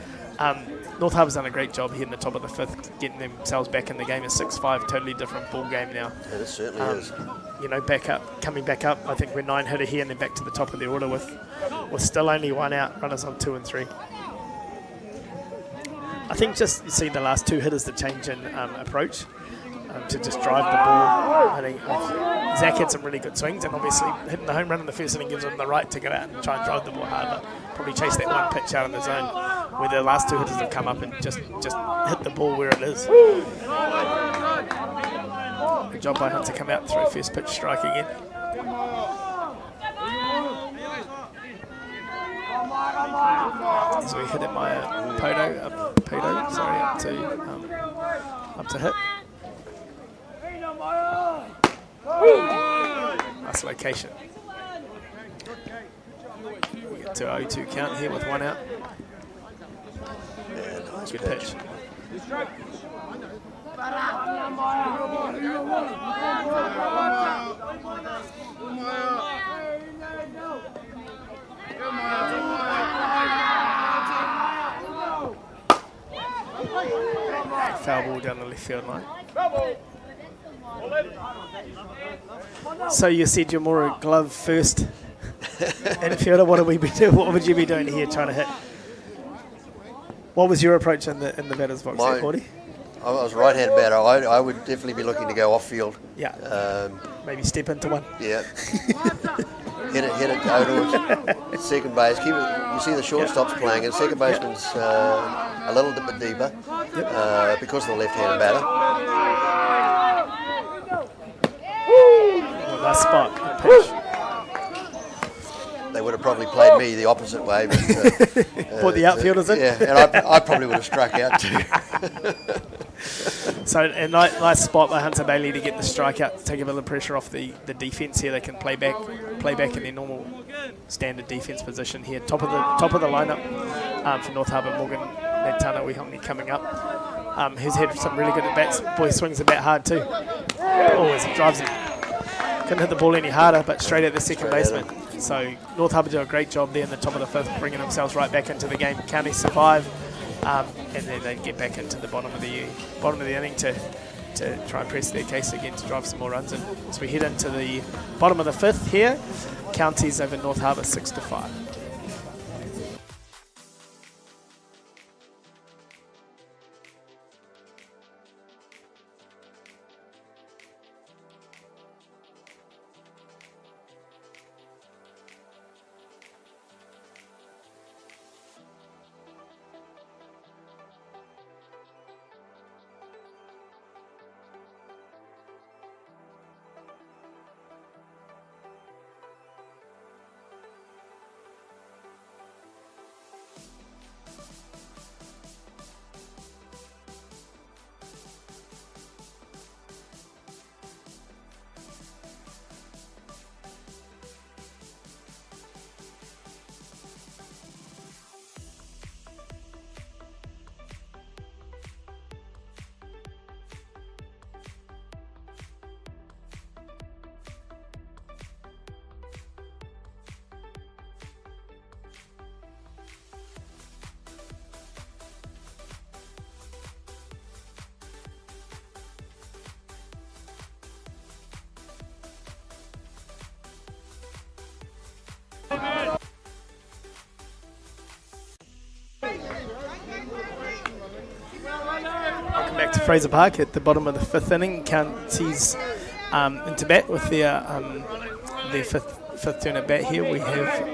North Harbour's done a great job here in the top of the 5th, getting themselves back in the game. It's 6-5, totally different ball game now.
Yeah, it certainly is.
You know, coming back up. I think we're 9 hitter here, and then back to the top of the order with still only 1 out, runners on 2 and 3. I think just you see the last 2 hitters, the change in approach to just drive the ball. I think Zach had some really good swings, and obviously hitting the home run in the first inning gives him the right to go out and try and drive the ball harder. Probably chase that 1 pitch out of the zone. where the last two hitters have come up and just hit the ball where it is. Good job by Hunt to come out through first pitch strike again. As we hit it by Pedo, sorry, up to hit. Nice location. We get to 0-2 count here with one out. Good pitch. Foul ball down the left field line. So you said you're more a glove first infielder. What would you be doing here trying to hit? What was your approach in the batter's box there, Cordy?
I was right-hand batter. I would definitely be looking to go off-field.
Yeah. Maybe step into one.
Yeah. hit it, go towards second base. Keep it. You see the shortstop's playing, and second baseman's a little bit deeper because of the left-handed batter.
Well, nice spot. Pitch.
They would have probably played me the opposite way. But,
put the outfielders in?
Yeah, and I probably would have struck out too.
So a nice spot by Hunter Bailey to get the strikeout, to take a bit of pressure off the defence here. They can play back in their normal standard defence position here. Top of the lineup for North Harbour, Morgan Natana Wihongi coming up. Who's had some really good at-bats. Boy swings the bat hard too. Always drives it. Couldn't hit the ball any harder, but straight at the second baseman. So North Harbour do a great job there in the top of the fifth, bringing themselves right back into the game. County survive, and then they get back into the bottom of the inning to try and press their case again to drive some more runs in. As we head into the bottom of the fifth here, Counties over North Harbour 6-5. Welcome back to Fraser Park at the bottom of the fifth inning. Counties into bat with their fifth turn at bat here. We have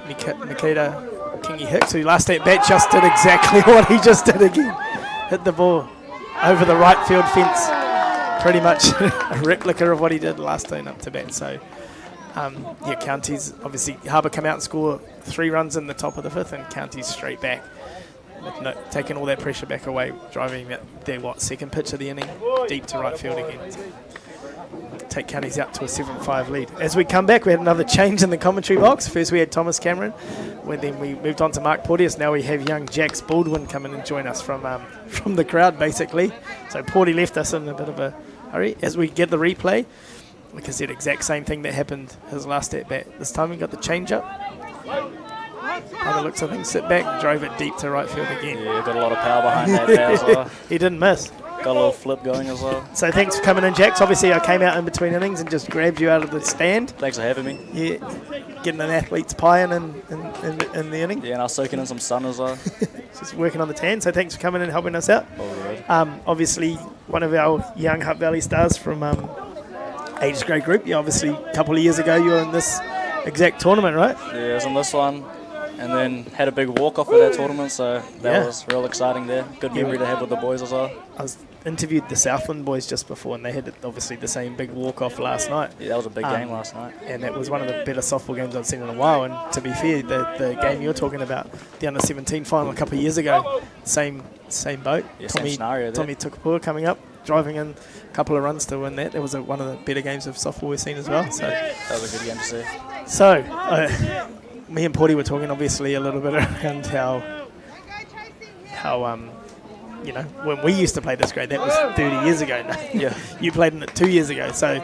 Nikita Kingi Hicks, who last at bat just did exactly what he just did again. Hit the ball over the right field fence. Pretty much a replica of what he did last turn up to bat. So Counties, obviously Harbour come out and score 3 runs in the top of the fifth, and Counties straight back. Taking all that pressure back away, driving their second pitch of the inning deep to right field again. Take Counties out to a 7-5 lead. As we come back, we had another change in the commentary box. First we had Thomas Cameron, then we moved on to Mark Porteous. Now we have young Jax Baldwin come in and join us from the crowd, basically. So Porty left us in a bit of a hurry. As we get the replay, we can see the exact same thing that happened his last at bat. This time we got the change up. By the looks of things, sit back, drove it deep to right field again.
Yeah, got a lot of power behind that bat as well.
He didn't miss.
Got a little flip going as well.
So thanks for coming in, Jax. Obviously, I came out in between innings and just grabbed you out of the stand.
Thanks for having me.
Yeah, getting an athlete's pie in the inning.
Yeah, and I was soaking in some sun as well.
Just working on the tan, so thanks for coming in and helping us out.
All good.
Obviously, one of our young Hutt Valley stars from Ages Grade Group. Yeah, obviously, a couple of years ago, you were in this exact tournament, right?
Yeah, I was in this one. and then had a big walk-off at that tournament, so that
Yeah.
was real exciting there. Good
Yeah.
memory to have with the boys as well.
I was interviewed the Southland boys just before, and they had obviously the same big walk-off last night.
Yeah, that was a big game last night.
And it was one of the better softball games I've seen in a while. And to be fair, the game you're talking about, the under-17 final a couple of years ago, same boat.
Yeah, same scenario there.
Tommy Tukapua coming up, driving in a couple of runs to win that. It was one of the better games of softball we've seen as well. So
That was a good game to see.
So, me and Porty were talking obviously a little bit around how you know, when we used to play this grade, that was 30 years ago now.
Yeah.
You played in it 2 years ago, so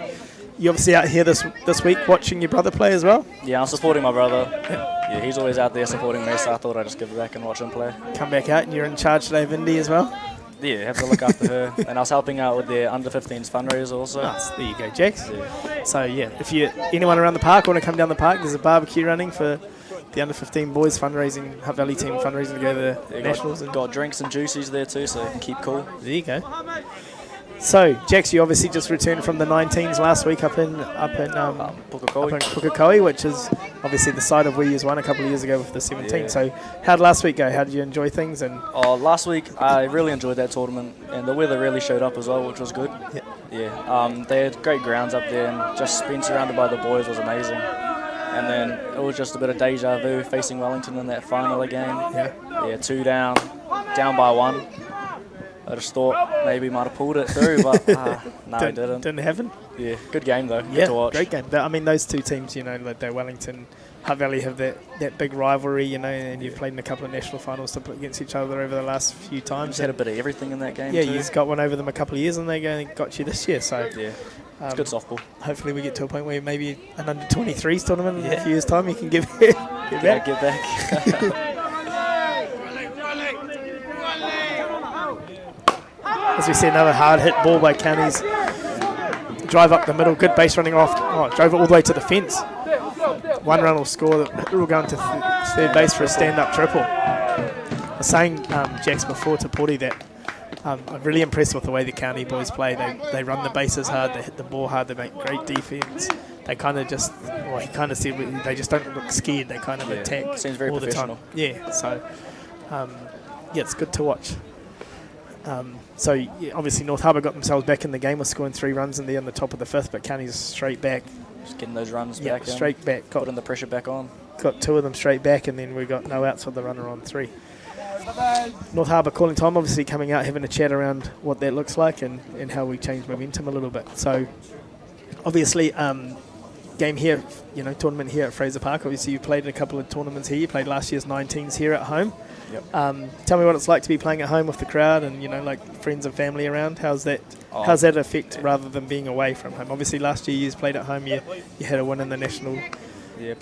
you obviously out here this week watching your brother play as well?
Yeah, I'm supporting my brother. Yeah, he's always out there supporting me, so I thought I'd just give back and watch him play.
Come back out and you're in charge today of Indy as well?
Yeah, have to look after her. And I was helping out with their under-15s fundraiser also.
Nice, there you go, Jax.
Yeah.
So yeah, if anyone around the park want to come down the park, there's a barbecue running for the under-15 boys fundraising, Hutt Valley team fundraising to go to the Nationals.
Got drinks and juices there too, so keep cool.
There you go. So, Jax, you obviously just returned from the 19s last week up in Pukekohe, which is obviously the site of where you won a couple of years ago with the 17.
Yeah.
So, how did last week go? How did you enjoy things? And
last week I really enjoyed that tournament, and the weather really showed up as well, which was good. Yeah. They had great grounds up there, and just being surrounded by the boys was amazing. And then it was just a bit of deja vu facing Wellington in that final again. Yeah, 2 down by 1. I just thought maybe might have pulled it through, but no, it didn't.
Didn't happen?
Yeah, good game though.
Yeah,
Good to watch.
great game. I mean, those two teams, you know, like the Wellington, Hutt Valley have that big rivalry, you know, and you've played in a couple of national finals to play against each other over the last few times.
Just had a bit of everything in that game.
Yeah,
too.
you've got one over them a couple of years, and they got you this year. So
yeah, it's good softball.
Hopefully, we get to a point where maybe an under-23s tournament in a few years' time, you can get back.
Get back.
As we see another hard hit ball by Counties. Drive up the middle, good base running off. Drove it all the way to the fence. 1 run will score. It will go into third base for a stand-up triple. I was saying, Jax, before to Porty that I'm really impressed with the way the County boys play. They run the bases hard, they hit the ball hard, they make great defense. They kind of just, he kind of said, they just don't look scared. They kind of attack
Seems very
all the time.
professional.
Yeah, so it's good to watch. So obviously North Harbour got themselves back in the game with scoring 3 runs in the top of the 5th, but County's straight back.
Just getting those runs back in.
Straight back.
Putting the pressure back on.
Got 2 of them straight back, and then we got no outs with the runner on 3. North Harbour calling time, obviously coming out, having a chat around what that looks like and how we change momentum a little bit. So obviously game here, you know, tournament here at Fraser Park. Obviously you played in a couple of tournaments here. You played last year's 19s here at home.
Yep.
Tell me what it's like to be playing at home with the crowd and, you know, like friends and family around. How's that affect rather than being away from home? Obviously last year you played at home, you had a win in the national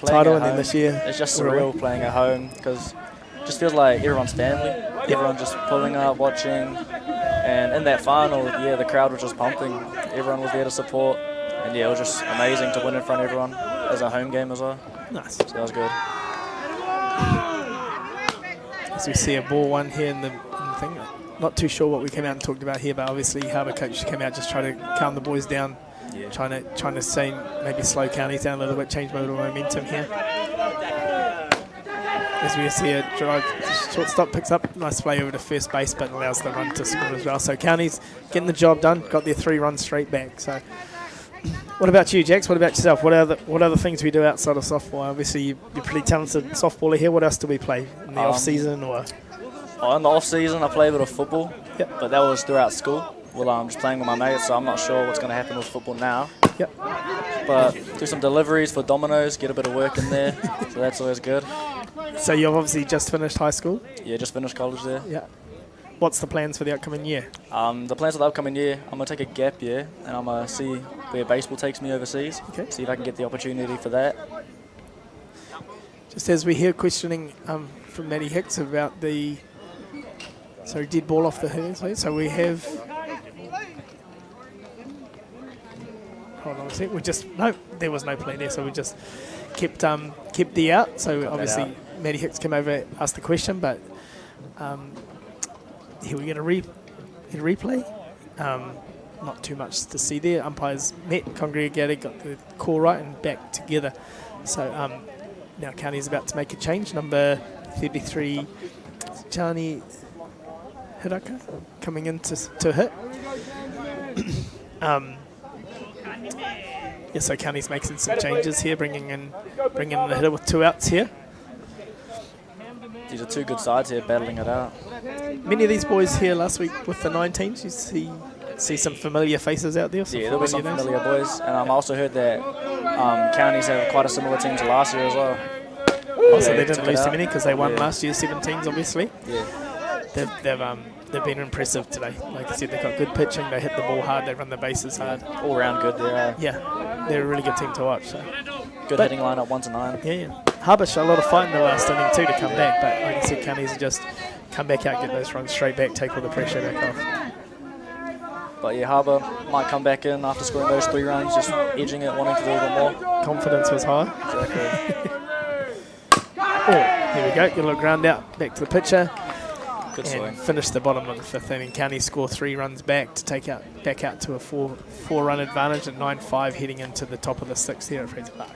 title, and then this year
it's just surreal playing at home because it just feels like everyone's family. Everyone just pulling up, watching, and in that final, the crowd was just pumping. Everyone was there to support, and it was just amazing to win in front of everyone as a home game as well.
Nice.
So that was good.
As we see a ball 1 here in the thing. Not too sure what we came out and talked about here, but obviously Harbour coach came out just trying to calm the boys down, trying to say maybe slow Counties down a little bit, change a little momentum here. As we see a drive, shortstop picks up, nice play over to first base, but allows the run to score as well. So Counties getting the job done, got their 3 runs straight back. So what about you, Jax? What about yourself? What other things we do outside of softball? Obviously you're pretty talented softballer here. What else do we play in the off season or?
In the off season, I play a bit of football, but that was throughout school. Well, I'm just playing with my mates, so I'm not sure what's going to happen with football now.
Yep.
But do some deliveries for Domino's, get a bit of work in there, so that's always good.
So you've obviously just finished high school?
Yeah, just finished college there.
Yeah. What's the plans for the upcoming year?
The plans for the upcoming year, I'm going to take a gap year, and I'm going to see where baseball takes me overseas, see if I can get the opportunity for that.
Just as we hear questioning from Matty Hicks about the dead ball off the hitting side. So we have. Hold on a sec. There was no play there, so we just kept the out. So obviously Matty Hicks came over, asked the question, but here we get a replay. Not too much to see there. Umpires met, congregated, got the call right, and back together. So Now County's about to make a change. Number 33, Chani Hiraka, coming in to hit. Yeah, so County's making some changes here, bringing in the hitter with 2 outs here.
These are 2 good sides here battling it out.
Many of these boys here last week with the 19s, you see some familiar faces out there.
Yeah, there'll be some familiar boys. And I also heard that Counties have quite a similar team to last year as well.
Also, they didn't lose too many because they won last year's 17s, obviously.
Yeah.
They've been impressive today. Like I said, they've got good pitching, they hit the ball hard, they run the bases hard.
All round good there.
Yeah, they're a really good team to watch. So.
Good hitting lineup, 1 to 9.
Yeah. Harbour showed a lot of fight in the last inning too to come back, but like I said, Counties just come back out, get those runs straight back, take all the pressure back off.
But yeah, Harbour might come back in after scoring those 3 runs, just edging it, wanting to do a bit more.
Confidence was high.
Exactly.
Oh, here we go, get a little ground out, back to the pitcher.
Good
and
swing.
Finish the bottom of the 5th inning. County score 3 runs back to take out back out to a 4-run advantage at 9-5 heading into the top of the 6th here at Fraser Park.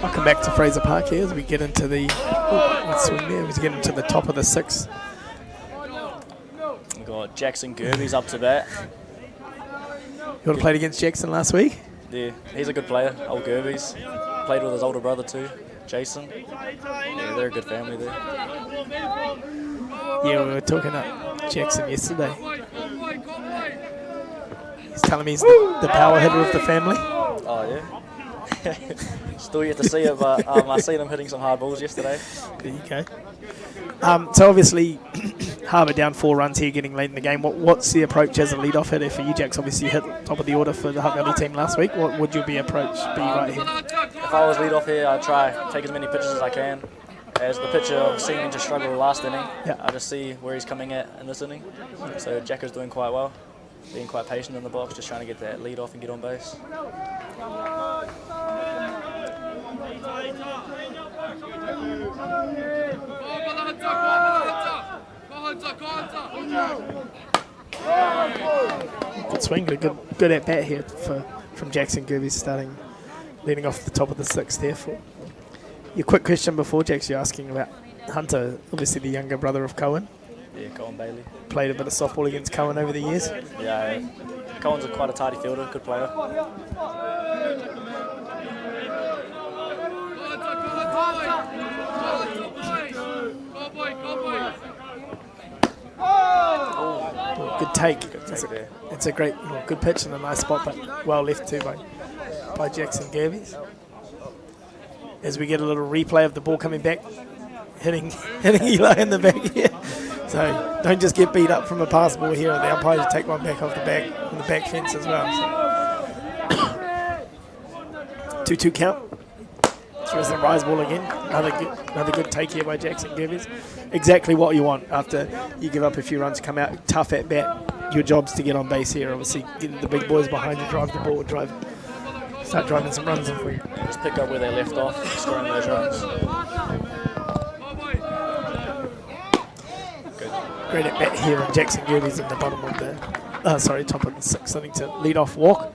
Welcome back to Fraser Park here as we get into the as we get into the top of the 6th.
We've got Jackson Gerby's up to bat.
You would have played against Jackson last week?
Yeah, he's a good player, old Gerby's. Played with his older brother too, Jason. Yeah, they're a good family there.
Yeah, we were talking up Jackson yesterday. He's telling me he's the power hitter of the family.
Oh, yeah. Still yet to see it, but I seen him hitting some hard balls yesterday.
There you go. So obviously, Harbour down 4 runs here, getting late in the game. What's the approach as a lead-off hitter for you, Jacks? Obviously, you hit top of the order for the Hutt Valley team last week. What would your approach be right here?
If I was lead-off here, I'd try take as many pitches as I can. As the pitcher seeming to struggle last inning, I just see where he's coming at in this inning. So Jacko's doing quite well, being quite patient in the box, just trying to get that lead off and get on base.
Good swing, good at bat here from Jackson Gerby, leading off the top of the 6th here. For your quick question before, Jax, you're asking about Hunter, obviously the younger brother of Cohen.
Yeah, Cohen Bailey.
Played a bit of softball against Cohen over the years.
Yeah, Cohen's quite a tidy fielder, good player.
Good take. It's a great, good pitch and a nice spot, but well left too by Jackson Gerby. As we get a little replay of the ball coming back, hitting Eli in the back here. So don't just get beat up from a pass ball here. The umpires take one back off the back fence as well. So 2-2 count. Throws the rise ball again. Another good take here by Jackson Gerby. Exactly what you want after you give up a few runs, come out tough at bat. Your job's to get on base here. Obviously, get the big boys behind you, drive the ball, start driving some runs in for you.
Just pick up where they left off, scoring those runs.
Great at bat here, and Jackson Gerby's in the bottom of top of the 6th inning to lead off walk.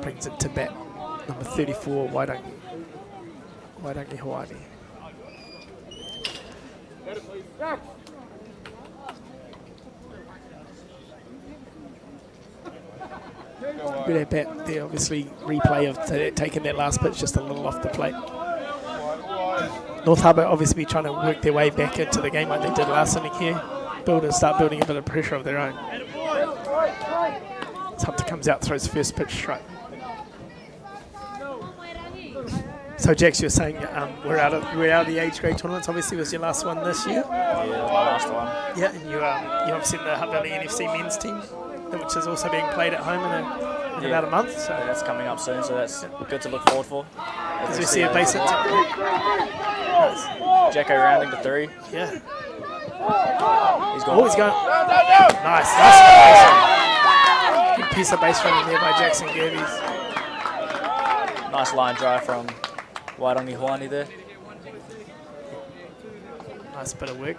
Brings it to bat number 34, Wairangi Hoani. Good at bat there, obviously replay of taking that last pitch just a little off the plate. North Harbour obviously trying to work their way back into the game like they did last inning here. Start building a bit of pressure of their own. Hunter comes out, throws first pitch strike. So Jax, you're saying we're out of the age grade tournaments. Obviously, it was your last one this year.
Yeah, my last one.
Yeah, and you obviously in the Hutt Valley NFC men's team, which is also being played at home in about a month. So
that's coming up soon, so that's good to look forward for.
As we see a base hit. Nice.
Jacko rounding to 3.
Yeah.
He's gone.
Oh, he's going. Nice. Good piece of base running there by Jackson Gervies.
Nice line drive from Wairangi Hoani there.
Nice bit of work.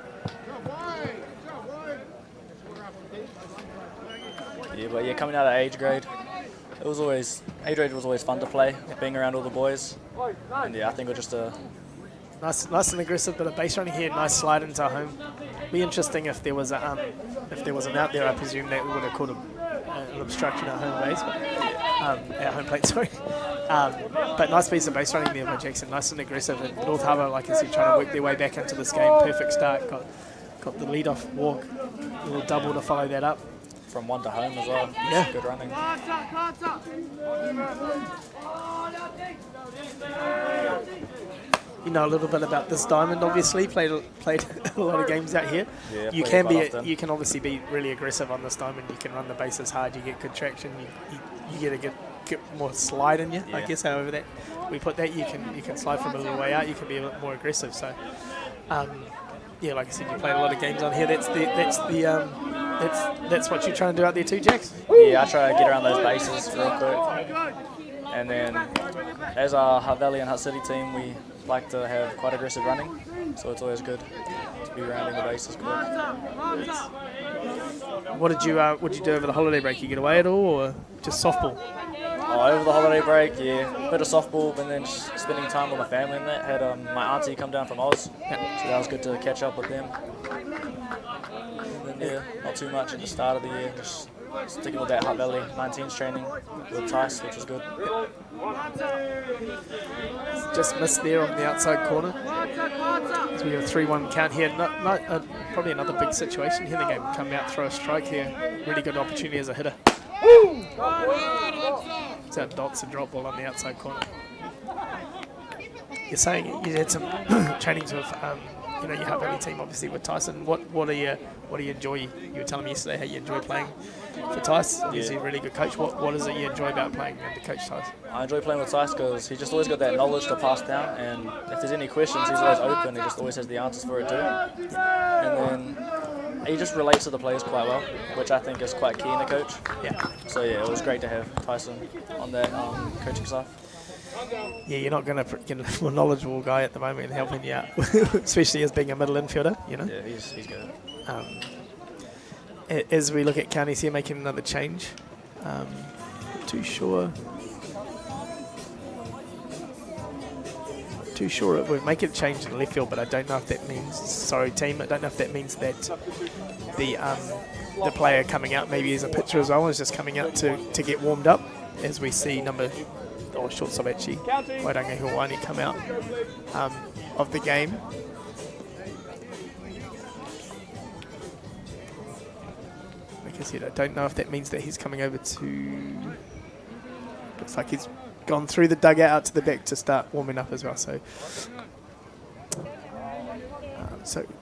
Yeah, but yeah, coming out of age grade, age grade was always fun to play, being around all the boys. And yeah, I think it was just a
nice and aggressive bit of base running here. Nice slide into home. Be interesting if there was an out there. I presume that we would have called an obstruction at home base, at home plate. Sorry. But nice piece of base running there by Jackson. Nice and aggressive. And North Harbour, like I said, trying to work their way back into this game. Perfect start. Got the lead off walk. A little double to follow that up.
From 1 to home as well.
Yeah.
Good running.
You know a little bit about this diamond. Obviously, played a lot of games out here.
Yeah,
you can obviously be really aggressive on this diamond. You can run the bases hard. You get good traction. You get more slide in you.
Yeah.
I guess however that we put that, you can slide from a little way out. You can be a bit more aggressive. So, yeah, like I said, you played a lot of games on here. That's what you're trying to do out there too, Jax.
Yeah, I try to get around those bases real quick. And then, as our Hutt Valley and Hutt City team, we like to have quite aggressive running, so it's always good to be rounding the bases quick.
What did you do over the holiday break? You get away at all, or just softball?
Oh, over the holiday break, yeah, a bit of softball, and then just spending time with my family and that. Had my auntie come down from Oz, so that was good to catch up with them. And then, yeah, not too much at the start of the year, just sticking with that Hutt Valley 19s training with Tice, which was good.
Just missed there on the outside corner. So we have a 3-1 count here. Probably another big situation here in the game. Come out, throw a strike here. Really good opportunity as a hitter. So Dots a drop ball on the outside corner. You're saying you had some trainings with your Hutt Valley team, obviously with Tyson. What do you enjoy? You were telling me yesterday how you enjoy playing for Tice. He's a really good coach. What is it you enjoy about playing under Coach Tice?
I enjoy playing with Tice because he's just always got that knowledge to pass down, and if there's any questions, he's always open. He just always has the answers for it too. And then he just relates to the players quite well, which I think is quite key in a coach.
Yeah.
So yeah, it was great to have Tyson on that coaching staff.
Yeah, you're not going to get a more knowledgeable guy at the moment and helping you out, especially as being a middle infielder, you know?
Yeah, he's good.
As we look at counties here making another change, too sure we'll make it change in the left field, but I don't know if that means, sorry team, I don't know if that means that the player coming out maybe as a pitcher as well is just coming out to get warmed up, as we see shortstop actually, Wairangi Hoani come out of the game. Like I said, I don't know if that means that he's coming over to, looks like he's gone through the dugout out to the back to start warming up as well. So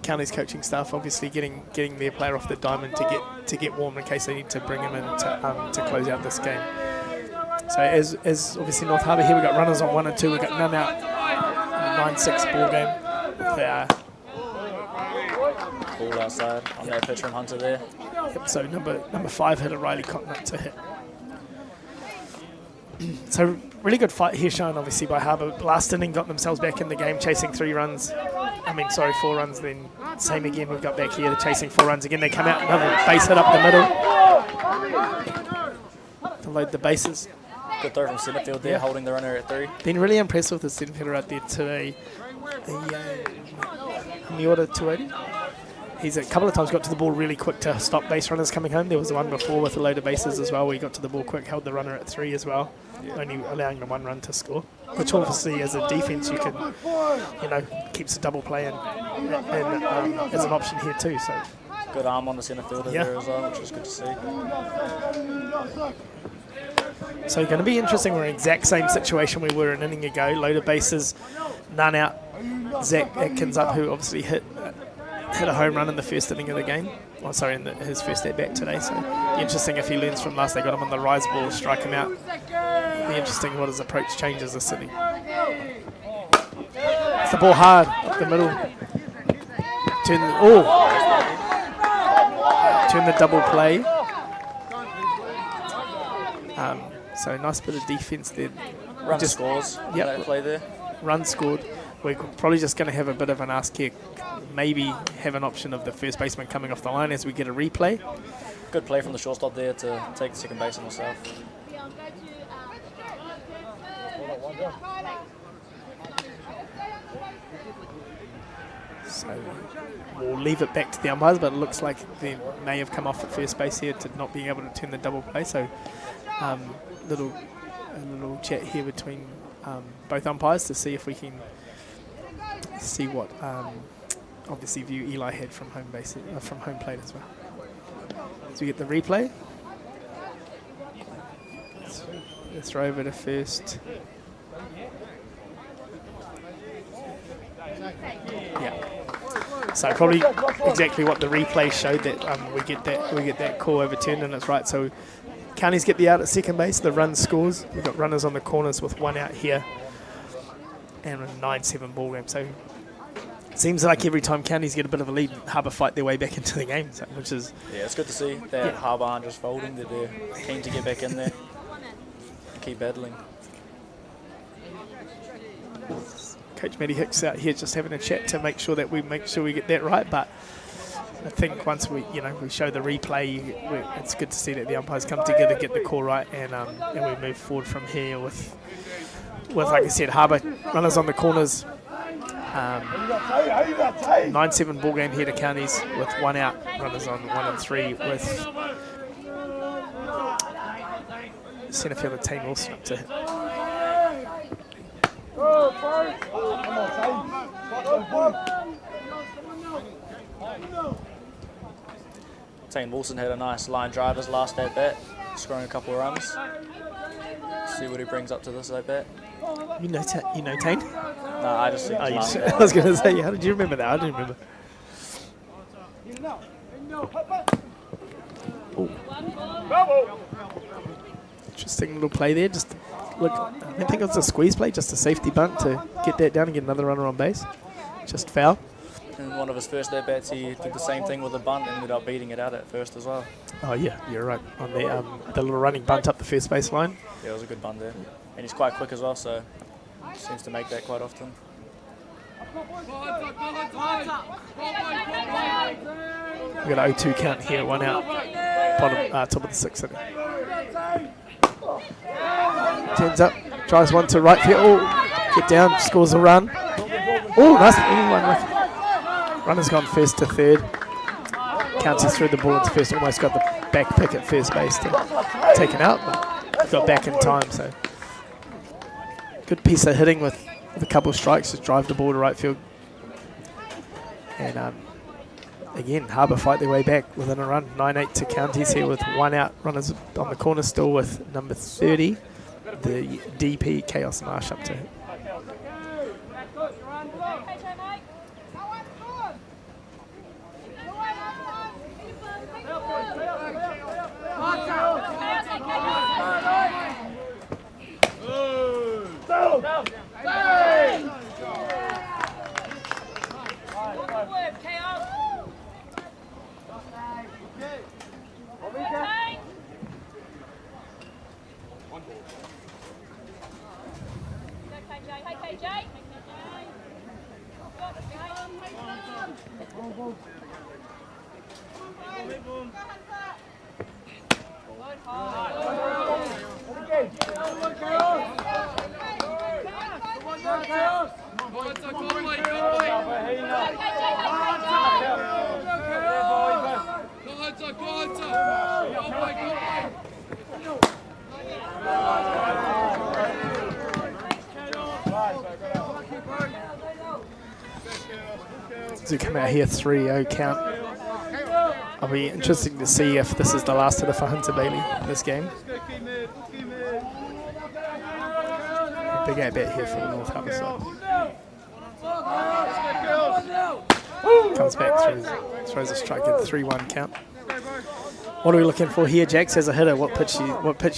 county's coaching staff obviously getting their player off the diamond to get warm in case they need to bring him in to close out this game. So as obviously North Harbour here, we've got runners on 1 and 2, we've got none out, 9-6 ball game.
Ball outside on that pitch from Hunter there.
Yep, so number 5 hitter Riley Cotton up to hit. So really good fight here shown obviously by Harbour. Last inning got themselves back in the game, chasing 4 runs, then Same again, we've got back here, the chasing 4 runs again. They come out, another base hit up the middle to load the bases.
Good throw from centre field there, holding the runner at 3.
Been really impressed with the centre fielder out there today. In the order 280. He's a couple of times got to the ball really quick to stop base runners coming home. There was the one before with a load of bases as well where he got to the ball quick, held the runner at 3 as well, only allowing the 1 run to score. Which obviously as a defence you can, keeps a double play and as an option here too. So
good arm on the centre fielder there as well, which was good to see.
So going to be interesting. We're in the exact same situation we were an inning ago. Load of bases, none out. Zach Atkins up, who obviously hit a home run in the first inning of the game. Oh, sorry, in his first at bat today. So be interesting if he learns from last. They got him on the rise ball, strike him out. Be interesting what his approach changes this inning. It's the ball hard, the middle. Turn the double play. So nice bit of defence there.
Run scores. That play there.
Run scored. We're probably just going to have a bit of an ask here. Maybe have an option of the first baseman coming off the line as we get a replay.
Good play from the shortstop there to take the second baseman himself.
So we'll leave it back to the umpires, but it looks like they may have come off at first base here to not being able to turn the double play. So a little chat here between both umpires to see if we can see what obviously view Eli had from home base from home plate as well. So we get the replay. Let's throw over to first. Yeah. So probably exactly what the replay showed, that we get that call overturned, and it's right. So Counties get the out at second base. The run scores. We've got runners on the corners with 1 out here, and a 9-7 ball game. So it seems like every time Counties get a bit of a lead, Harbour fight their way back into the game, so, which is
it's good to see that Harbour aren't just folding. That they're keen to get back in there, keep battling.
Coach Matty Hicks out here just having a chat to make sure we get that right. But I think once we show the replay, it's good to see that the umpires come together, get the call right, and we move forward from here with like I said, Harbour runners on the corners. 9-7 ball game here to Counties with 1 out, runners on 1 and 3 with centre fielder Tane Wilson up to hit.
Tane Wilson had a nice line drive his last at bat, scoring a couple of runs. See what he brings up to this at bat.
You know Tane?
No, I just think
I was going to say, how did you remember that? I didn't remember. Interesting little play there. Just look, I don't think it was a squeeze play, just a safety bunt to get that down and get another runner on base. Just foul.
In one of his first at-bats, he did the same thing with a bunt and ended up beating it out at first as well.
Oh, yeah, you're right. On the little running bunt up the first base line.
Yeah, it was a good bunt there. And he's quite quick as well, so seems to make that quite often.
We've got an 0-2 count here, 1 out, bottom, top of the 6th inning. Turns up, drives one to right field. Oh, get down, scores a run. Oh, nice. Runner's gone first to third. Counties threw the ball into first, almost got the back pick at first base to taken out, but got back in time. So good piece of hitting with a couple of strikes to drive the ball to right field. And again, Harbour fight their way back within a run. 9-8 to Counties here with 1 out. Runners on the corner still with number 30, the DP Chaos Marsh up to him. So come out here 3-0 count. I'll be interested to see if this is the last hitter for Hunter Bailey in this game. Big at bat here from the North Harbour side. Comes back, throws a strike at the 3-1 count. What are we looking for here, Jax, as a hitter? What pitch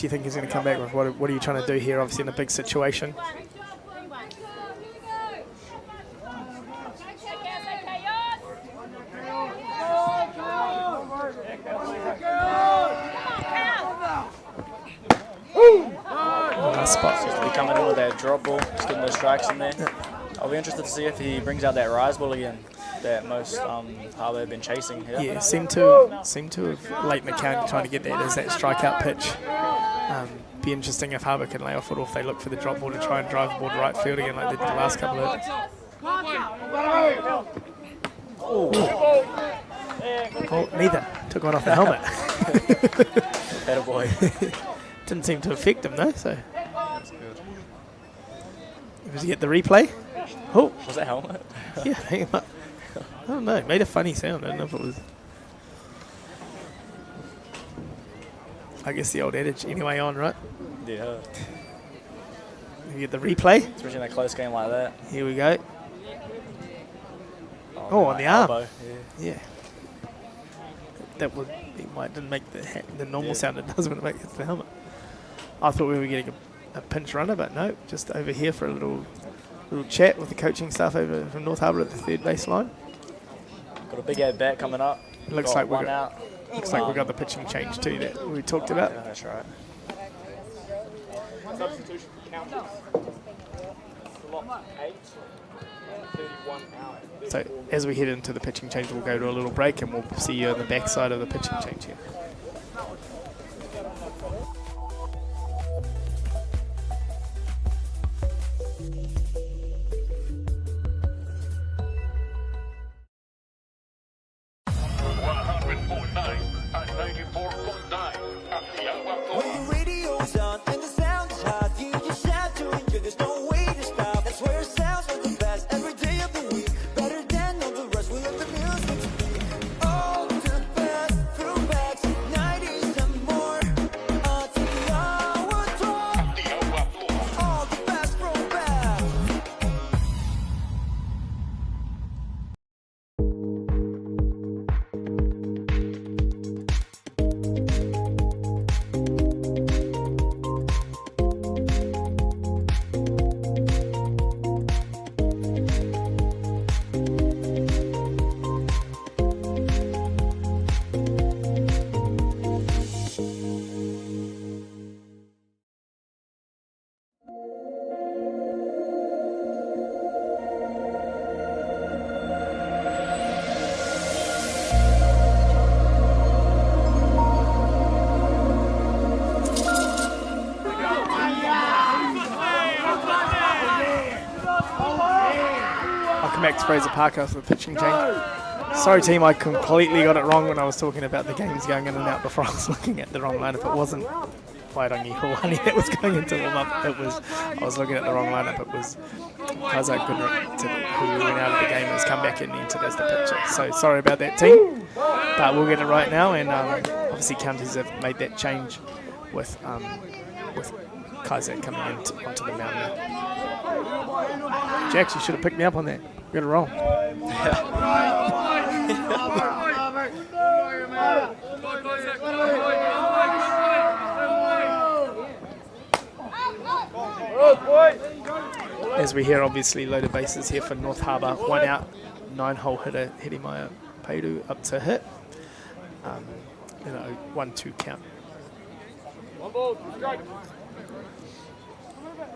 you think he's going to come back with? What are you trying to do here, obviously in a big situation? Nice spot.
Seems to be coming in with that drop ball, just getting those strikes in there. I'll be interested to see if he brings out that rise ball again that most Harbour have been chasing here.
Yeah, seem to have late in the count trying to get that as that strikeout pitch. Be interesting if Harbour can lay off it, or if they look for the drop ball to try and drive the ball to right field again like they did the last couple of hits. Oh, neither. Took one off the helmet.
Better boy.
Didn't seem to affect him though, so. That's good. Does he get the replay? Oh.
Was that helmet?
Yeah, hang him up. I don't know, it made a funny sound. I don't know if it was. I guess the old adage, anyway on, right?
Yeah.
You get the replay?
Especially in a close game like that.
Here we go. Oh, on the arm.
Elbow,
yeah. That would didn't make the normal sound it does when it makes the helmet. I thought we were getting a pinch runner, but no, just over here for a little chat with the coaching staff over from North Harbour at the third base line.
Got a big at bat coming up.
Looks like we got the pitching change too that we talked about.
Yeah, that's right.
Substitution for counters. Slot 8, 31 out.
So as we head into the pitching change, we'll go to a little break and we'll see you on the backside of the pitching change here.
When the radio's on and the sound's hot, you just have to enjoy. There's no way to stop. That's where it sounds like the best every day of the week. Better than all the rest. We let the music speak. All the best throwbacks, 90s and more. Until the hour drop. All the best throwbacks.
Welcome back to Fraser Park after the pitching change. Sorry team, I completely got it wrong when I was talking about the games going in and out before I was looking at the wrong lineup. It wasn't Wairangi Hawani that was going into warm up. I was looking at the wrong lineup. It was Kazak Goodrick who went out of the game and has come back and entered as the pitcher. So sorry about that team, but we'll get it right now. And obviously counties have made that change with Kazak coming onto the mound now. Jax, you should have picked me up on that. We got it wrong. As we hear, obviously, loaded bases here for North Harbour. 1 out, 9-hole hitter, Hedimaya Paidu up to hit. 1-2 count.
One ball, strike.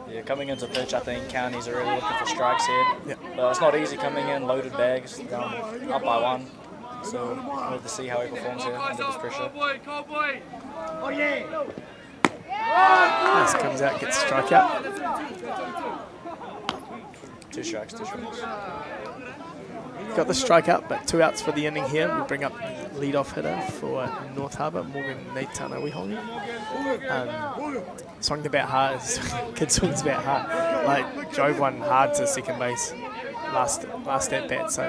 Yeah, coming into pitch, I think counties are really looking for strikes here.
Yep.
But it's not easy coming in, loaded bags, down up by 1. So we'll have to see how he performs here under this pressure.
Nice, comes out, gets a strikeout.
2 strikes.
Got the strikeout, but 2 outs for the inning here. We bring up the lead-off hitter for North Harbour, Morgan Neitanawihomi. Swung the bat hard. Kid swings the bat hard. Like, drove one hard to second base last at bat. So,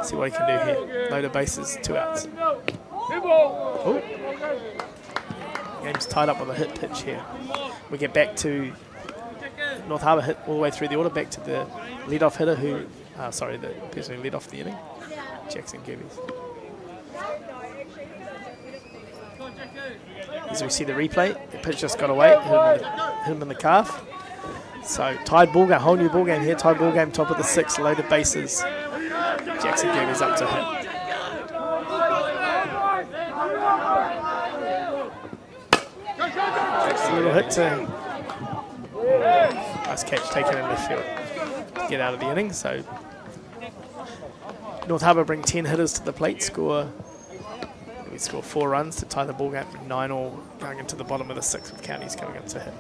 see what he can do here. Loaded bases, 2 outs. Oh. Game's tied up with a hit pitch here. We get back to North Harbour hit all the way through the order, back to the lead-off hitter who, the person who led off the inning, Jackson Gerbes. As we see the replay, the pitch just got away, hit him in the calf. So tied ball game, whole new ball game here, tied ball game, top of the 6, loaded bases. Jackson Gerbes up to hit. A little hit to nice catch taken in left field. Get out of the inning. So North Harbour bring 10 hitters to the plate. We score 4 runs to tie the ball game. 9 all going into the bottom of the 6 with counties coming up to hit.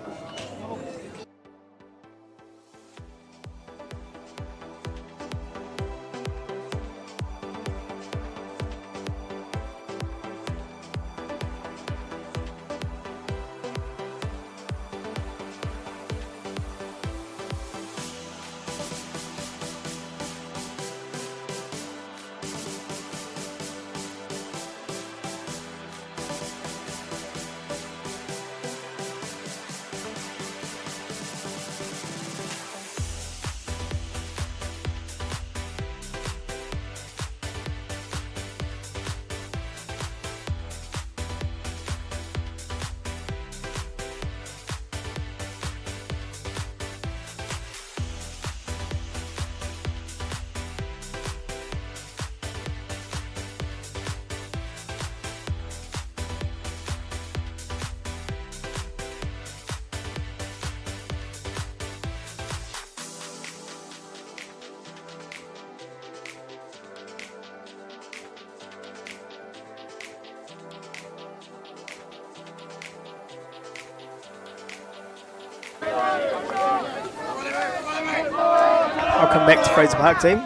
Welcome back to Fraser Park team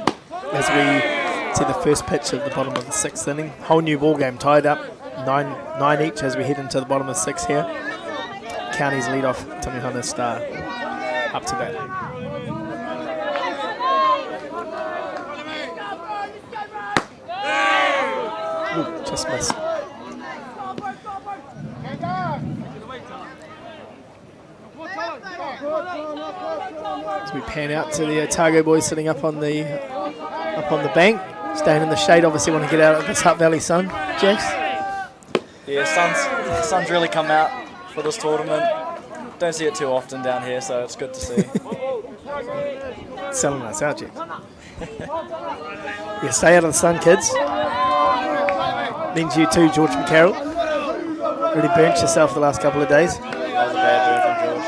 as we see the first pitch of the bottom of the 6th inning. Whole new ball game tied up, 9 each as we head into the bottom of 6 here. Counties lead off Tamihana Star up to bat. Ooh, just missed. As we pan out to the Otago boys sitting up on the bank, staying in the shade. Obviously, want to get out of this Hutt Valley sun. Jax?
Yeah, sun's really come out for this tournament. Don't see it too often down here, so it's good to see.
Selling us out, Jax. Yeah, stay out of the sun, kids. Means you too, George McCarroll. Really burnt yourself the last couple of days.
That was a bad burn from George.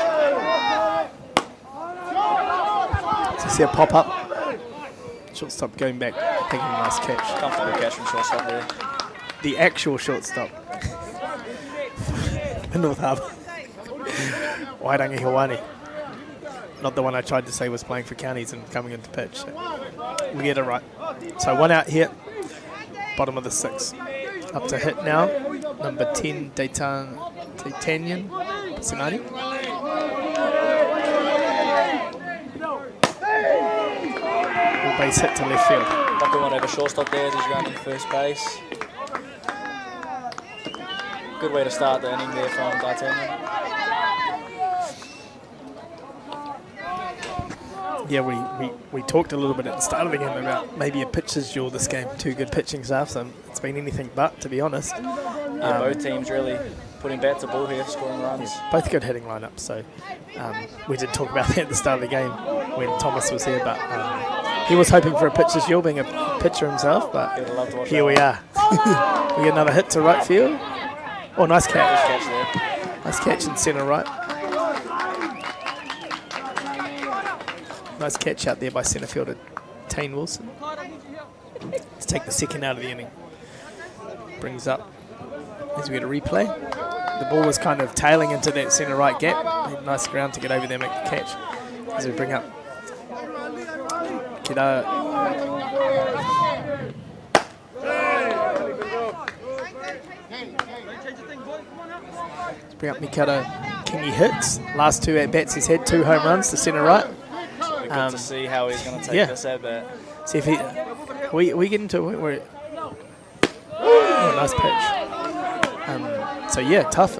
See a pop up. Shortstop going back, taking a nice catch.
Comfortable catch from shortstop there.
The actual shortstop. North Harbour. Wairangi Hawani. Not the one I tried to say was playing for counties and coming into pitch. So we get it right. So 1 out here. Bottom of the 6. Up to hit now. Number 10, Titanian Sinani. Base hit to left field.
Lucky one over shortstop there as he's rounding first base. Good way to start the inning there from D'Artagnan.
Yeah, we talked a little bit at the start of the game about maybe a pitcher's duel this game. 2 good pitching staffs, and it's been anything but, to be honest.
Yeah, both teams really putting bat to ball here, scoring runs.
Yeah, both good hitting lineups, so we did talk about that at the start of the game when Thomas was here, but he was hoping for a pitcher's duel, being a pitcher himself, but here we are. We get another hit to right field. Oh, nice catch.
Nice catch there.
Nice catch in centre right. Nice catch out there by centre fielder Tane Wilson to take the second out of the inning. Brings up as we get a replay. The ball was kind of tailing into that centre right gap. Nice ground to get over there, make the catch. As we bring up Kida. Let's bring up Mikado Kingy hits. Last 2 at-bats he's had, 2 home runs to centre right.
Good to see how he's going to take this at-bat.
See if he... We get into it where... Oh, nice pitch. So yeah, tough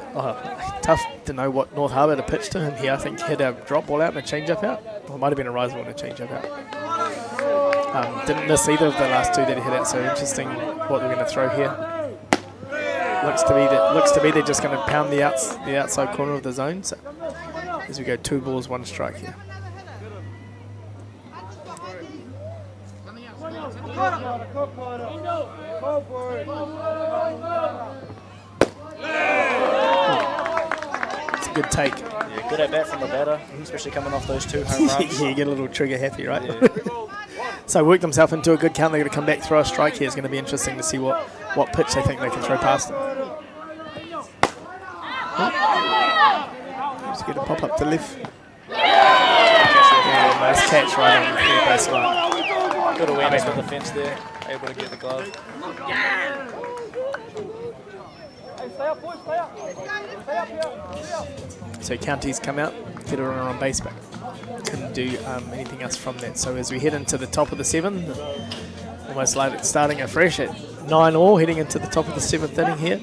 to know what North Harbour to pitch to him here. I think he hit a drop ball out and a change-up out. Or it might have been a rise ball and a change-up out. Didn't miss either of the last 2 that he hit out, so interesting what they're going to throw here. Looks to be they're just going to pound the outside corner of the zone. So as we go 2 balls, 1 strike here. It's a good take.
Yeah, good at bat from the batter, especially coming off those 2 home runs.
Yeah, you get a little trigger happy, right? Yeah. So worked himself into a good count. They're going to come back, throw a strike here. It's going to be interesting to see what pitch they think they can throw past him. Just get a pop up to left. Yeah, nice catch right on the third base line.
Good awareness with the fence there, able to get the glove.
So counties come out, get a runner on base, but couldn't do anything else from that. So as we head into the top of the 7th, almost like it's starting afresh at 9-all, heading into the top of the 7th inning here.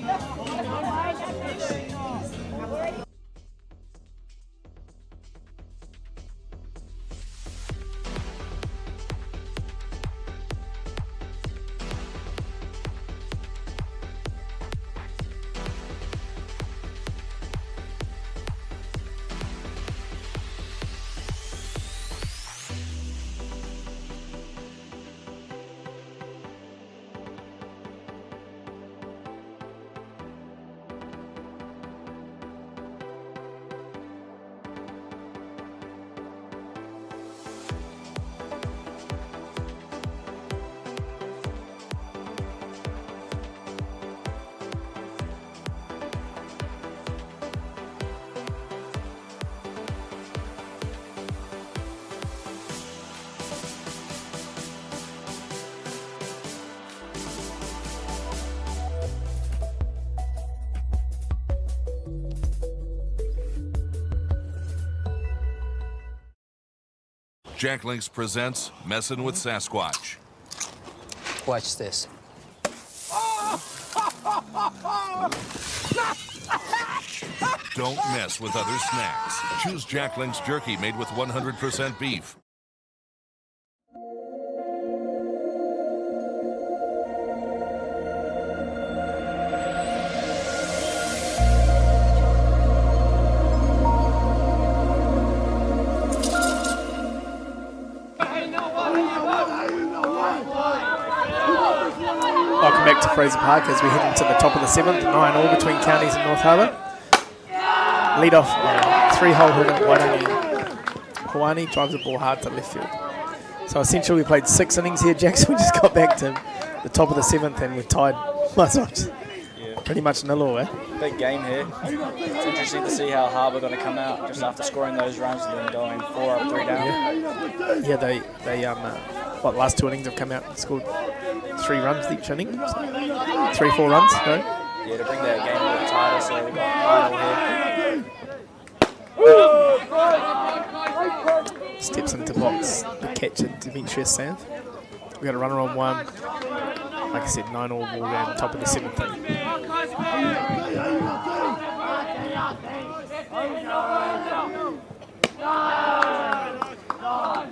Jack Links presents Messin' with Sasquatch.
Watch this.
Don't mess with other snacks. Choose Jack Links jerky made with 100% beef.
Welcome back to Fraser Park as we head into the top of the 7th, 9-all between counties and North Harbour. Lead off 3-hole hitter Wairangi Hawani drives the ball hard to left field. So essentially we played 6 innings here, Jackson. We just got back to the top of the 7th and we're tied pretty much nil-all, eh?
Big game here. It's interesting to see how Harbour going to come out just after scoring those runs and then going 4 up, 3 down.
Yeah, they last 2 innings have come out and scored 3 runs each inning. 3-4 runs, no?
Yeah, to bring that game a bit tighter, so we've got 9-all here.
Steps into box, the catch at Demetrius Santh. We've got a runner on 1. Like I said, 9-all ball game, top of the 7th inning.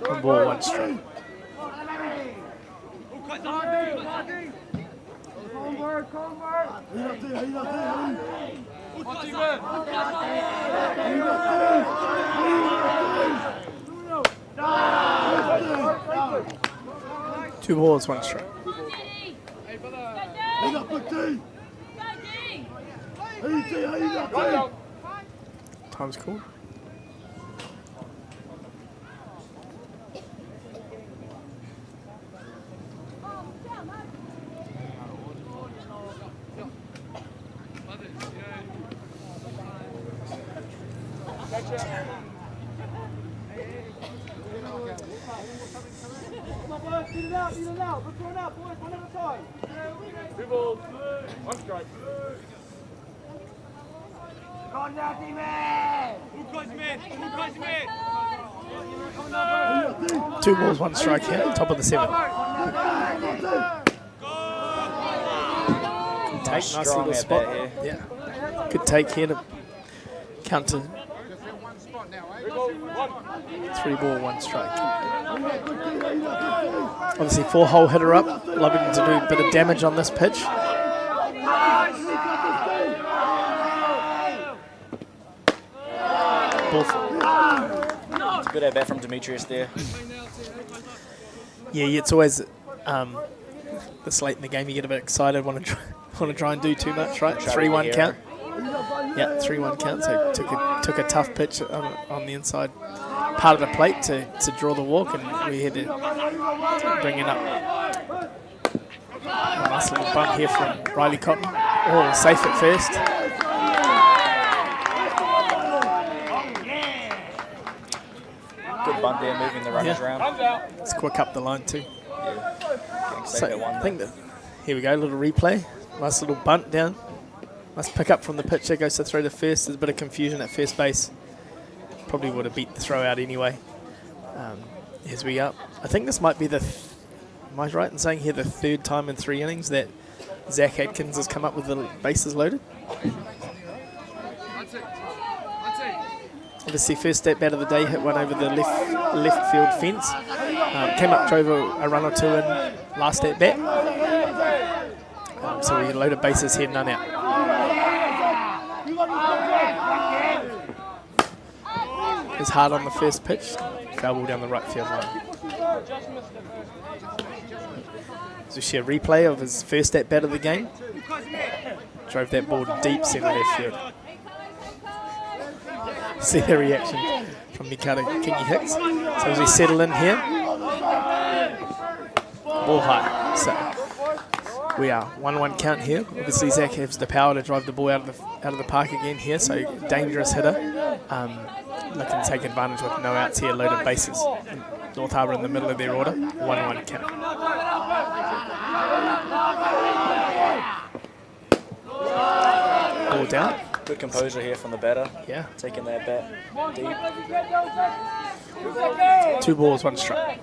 1 ball, 1 strike. Two balls, 1 strike. Time's called.
2 balls, 1 strike.
2 balls, 1 strike here, top of the 7th. Good take, nice little spot. Yeah, good take here to counter. 3 ball, 1 strike. Obviously 4-hole hitter up, loving to do a bit of damage on this pitch. Ball
It's a good at bat from Demetrius there.
Yeah, it's always this late in the game you get a bit excited, want to try and do too much, right? 3-1 count. Yeah, 3-1 count. So took a tough pitch on the inside part of the plate to draw the walk, and we had to bring it up. A nice little bunt here from Riley Cotton. Oh, safe at first.
Good bunt there, moving the runners around.
It's quick up the line too.
Yeah.
So I think that here we go, a little replay. Nice little bunt down. Nice pick up from the pitcher, goes to throw to first. There's a bit of confusion at first base. Probably would have beat the throw out anyway. As we up, I think this might be the, am I right in saying here, the 3rd time in 3 innings that Zach Adkins has come up with the bases loaded? Obviously first at bat of the day, hit one over the left field fence. Came up, drove a run or 2 in last at bat. So we loaded bases here, none out. It's hard on the first pitch, foul ball down the right field line. So we see a replay of his first at bat of the game. Drove that ball deep centre left field. See the reaction from Mikata Kingy Hicks. So as we settle in here, ball high. So we are 1-1 count here. Obviously Zach has the power to drive the ball out of the park again here. So dangerous hitter. Looking to take advantage with no outs here, loaded bases. North Harbour in the middle of their order, 1-1 count. Ball down.
Good composure here from the batter.
Yeah.
Taking that bat deep.
2 balls, 1 strike.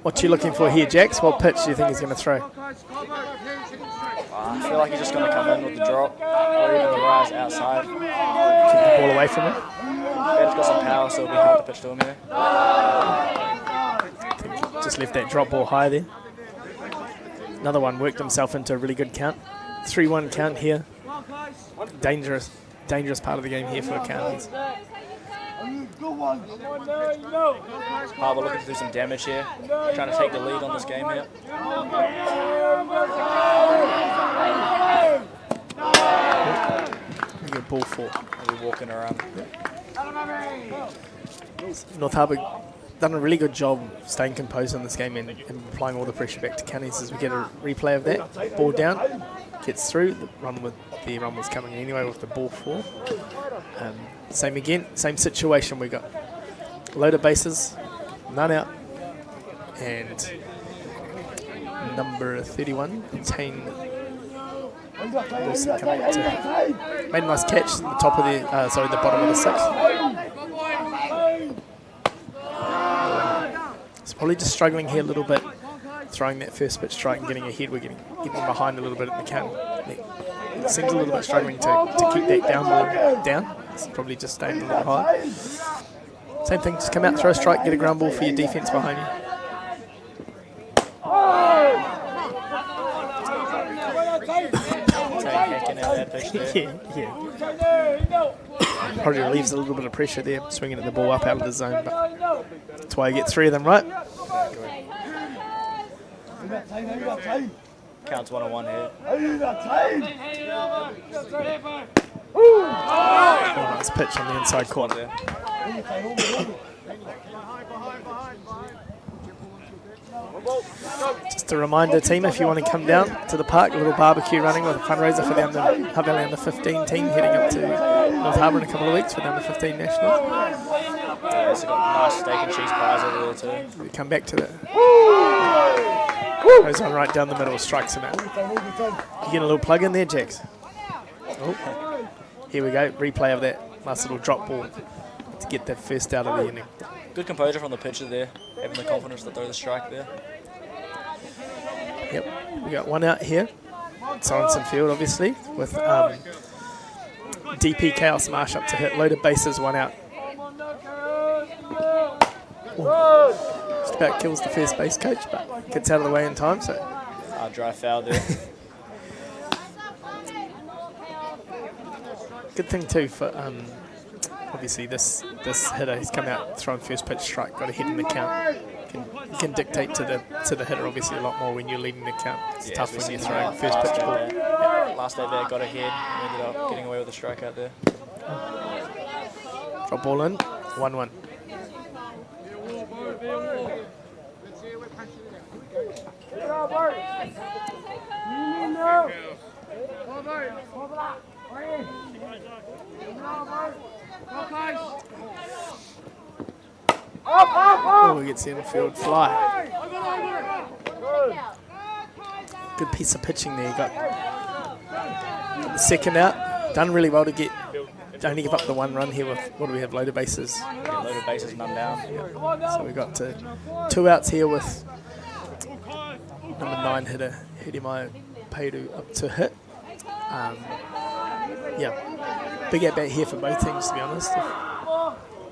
What you looking for here, Jax? What pitch do you think he's going to throw?
I feel like he's just going to come in with the drop or even the rise outside.
Keep the ball away from him.
Batter's got some power, so it'll be hard to pitch to him here.
Just left that drop ball high there. Another one worked himself into a really good count. 3-1 count here. Dangerous part of the game here for counties.
Harbour looking to do some damage here. Trying to take the lead on this game here.
Good ball 4.
We'll be walking around.
North Harbour done a really good job staying composed in this game and applying all the pressure back to counties as we get a replay of that. Ball down, gets through. The run was coming in anyway with the ball 4. Same situation. We got loaded bases, none out, and number 31, Tane Wilson coming to made a nice catch at the top of the the bottom of the 6th. It's probably just struggling here a little bit, throwing that first pitch strike and getting ahead. We're getting behind a little bit at the count. It seems a little bit struggling to keep that down ball down. It's probably just staying a little high. Same thing, just come out, throw a strike, get a ground ball for your defense behind you. Yeah. Probably relieves a little bit of pressure there, swinging at the ball up out of the zone, but that's why you get 3 of them right.
Counts 1-1 here.
Oh, nice pitch on the inside corner. Just a reminder, team, if you want to come down to the park, a little barbecue running with a fundraiser for the Hutt Valley Under 15 team heading up to North Harbour in a couple of weeks for the Under 15 Nationals.
Yeah, it's got a nice steak and cheese pies over there too.
We come back to that. Goes on right down the middle, strikes him out. You getting a little plug in there, Jax? Oh. Here we go, replay of that nice little drop ball to get that first out of the inning.
Good composure from the pitcher there, having the confidence to throw the strike there.
Yep, we got one out here. Sorensen field, obviously, with DP Chaos Marsh up to hit. Loaded bases, one out. Ooh. Just about kills the first base coach, but gets out of the way in time. So
Dry foul there.
good thing too for obviously this hitter. He's come out throwing first pitch strike, got a hit in the count. You can dictate to the hitter obviously a lot more when you're leading the count. It's tough when you're throwing first pitch ball.
Last day there, got ahead, and ended up getting away with a strikeout there.
Drop ball in, 1-1. Oh, he gets the infield fly. Good piece of pitching there. Got the second out. Done really well to get. Only give up the one run here with, what do we have, loaded bases?
Yeah, loaded bases, none down.
Yeah. So we got two outs here with number 9 hitter, Hidimai Peiru up to hit. Yeah, big at bat here for both teams, to be honest. If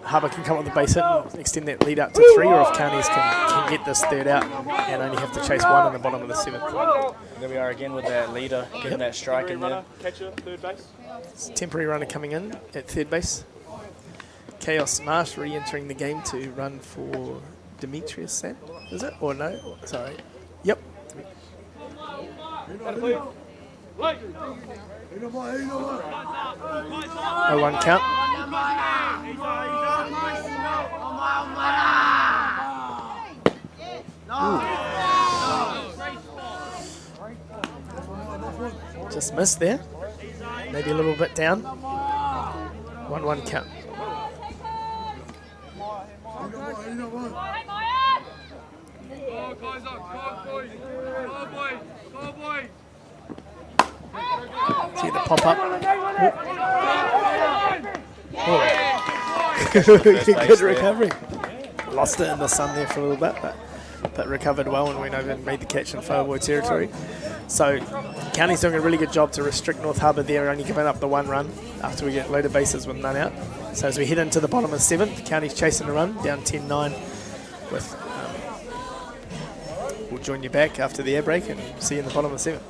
Harbour can come up with the base hit and extend that lead out to 3, or if Counties can get this third out and only have to chase 1 in the bottom of the 7th.
There we are again with that leader, getting that strike in there.
Catcher, third base.
It's a temporary runner coming in at third base. Chaos Marsh re-entering the game to run for Demetrius Sand, is it? Or no? Sorry. Yep. 0-1 count. Just missed there. Maybe a little bit down. 1-1 count. See the pop up. Good recovery. Lost it in the sun there for a little bit, but recovered well, and went over and made the catch in foul territory. So County's doing a really good job to restrict North Harbour there, only giving up the 1 run after we get loaded bases with none out. So as we head into the bottom of 7th, County's chasing a run, down 10-9 with... we'll join you back after the air break and see you in the bottom of 7th.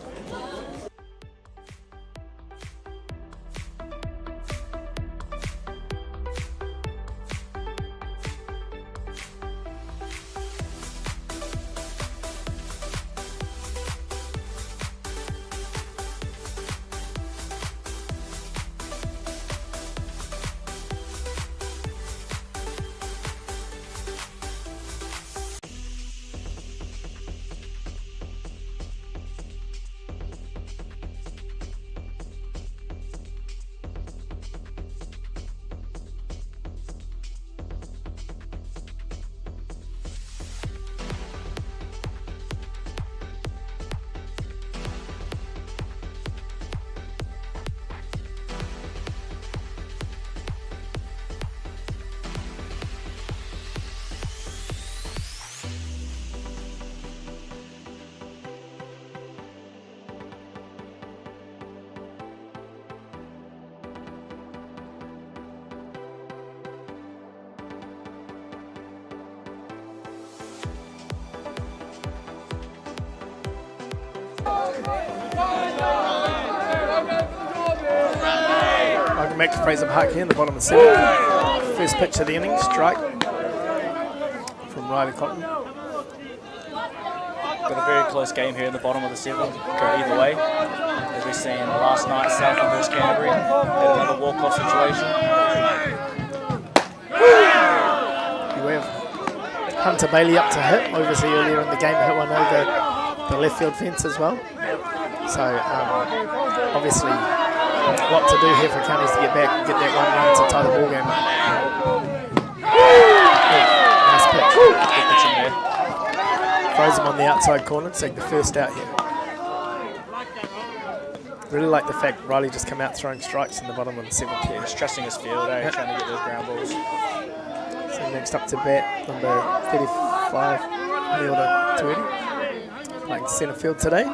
Welcome back to Fraser Park here in the bottom of 7th. First pitch of the inning, strike from Riley Cotton.
Got a very close game here in the bottom of the 7th. Go either way. As we've seen last night, Southland versus Canterbury had another walk-off situation.
We have Hunter Bailey up to hit. Obviously earlier in the game hit one over the left field fence as well. So obviously a lot to do here for Counties to get back and get that 1 run to tie the ball game up. Nice pitch.
Good pitch in there.
throws him on the outside corner to take the first out here. Really like the fact Riley just come out throwing strikes in the bottom of the 7th here.
Just trusting his field, trying to get those ground balls.
So next up to bat, number 35, Neilda Tuedi, playing centre field today.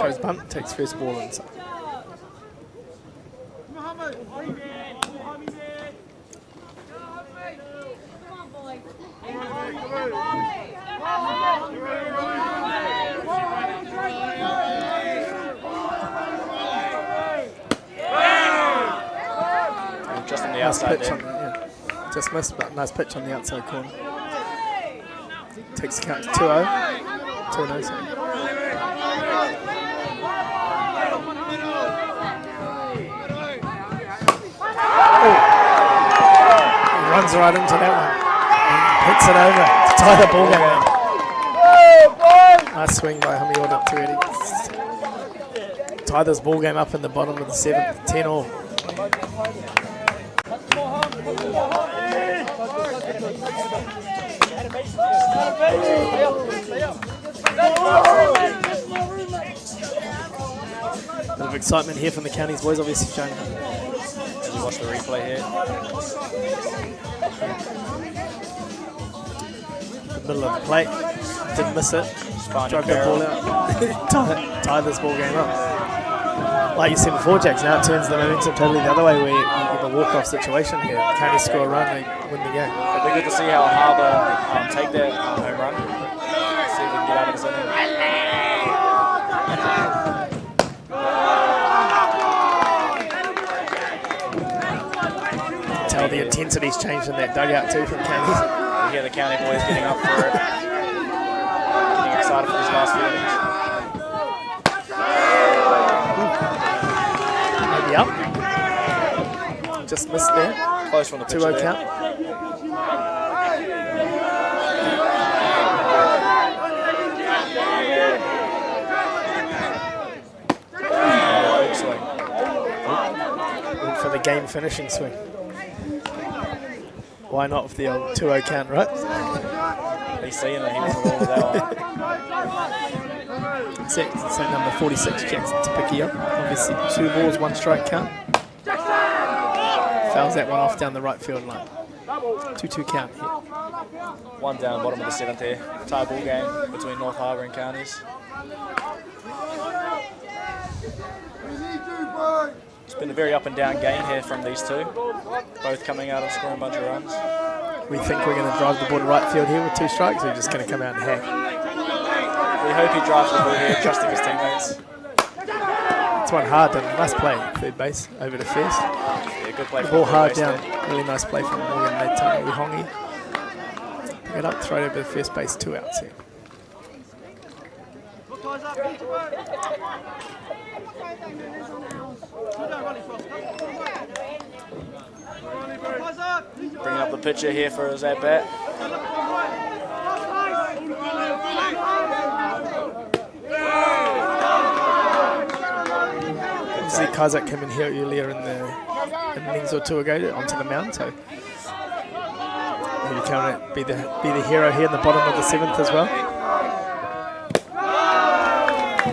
Throws bunt, takes first ball inside.
Just on the
Nice
outside
pitch
there.
on the, just missed, but nice pitch on the outside corner. Takes the count to 2-0. 2-0, sorry. He runs right into that one. And hits it over to tie the ball game. Nice swing by Humiota Tuedi. Tie this ball game up in the bottom of the 7th, 10-all. A bit of excitement here from the county's boys, obviously showing.
As we watch the replay here.
Middle of the plate, didn't miss it. Struck that ball out. tie this ball game up. Like you said before, Jax, now it turns the momentum totally the other way where you have a walk-off situation here. County score a run, they win the game.
It'll be good to see how Harbour take that home run. See if we can get out of this inning.
Tell the intensity's changed in that dugout too from County.
You hear the County boys getting up for it. Getting excited for these last few innings.
Maybe up. Just missed there.
Close from the pitcher
2-0 count.
Big swing.
Went for the game finishing swing. Why not with the old 2-0 count, right?
He's seeing it, he wasn't wrong with that one.
So number 46, Jackson to pick you up. Obviously 2 balls, 1 strike count. Fouls that one off down the right field line. 2-2 count here.
1 down, bottom of the 7th here. Tie ball game between North Harbour and Counties. It's been a very up and down game here from these two. Both coming out and scoring a bunch of runs.
We think we're going to drive the ball to right field here with 2 strikes, or we're just going to come out and hang?
We hope he drives the ball here, trusting his teammates.
It's one hard done. Nice play, third base, over to first.
Yeah, good play.
The ball hard down. There. Really nice play from Morgan Natani Wihongi. Pick it up, throw it over to first base, 2 outs here.
Bringing up the pitcher here for his at-bat.
See Kazak came in here earlier in the innings or 2 ago onto the mound, so maybe can be the hero here in the bottom of the 7th as well.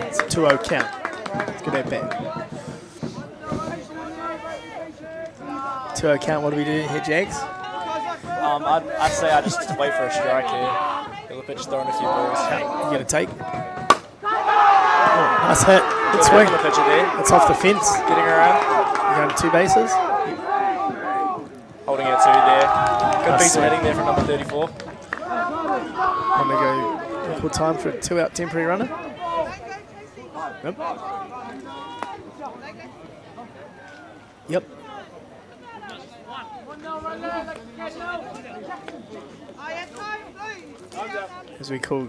It's a 2-0 count. It's good at bat. 2-0 count. What do we do here, Jags?
I'd say I just wait for a strike here. The pitcher's throwing a few balls.
You gonna take? Oh, nice hit. Good swing.
The pitcher there.
It's off the fence.
Getting around.
You're going 2 bases.
Holding it 2 there. Good
Nice
piece of
swing.
hitting there from number 34.
I'm going to go equal time for a 2-out temporary runner. Yep. Yep. As we call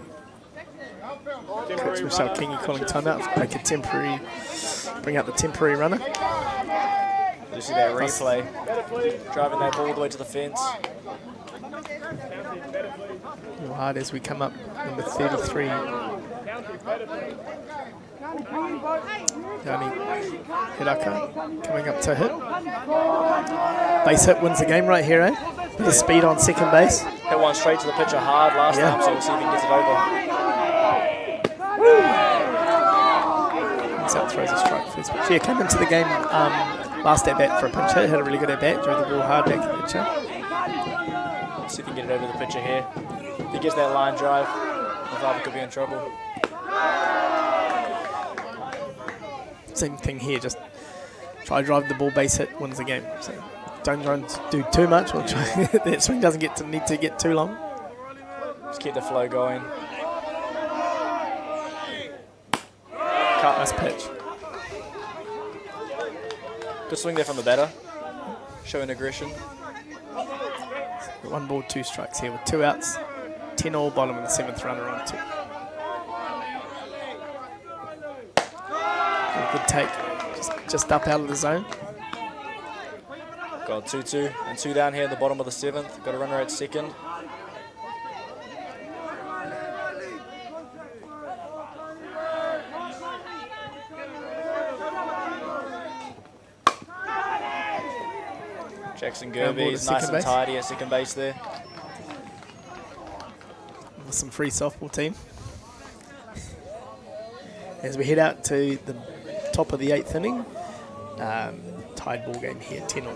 Coach Michelle Kingy calling timeout, make a temporary, bring out the temporary runner.
You see that replay, driving that ball all the way to the fence.
Hard as we come up, number 33. Yanni Hiraka coming up to hit. Base hit wins the game right here, eh? Bit of speed on second base.
Hit one straight to the pitcher hard last time, so we'll see if he can get it over.
South throws a strike first pitch. Yeah, came into the game last at bat for a pinch hit. Had a really good at bat. Drove the ball hard back at the pitcher.
See if he can get it over the pitcher here. If he gets that line drive, Harbour could be in trouble.
Same thing here. Just try to drive the ball, base hit, wins the game. So don't try and do too much, or try that swing doesn't need to get too long.
Just keep the flow going.
Cut. Nice pitch.
Good swing there from the batter. Showing aggression.
1 ball, 2 strikes here with 2 outs. 10 all, bottom of the 7th runner on 2. Good take. Just up out of the zone.
Got 2-2 and 2 down here at the bottom of the 7th. Got a runner at second. Jackson Gerby's nice and tidy at second base there.
With some free softball team. As we head out to the top of the 8th inning, tied ball game here, 10 all.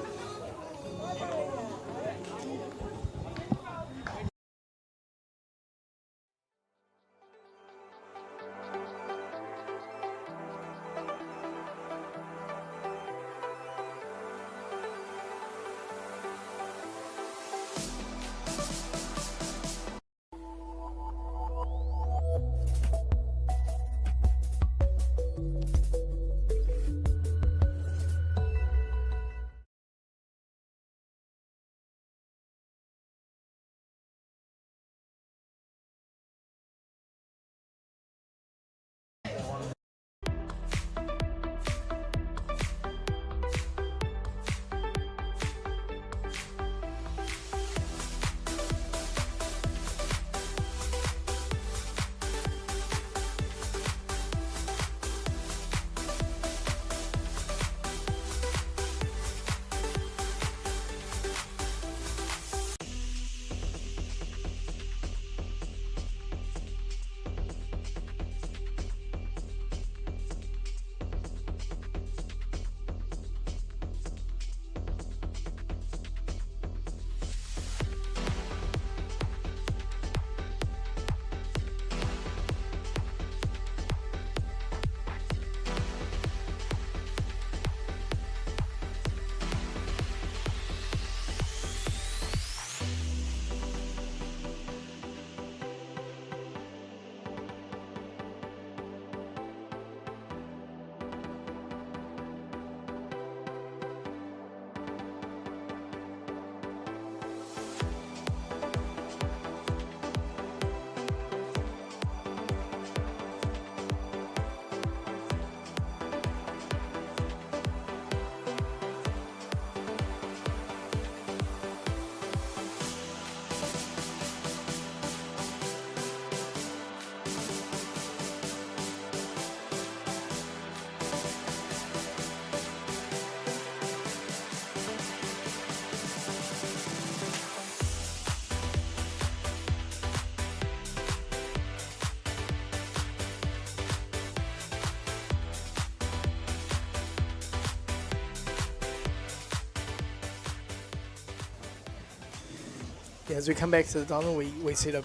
Yeah, as we come back to the diamond, we see a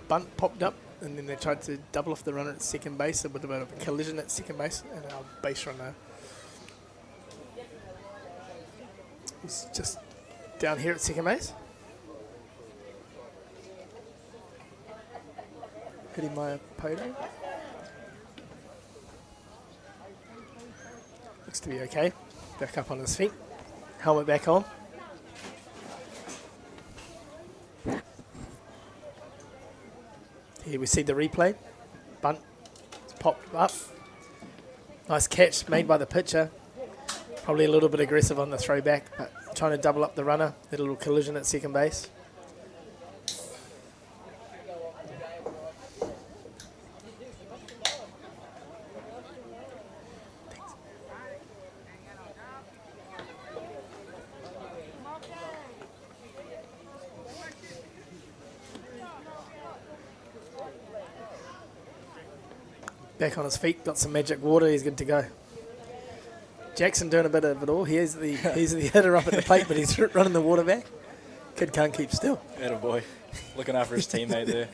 bunt popped up, and then they tried to double off the runner at second base, a bit of a collision at second base, and our base runner is just down here at second base. Hitting my Poto. Looks to be okay. Back up on his feet. Helmet back on. Here we see the replay. Bunt. It's popped up. Nice catch made by the pitcher. Probably a little bit aggressive on the throwback, but trying to double up the runner. Had a little collision at second base. Back on his feet, got some magic water, he's good to go. Jackson doing a bit of it all. He's the hitter up at the plate, but he's running the water back. Kid can't keep still.
Atta boy. Looking after his teammate there.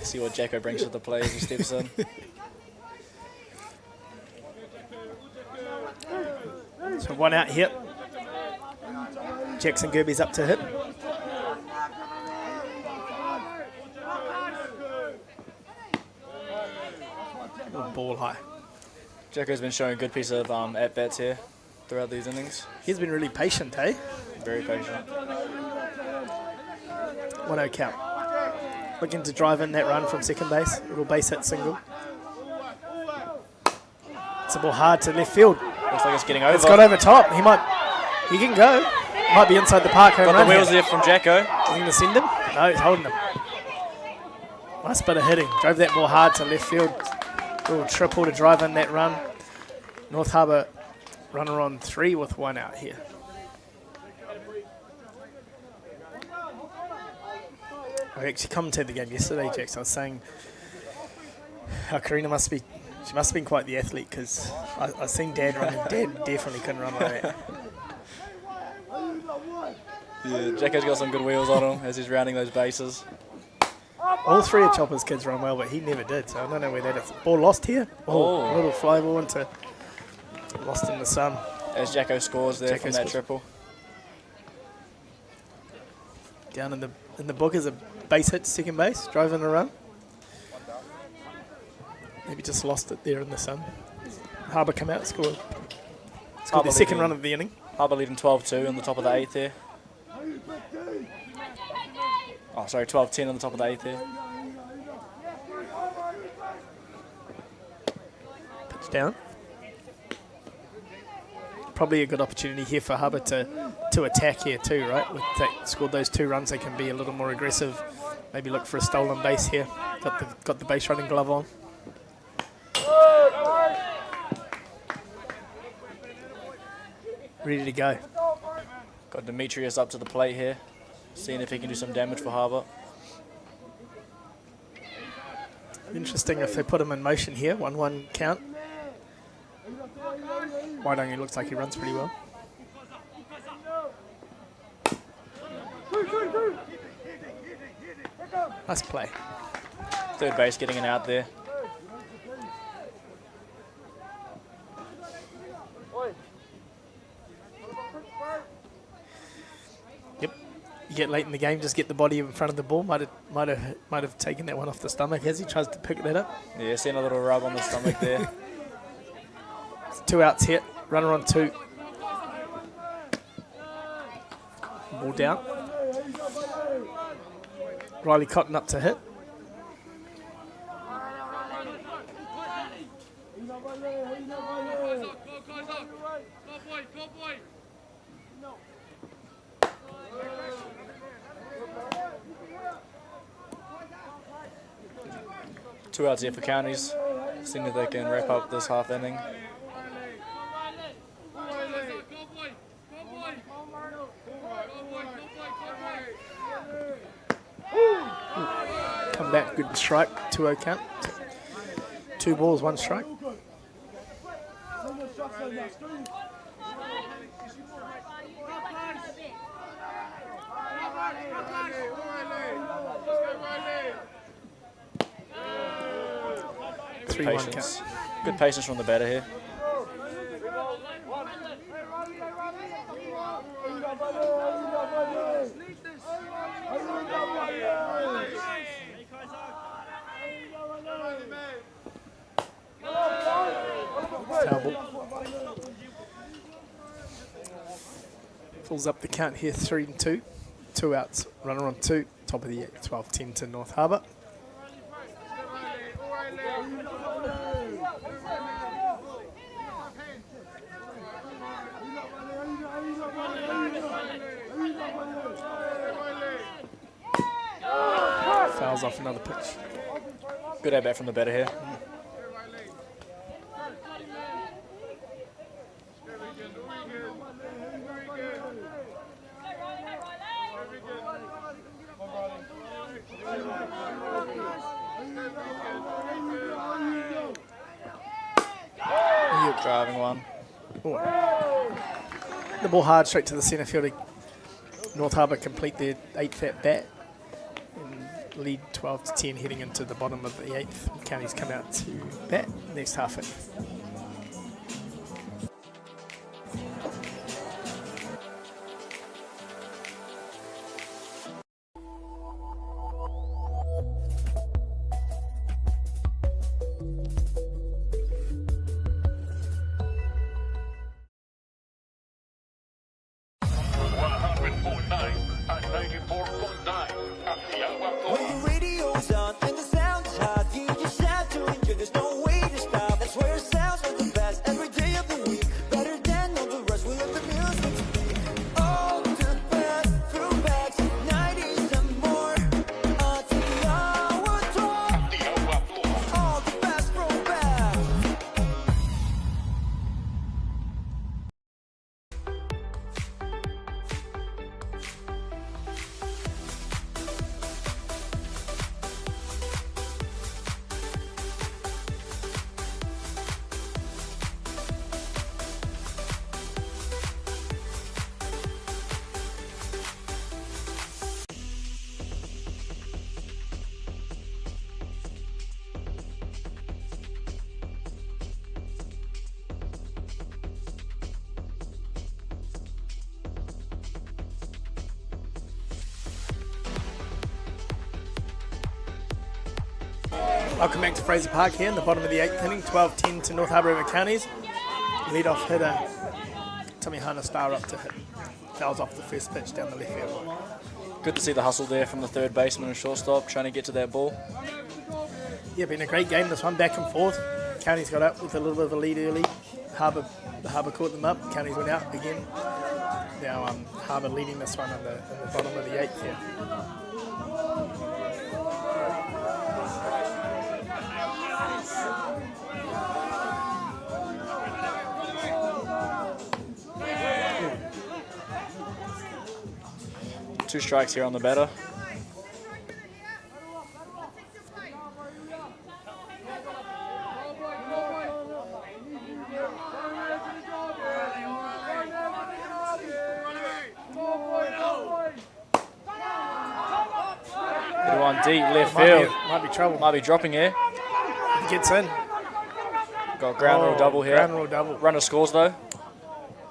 See what Jacko brings to the play as he steps in.
So 1 out here. Jackson Gerby's up to hit. Ball high.
Jacko's been showing a good piece of at-bats here throughout these innings.
He's been really patient, eh?
Very patient.
1-0 count. Looking to drive in that run from second base. Little base hit single. It's a ball hard to left field.
Looks like it's getting over.
It's got over top. He can go. Might be inside the park home run.
Got the wheels there from Jacko.
Is he going to send him? No, he's holding him. Nice bit of hitting. Drove that ball hard to left field. Little triple to drive in that run. North Harbour runner on 3 with 1 out here. I actually commentated the game yesterday, Jax. I was saying how Karina must have been quite the athlete, because I seen Dad running. Dad definitely couldn't run like that.
Yeah, Jacko's got some good wheels on him as he's rounding those bases.
All 3 of Chopper's kids run well, but he never did, so I don't know where that is. Ball lost here. Oh, a little fly ball into lost in the sun.
As Jacko scores there from that triple.
Down in the book is a base hit to second base, driving a run. Maybe just lost it there in the sun. Harbour come out, scored their second run of the inning.
Harbour leading 12-2 on the top of the 8th here. Oh, sorry, 12-10 on the top of the 8th here.
Pitch down. Probably a good opportunity here for Harbour to attack here too, right? With scored those 2 runs, they can be a little more aggressive. Maybe look for a stolen base here. Got the base running glove on. Ready to go.
Got Demetrius up to the plate here, seeing if he can do some damage for Harbour.
Interesting if they put him in motion here. 1-1 count. Waitangi looks like he runs pretty well. Nice play.
Third base getting an out there.
Yep. You get late in the game, just get the body in front of the ball. Might have taken that one off the stomach as he tries to pick that up.
Yeah, seeing a little rub on the stomach there.
2 outs here. Runner on 2. Ball down. Riley Cotton up to hit.
Two outs here for Counties. Seeing if they can wrap up this half inning.
Come back, good strike, 2-0 count. 2 balls, 1 strike.
Good patience. Good patience from the batter here.
Foul ball. Pulls up the count here, 3-2. 2 outs, runner on 2. Top of the 8, 12-10 to North Harbour. Fouls off another pitch.
Good at bat from the batter here. Quick driving one.
Ooh. The ball hard straight to the centre fielder. North Harbour complete their 8th at bat and lead 12-10 heading into the bottom of the 8th. Counties come out to bat next half it.
When the radio's on and the sound's hot, you just have to enjoy. There's no way to stop. That's where it sounds like the best every day of the week. Better than all the rest. We let the music speak. All the best throwbacks, 90s and more. Until the hour talk. All the best throwbacks.
Welcome back to Fraser Park here in the bottom of the 8th inning, 12-10 to North Harbour over Counties. Lead-off hitter, Tommy Hana star up to hit. Fouls off the first pitch down the left field.
Good to see the hustle there from the third baseman and shortstop trying to get to that ball.
Yeah, been a great game this one, back and forth. Counties got up with a little bit of a lead early. Harbour caught them up. Counties went out again. Now Harbour leading this one in the bottom of the 8th here.
Two strikes here on the batter. Good one deep left field.
Might be trouble.
Might be dropping here.
He gets in.
Got ground rule double here.
Ground rule double.
Runner scores though.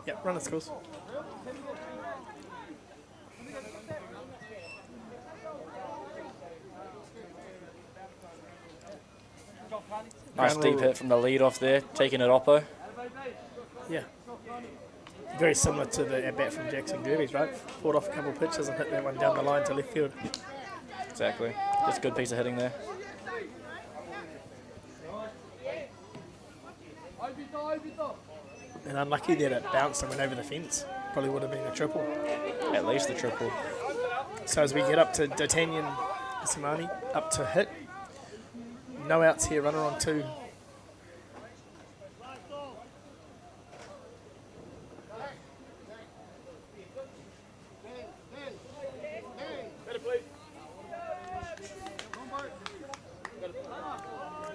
Yep, runner scores.
Nice deep hit from the lead off there, taking it oppo.
Yeah. Very similar to the at bat from Jackson Derby's, right? Fought off a couple of pitches and hit that one down the line to left field.
Exactly. Just a good piece of hitting there.
And unlucky that it bounced and went over the fence. Probably would have been a triple.
At least a triple.
So as we get up to D'Artagnan Samani, up to hit. No outs here, runner on 2.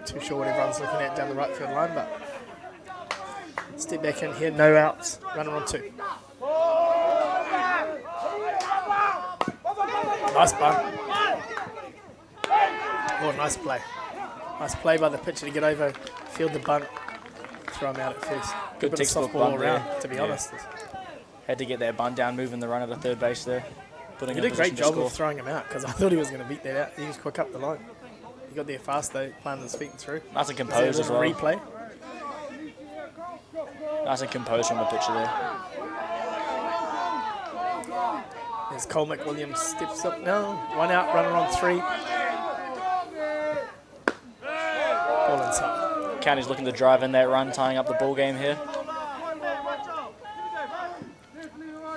Too sure what everyone's looking at down the right field line, but step back in here, no outs, runner on 2. Nice bunt. Oh, nice play. Nice play by the pitcher to get over, field the bunt, throw him out at first.
Good
bit of
textbook
softball all
bunt
around,
there.
to be honest.
Had to get that bunt down, moving the runner to third base there.
He did a great job of throwing him out because I thought he was going to beat that out. He was quick up the line. He got there fast though, planted his feet and through.
Nice and composed as well.
Replay.
Nice and composed from the pitcher there.
As Cole McWilliams steps up now. 1 out, runner on 3. Ball inside.
County's looking to drive in that run, tying up the ball game here.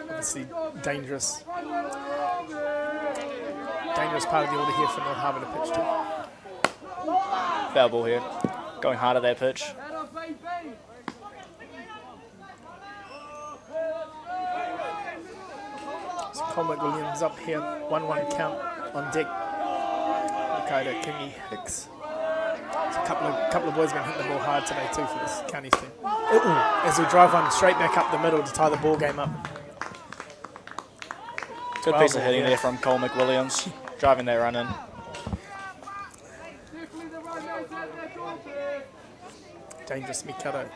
Obviously dangerous part of the order here for North Harbour to pitch to.
Foul ball here. Going hard at that pitch.
So Cole McWilliams up here, 1-1 count on deck. Dakota Kingy Hicks. So couple of boys have been hitting the ball hard today too for this counties team. As we drive one straight back up the middle to tie the ball game up.
Good piece of hitting there from Cole McWilliams, driving that run in.
Dangerous Mikado.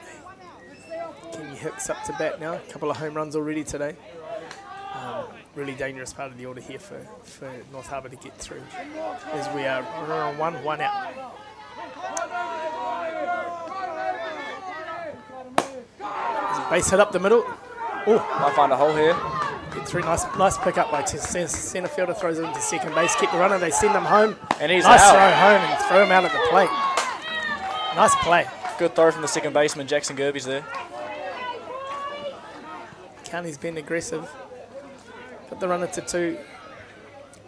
Kenny Hicks up to bat now. A couple of home runs already today. Really dangerous part of the order here for North Harbour to get through. As we are on one out. There's a base hit up the middle. Oh,
might find a hole here.
Get through, nice pick up by centre fielder, throws it into second base, keep the runner, they send him home.
And he's
nice
out.
Throw home and throw him out at the plate. Nice play.
Good throw from the second baseman, Jackson Gerby's there.
County's been aggressive. Put the runner to 2.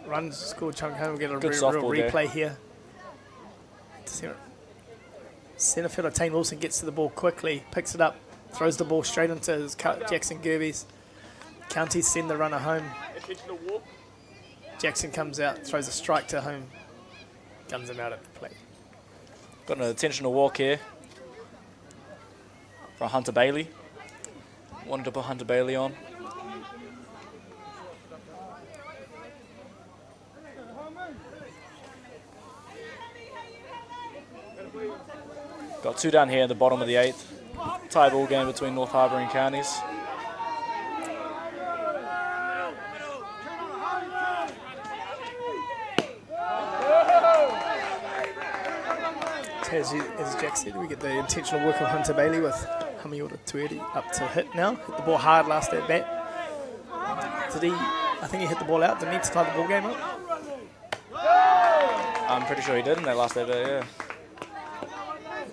Runs, score chunk home. We'll get a real replay here. Centre fielder Tane Wilson gets to the ball quickly, picks it up, throws the ball straight into his Jackson Gerby's. Counties send the runner home. Jackson comes out, throws a strike to home, guns him out at the plate.
Got an intentional walk here from Hunter Bailey. Wanted to put Hunter Bailey on. Got 2 down here in the bottom of the 8th. Tie ball game between North Harbour and Counties.
As Jack said, we get the intentional work of Hunter Bailey with Hamiota Tueri up to hit now. Hit the ball hard last at bat. I think he hit the ball out. Did he need to tie the ball game up?
I'm pretty sure he did in that last at bat, yeah.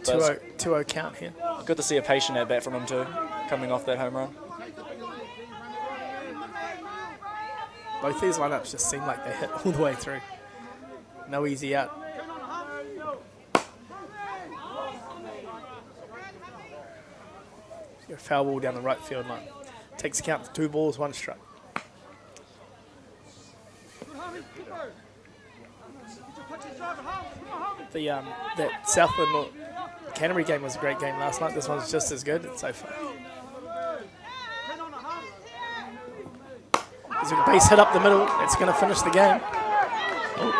2-0 count here.
Good to see a patient at bat from him too, coming off that home run.
Both these lineups just seem like they hit all the way through. No easy out. A foul ball down the right field line. Takes account for 2 balls, 1 strike. That Southland Canterbury game was a great game last night. This one's just as good so far. There's a base hit up the middle. It's going to finish the game. Oh.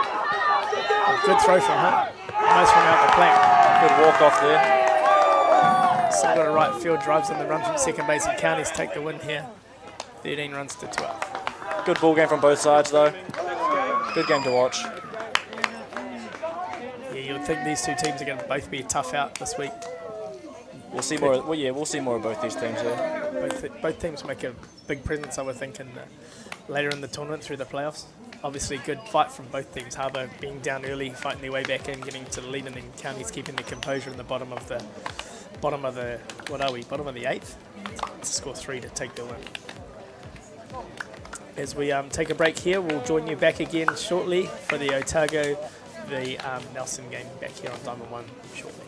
Good throw from Hutt. Nice one out the plate.
Good walk off there.
Still got a right field, drives in the run from second base, and Counties take the win here. 13 runs to 12.
Good ball game from both sides though. Good game to watch.
Yeah, you would think these 2 teams are going to both be tough out this week.
We'll see more. Well, yeah, we'll see more of both these teams here.
Both teams make a big presence, I would think, later in the tournament through the playoffs. Obviously, good fight from both teams. Harbour being down early, fighting their way back in, getting to the lead, and then Counties keeping the composure in the bottom of the 8th to score 3 to take the win. As we take a break here, we'll join you back again shortly for the Otago, the Nelson game back here on Diamond 1 shortly.